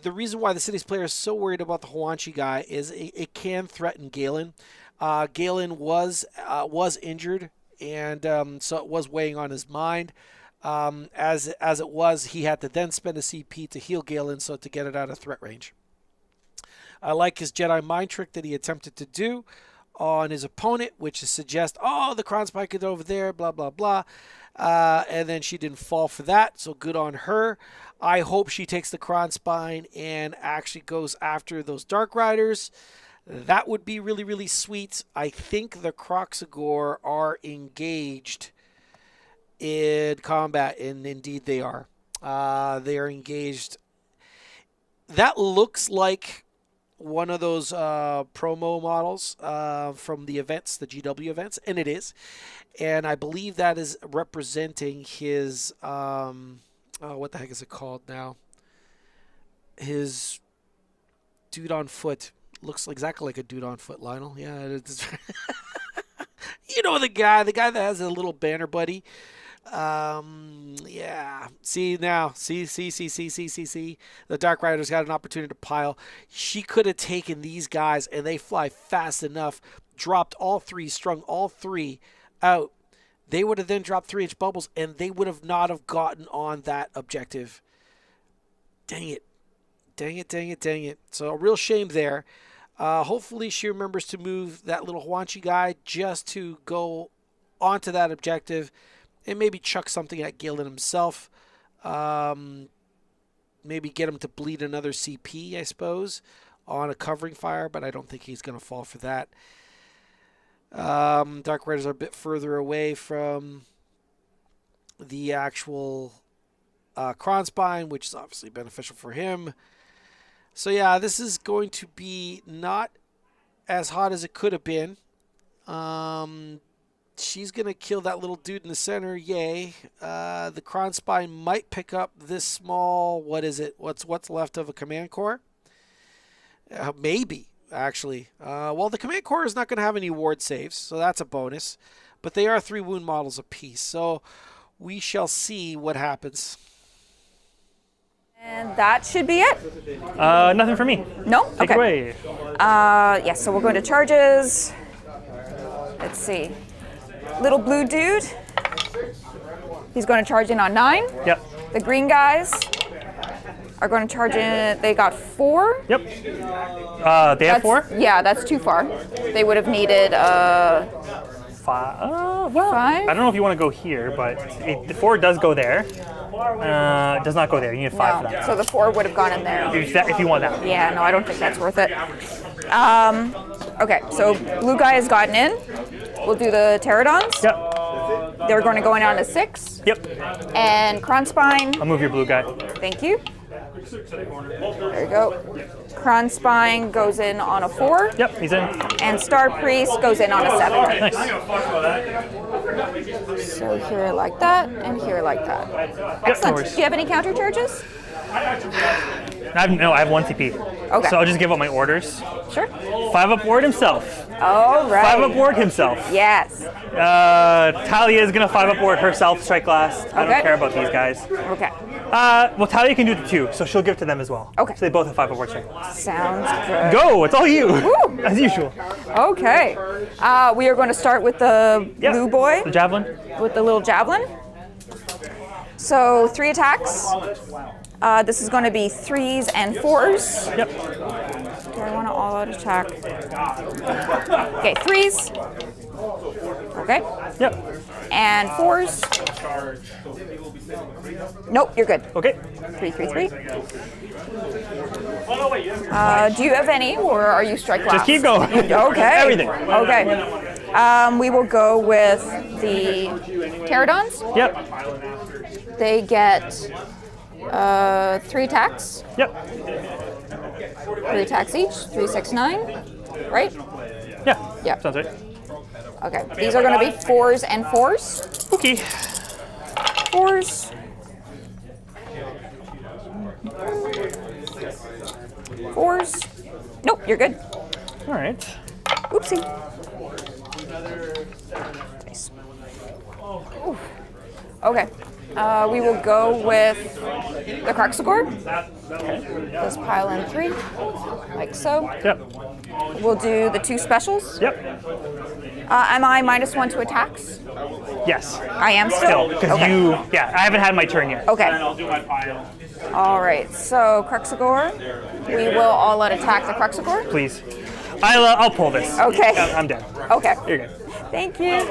reason why the city's player is so worried about the Huanchi guy is it can threaten Galen. Galen was injured, and so it was weighing on his mind. As it was, he had to then spend a CP to heal Galen, so to get it out of threat range. I like his Jedi mind trick that he attempted to do on his opponent, which is suggest, oh, the Krondspine is over there, blah, blah, blah. And then she didn't fall for that, so good on her. I hope she takes the Krondspine and actually goes after those Dark Riders. That would be really sweet. I think the Kroxigor are engaged in combat, and indeed they are. They are engaged. That looks like one of those promo models from the events, the GW events, and it is. And I believe that is representing his, what the heck is it called now? His dude on foot. Looks exactly like a dude on foot, Lionel. Yeah, it's you know the guy that has a little banner buddy. Yeah. See now. See. The Dark Rider's got an opportunity to pile. She could have taken these guys, and they fly fast enough, dropped all three, strung all three out. They would have then dropped 3-inch bubbles, and they would have not have gotten on that objective. Dang it. So a real shame there. Hopefully she remembers to move that little Huanchi guy just to go onto that objective and maybe chuck something at Galen himself. Maybe get him to bleed another CP, I suppose, on a covering fire, but I don't think he's going to fall for that. Dark Riders are a bit further away from the actual Krondspine, which is obviously beneficial for him. So yeah, this is going to be not as hot as it could have been. she's going to kill that little dude in the center. Yay. The Krondspine might pick up this small, what is it? What's left of a command core? Maybe, actually. Well, the command core is not going to have any ward saves, so that's a bonus. But they are 3 wound models apiece, so we shall see what happens. And that should be it. Nothing for me. No? Take Okay. it away. Yes, so we'll go to charges. Let's see. Little blue dude. He's going to charge in on 9. Yep. The green guys are going to charge in. They got 4. Yep. They have 4? Yeah, that's too far. They would have needed 5. Well, 5? I don't know if you want to go here, but the 4 does go there. It does not go there. You need 5 for that. So the 4 would have gone in there. If you want that. Yeah, no, I don't think that's worth it. Okay, so blue guy has gotten in. We'll do the Pterodons. Yep. They're going to go in on a 6. Yep. And Krondspine. I'll move your blue guy. Thank you. There you go. Krondspine goes in on a 4. Yep, he's in. And Starpriest goes in on a 7. Nice. So here like that, and here like that. Excellent. worries. Do you have any counter charges? I have 1 TP. Okay. So I'll just give up my orders. Sure. 5-up ward himself. All right. 5-up ward himself. Yes. Talia is going to 5-up ward herself, strike last. I Okay. don't care about these guys. Okay. Well, Talia can do the 2, so she'll give to them as well. Okay. So they both have 5-up ward strike. Sounds good. Go! It's all you! Woo. As usual. Okay. We are going to start with the Yeah. blue boy, The javelin. with the little javelin. So 3 attacks. This is going to be 3s and 4s. Yep. Do I want to all-out attack? Okay, 3s. Okay. Yep. And 4s. Nope, you're good. Okay. 3, 3, 3. Do you have any, or are you strike last? Just keep going. Okay. Everything. Okay. We will go with the Pterodons. Yep. They get 3 attacks. Yep. 3 attacks each. 3, 6, 9. Right? Yeah. Yeah. Sounds right. Okay. These are going to be 4s and 4s. Okay. 4s. 4s. Nope, you're good. All right. Oopsie. Nice. Oof. Okay. We will go with the Kroxigor. Just pile in 3, like so. Yep. We'll do the 2 specials. Yep. Am I -1 to attacks? Yes. I am Still, still. because Okay. I haven't had my turn yet. Okay. I'll do my pile. All right. So Kroxigor, we will all out attack the Kroxigor. Please. I'll pull this. Okay. I'm dead. Okay. You're good. Thank you.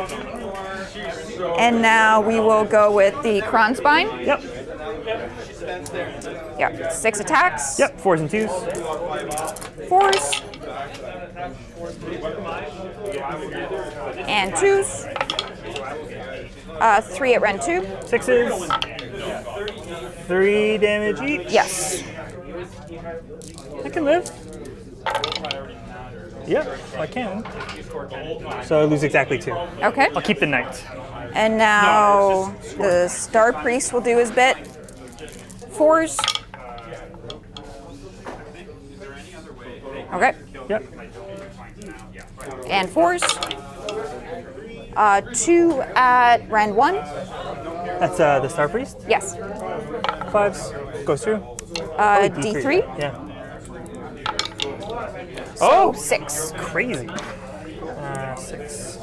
And now we will go with the Krondspine. Yep. Yep. 6 attacks. Yep. 4s and 2s. 4s. And 2s. 3 at Ren 2. 6s. 3 damage each. Yes. I can live. Yep, I can. So I lose exactly 2. Okay. I'll keep the knight. And now the Starpriest will do his bit. 4s. Okay. Yep. And 4s. 2 at Ren 1. That's the Starpriest. Yes. 5s. Goes through. D3. Yeah. Oh, 6. Crazy. 6.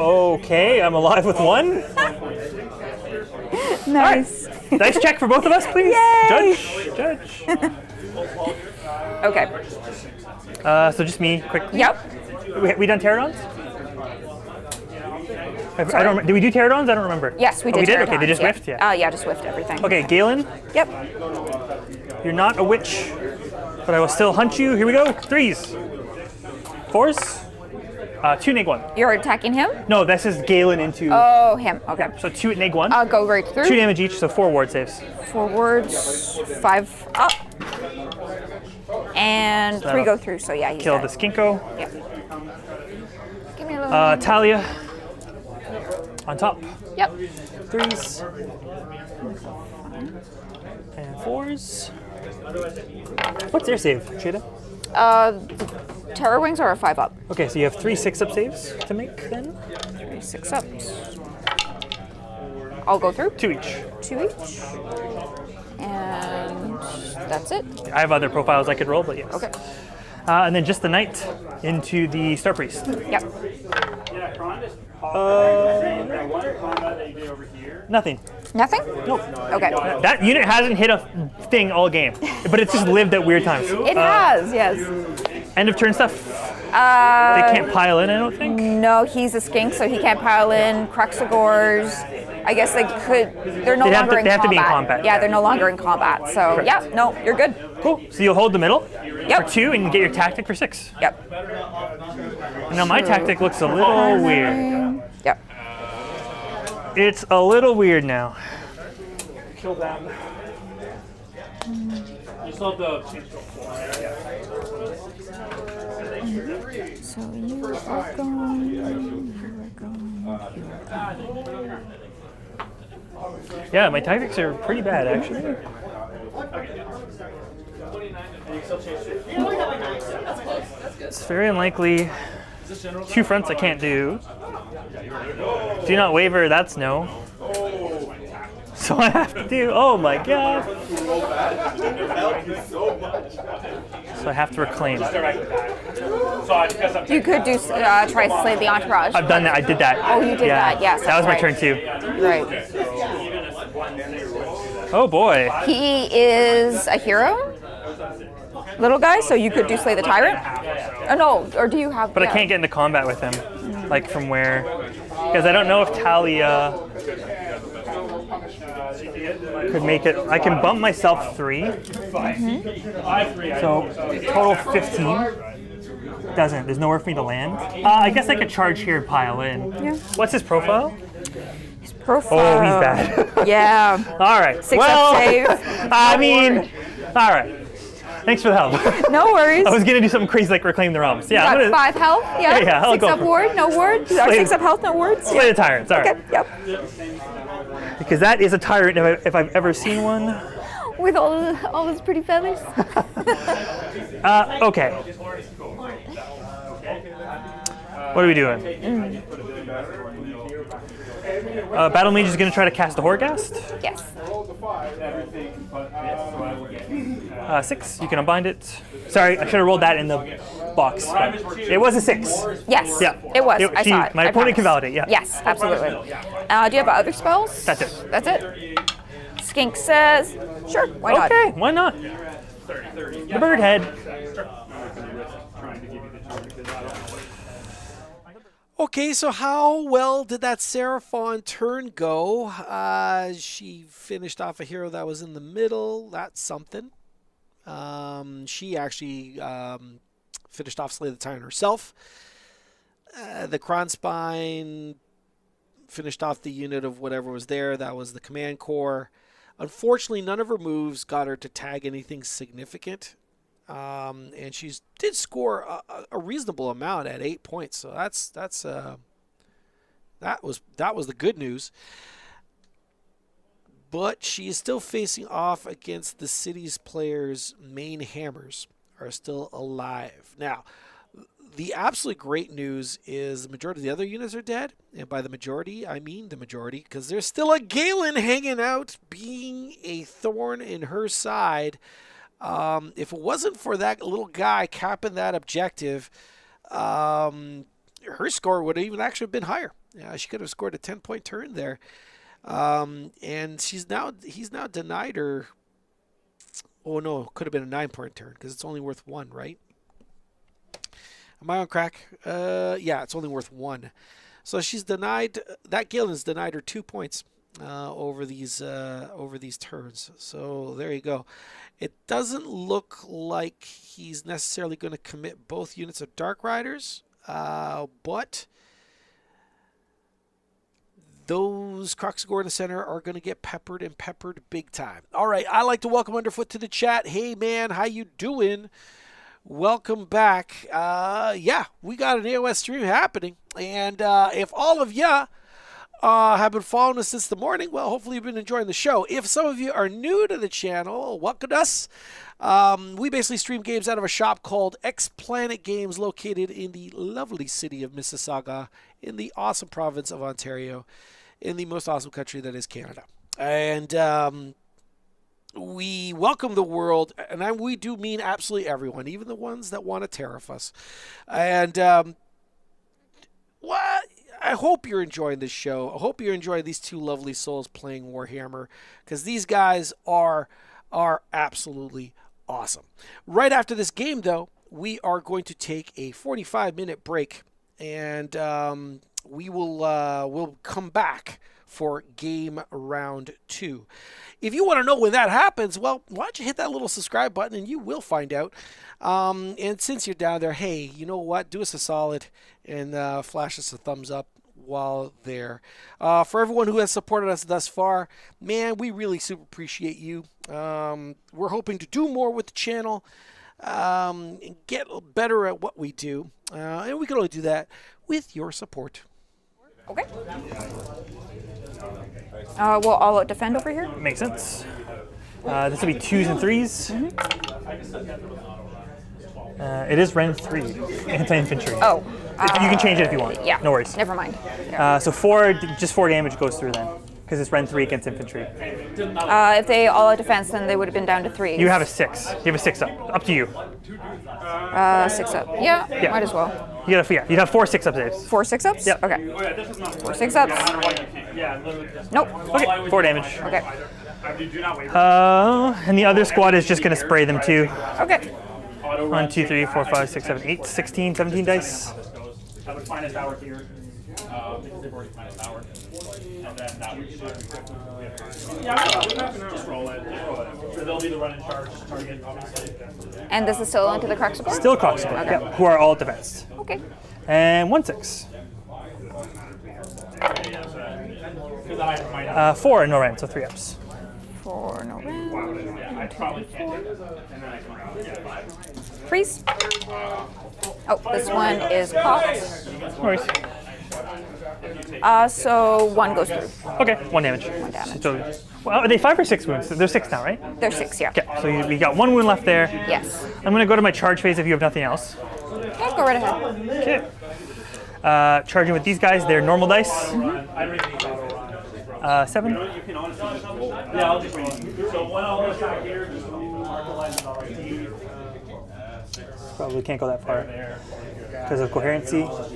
Okay, I'm alive with 1. Nice. Dice check for both of us, please. Yay! Judge. Okay. So just me, quickly. Yep. We done Pterodons? I don't. Did we do Pterodons? I don't remember. Yes, we did. Oh, we did. Okay, they Pterodons, just yeah. whiffed. Yeah. Yeah, just whiffed everything. Okay, Galen, Yep. you're not a witch, but I will still hunt you. Here we go. 3s. 4s. 2 neg 1. You're attacking him? No, this is Galen into. Oh, him. Okay. So 2 neg 1. I'll go right through. 2 damage each, so 4 ward saves. Forwards. 5 up. And So 3 go through, so yeah, he's Kill dead. the Skinko. Yep. Give me a little. Talia on top. Yep. 3s and 4s. What's their save, Shada? The Terrawings are a 5 up. Okay, so you have 3 6-up saves to make then? 3 6 ups. I'll go through. 2 each. 2 each. And that's it. I have other profiles I could roll, but yes. Okay. And then just the knight into the Starpriest. Yep. Nothing. Nothing? Nope. Okay. That unit hasn't hit a thing all game, but it's just lived at weird times. It has, yes. End of turn stuff. They can't pile in, I don't think. No, he's a skink, so he can't pile in. Kroxigors, I guess they could. They're no longer in combat. They have to be in combat. Yeah, they're no longer in combat. So yeah, no, you're good. Cool. So you'll hold the middle Yep. for 2 and get your tactic for 6. Yep. Now my tactic looks a little weird. Yep. It's a little weird now. Kill them. You still have the. So you are going. Yeah, my tactics are pretty bad actually. It's very unlikely. 2 fronts I can't do. Do not waver, that's no. So I have to do, oh my god. So I have to reclaim. You could do try to slay the entourage. I've done that, I did that. Oh, you did that, yes. That was my that's turn too. Right. Oh boy. He is a hero, little guy, so you could do slay the tyrant. Oh no, or do you have? But I can't get into combat with him. Like from where? Because I don't know if Talia could make it. I can bump myself 3. So total 15. Doesn't. There's nowhere for me to land. I guess I could charge here and pile in. Yeah. What's his profile? Profile. Oh, he's bad. Yeah. All right. 6 well, up save. I mean, all right. Thanks for the help. No worries. I was gonna do something crazy like reclaim the realms. Yeah. You I'm got gonna 5 health. Yeah. Yeah, I'll 6 go up for it. ward. No ward. Or Slay 6 up health. No wards. Slay the tyrants. All right. Okay. Yep. Because that is a tyrant if I've ever seen one. With all his pretty feathers. Okay. What are we doing? Battle Mage is going to try to cast a Horgast. Yes. 6. You can unbind it. Sorry, I should have rolled that in the box. It was a 6. Yes. Yeah. It was. I saw it. My I opponent can promise. validate. Yeah. Yes, absolutely. Do you have other spells? That's it. That's it. Skink says, sure, why not? Okay, why not? The bird head. Okay, so how well did that Seraphon turn go? She finished off a hero that was in the middle. That's something. She actually finished off Slay the Tyrant herself. The Krondspine finished off the unit of whatever was there. That was the command core. Unfortunately, none of her moves got her to tag anything significant. And she did score a reasonable amount at 8 points. So that was the good news. But she is still facing off against the city's players' main hammers are still alive. Now, the absolute great news is the majority of the other units are dead. And by the majority, I mean the majority, because there's still a Galen hanging out, being a thorn in her side. If it wasn't for that little guy capping that objective, her score would have even actually been higher. She could have scored a 10-point turn there. And he's now denied her. Oh no, it could have been a 9-point turn because it's only worth 1, right? Am I on crack? Yeah, it's only worth 1. So she's denied, that Galen's denied her 2 points over these turns. So there you go. It doesn't look like he's necessarily going to commit both units of Dark Riders, but those Kroxigor in the center are going to get peppered and peppered big time. All right, I'd like to welcome Underfoot to the chat. Hey, man, how you doing? Welcome back. Yeah, we got an AoS stream happening. And if all of ya have been following us since the morning, well, hopefully you've been enjoying the show. If some of you are new to the channel, welcome to us. We basically stream games out of a shop called X Planet Games, located in the lovely city of Mississauga, in the awesome province of Ontario, in the most awesome country that is Canada. And we welcome the world, and we do mean absolutely everyone, even the ones that want to tariff us. And I hope you're enjoying this show. I hope you're enjoying these two lovely souls playing Warhammer, because these guys are absolutely awesome. Right after this game, though, we are going to take a 45-minute break, and we will we'll come back for game round 2. If you want to know when that happens, well, why don't you hit that little subscribe button and you will find out. And since you're down there, hey, you know what? Do us a solid and flash us a thumbs up while there. For everyone who has supported us thus far, man, we really super appreciate you. We're hoping to do more with the channel and get better at what we do. And we can only do that with your support. Okay. We'll all out defend over here. Makes sense. This will be 2s and 3s. It is Ren 3, anti-infantry. Oh. You can change it if you want. Yeah. No worries. Never mind. So just 4 damage goes through then, because it's Ren 3 against infantry. If they all out defense, then they would have been down to 3. You have a 6. You have a 6 up. Up to you. 6 up. Yeah, might as well. You'd have 4 6-up saves. 4 6-ups? Yep. Okay. 4 6-ups. Nope. Okay, 4 damage. Okay. And the other squad is just going to spray them too. Okay. 1, 2, 3, 4, 5, 6, 7, 8, 16, 17 dice. I would find a tower here, because they've already found a tower. And then that would just roll it. So they'll be the run and charge target, obviously. And this is still into the Kroxigor? Still Kroxigor, Okay. yeah, who are all defensed. Okay. And 1 6. 4 no Ren, so 3 ups. 4 no Ren. 1, 2, 3, 4. Freeze. Oh, this one is caught. No worries. So 1 goes through. Okay, 1 damage. 1 damage. So, well, are they 5 or 6 wounds? They're 6 now, right? They're 6, yeah. Okay, so we got 1 wound left there. Yes. I'm going to go to my charge phase if you have nothing else. Yeah, go right ahead. Okay. Charging with these guys, they're normal dice. 7. Yeah, I'll just read. So one I'll attack here, just mark the lines on RT. Probably can't go that far because of coherency. So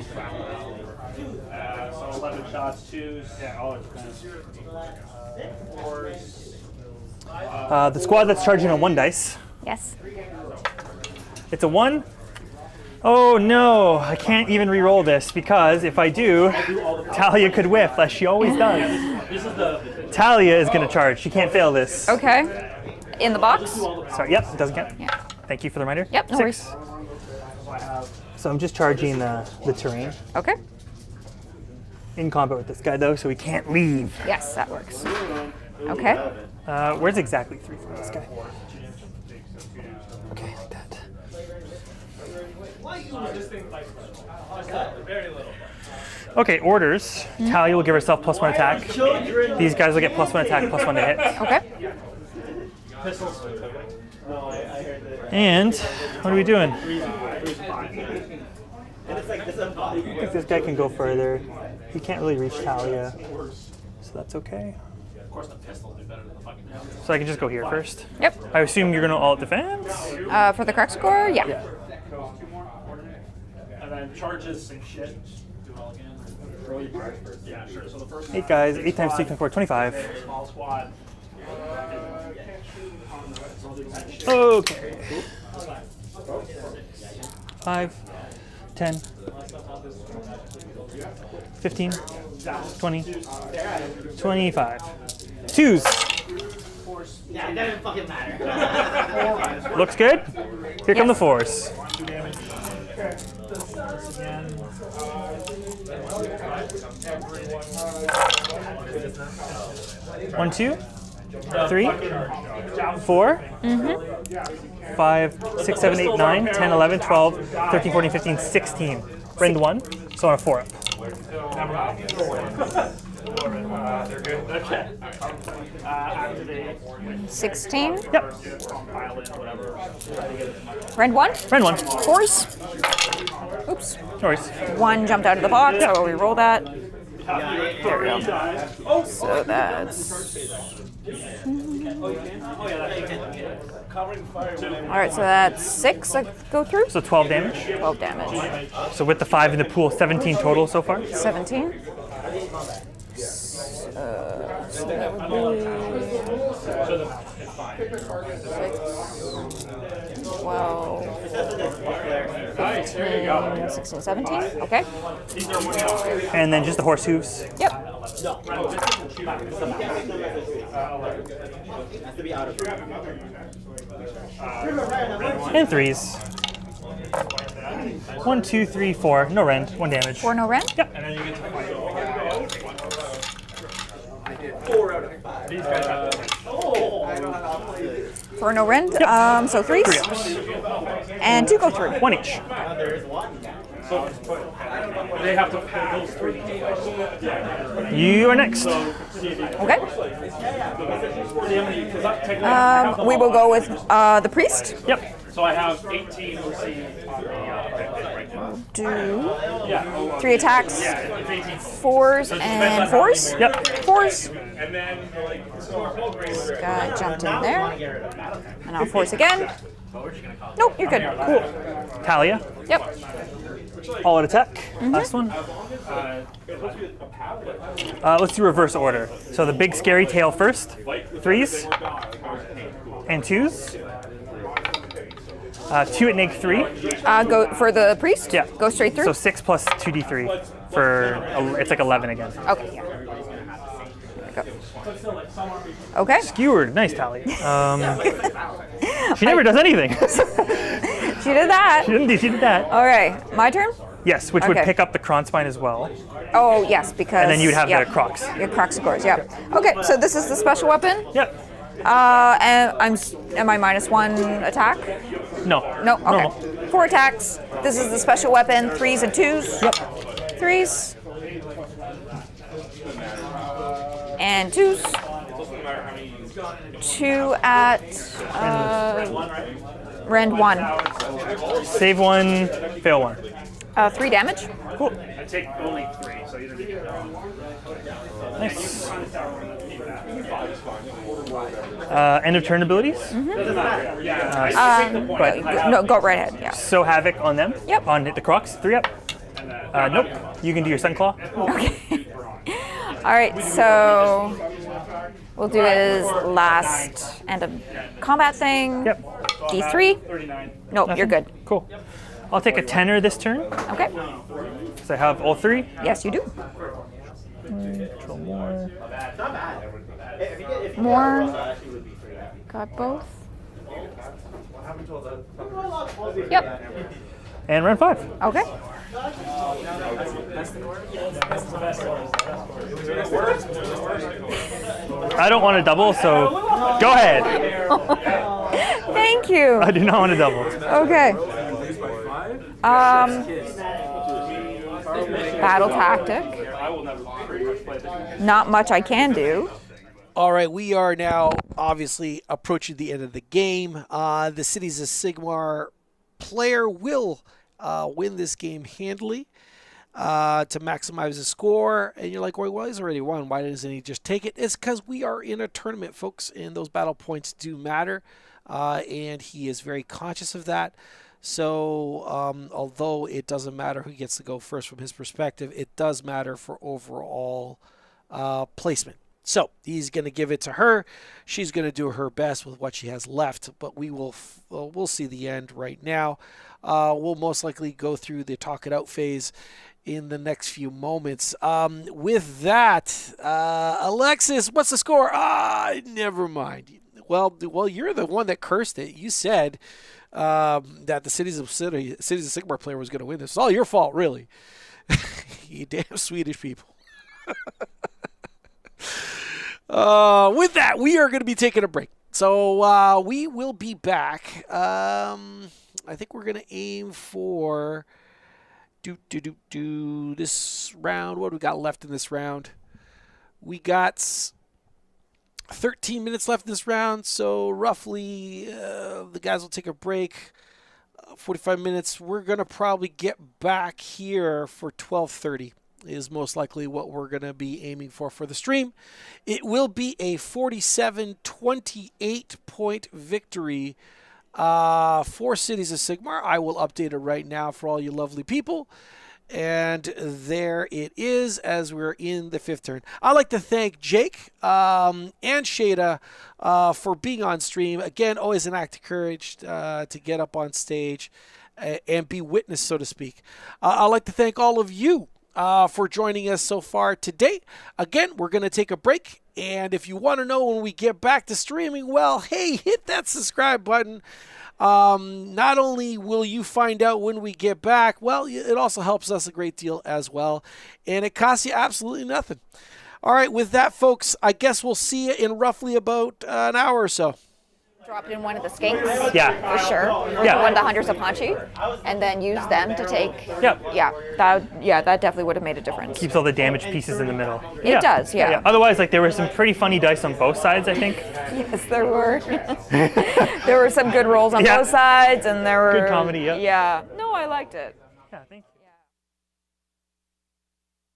11 shots, 2s. Yeah, all defense. 4s. The squad that's charging on 1 dice. Yes. It's a 1. Oh no, I can't even re-roll this because if I do, Talia could whiff, as she always does. Talia is going to charge. She can't fail this. Okay. In the box? Sorry, yep, it doesn't count. Yeah. Thank you for the reminder. Yep, no 6. So I'm just charging the terrain. Okay. In combat with this guy though, so we can't leave. Yes, that works. Okay. Where's exactly 3 for this guy? Okay, like that. Okay, orders. Talia will give herself +1 attack. These guys will get +1 attack, +1 to hit. Okay. And what are we doing? I think this guy can go further. He can't really reach Talia, so that's okay. So I can just go here first. Yep. I assume you're going to alt defense? For the Kroxigor? Yeah. And then charges and shit. Do it all again. Roll your charge first. Yeah, sure. So the first 8 guys, 8 times 2 times 4, 25. small squad. Okay. 5, 10, 15, 20, 25. 2s. Yeah, it doesn't fucking matter. Looks good. Here come the 4s. 1, 2, 3, 4, 5, 6, 7, 8, 9, 10, 11, 12, 13, 14, 15, 16. Rend 1, so on a 4 up. Okay. 16. Yep. Rend 1. Rend 1. Force. Oops. No worries. 1 jumped out of the box, so we roll that. There we go. So that's... Alright, so that's 6 I go through. So 12 damage. 12 damage. So with the 5 in the pool, 17 total so far. 17. So that would be 6, 12, 15, 16, 17. Okay. And then just the horse hooves. Yep. And 3s. 1, 2, 3, 4. No rend. 1 damage. 4 no rend? Yep. For no rend. So 3s. 3 ups. And 2 go through. 1 each. They have to pay those 3. You are next. Okay. We will go with the priest. Yep. So I have 18 OC on the Do 3 attacks. 4s and 4s. Yep. 4s. and then This guy jumped in there. And I'll force again. Nope, you're good. Cool. Talia. Yep. All out attack. Last one. Let's do reverse order. So the big scary tail first. 3s. And 2s. 2 at neg 3. Go for the priest? Yeah. Go straight through? So 6 plus 2d3 for, it's like 11 again. Okay, yeah. There we go. Okay. Skewered. Nice, Talia. She never does anything. She did that. She did that. All right, my turn? Yes, which would Okay. pick up the Krondspine as well. Oh, yes, because... And then you'd have yeah, the Crocs. Your Kroxigors, yeah. Okay, so this is the special weapon. Yep. And am I -1 attack? No. No, okay. Normal. 4 attacks. This is the special weapon, 3s and 2s. Yep. 3s. And 2s. 2 at rend 1. Save 1, fail 1. 3 damage. Cool. I take only 3, so you don't need to. Nice. End of turn abilities. No, go right ahead, yeah. Sow havoc on them. Yep. On hit the Crocs. 3 up. Nope. You can do your Sunclaw. Okay. All right, so we'll do his last end of combat thing. Yep. D3. Nope, you're good. Cool. I'll take a tenor this turn. Okay. So I have all 3. Yes, you do. Control more. More. Got both. Yep. And round 5. Okay. I don't want to double, so go ahead. Thank you. I do not want to double. Okay. Battle tactic. Not much I can do. All right, we are now obviously approaching the end of the game. The Cities of Sigmar player will win this game handily to maximize the score. And you're like, well, he's already won. Why doesn't he just take it? It's because we are in a tournament, folks, and those battle points do matter. And he is very conscious of that. So although it doesn't matter who gets to go first from his perspective, it does matter for overall placement. So he's going to give it to her. She's going to do her best with what she has left, but we'll see the end right now. We'll most likely go through the talk it out phase in the next few moments. With that, Alexis, what's the score? Never mind. Well, you're the one that cursed it. You said that the Cities of Sigmar player was going to win this. It's all your fault, really. You damn Swedish people. With that, we are going to be taking a break. So we will be back. I think we're going to aim for this round. What do we got left in this round? We got 13 minutes left in this round, so roughly the guys will take a break. 45 minutes. We're going to probably get back here for 12:30 is most likely what we're going to be aiming for the stream. It will be a 47-28 point victory for Cities of Sigmar. I will update it right now for all you lovely people. And there it is as we're in the 5th turn. I'd like to thank Jake and Shada for being on stream. Again, always an act of courage to get up on stage and be witness, so to speak. I'd like to thank all of you for joining us so far today. Again, we're going to take a break. And if you want to know when we get back to streaming, well, hey, hit that subscribe button. Not only will you find out when we get back, well, it also helps us a great deal as well. And it costs you absolutely nothing. All right, with that, folks, I guess we'll see you in roughly about an hour or so. Drop it in one of the skinks. Yeah. For sure. Or Yeah. one of the hunters of Huanchi. And then use them to take. Yep. Yeah, that definitely would have made a difference. Keeps all the damaged pieces in the middle. It does, yeah. Otherwise, like, there were some pretty funny dice on both sides, I think. Yes, there were. There were some good rolls on Yeah. both sides, and there were Good comedy, yeah. Yeah. No, I liked it. Yeah, thank you.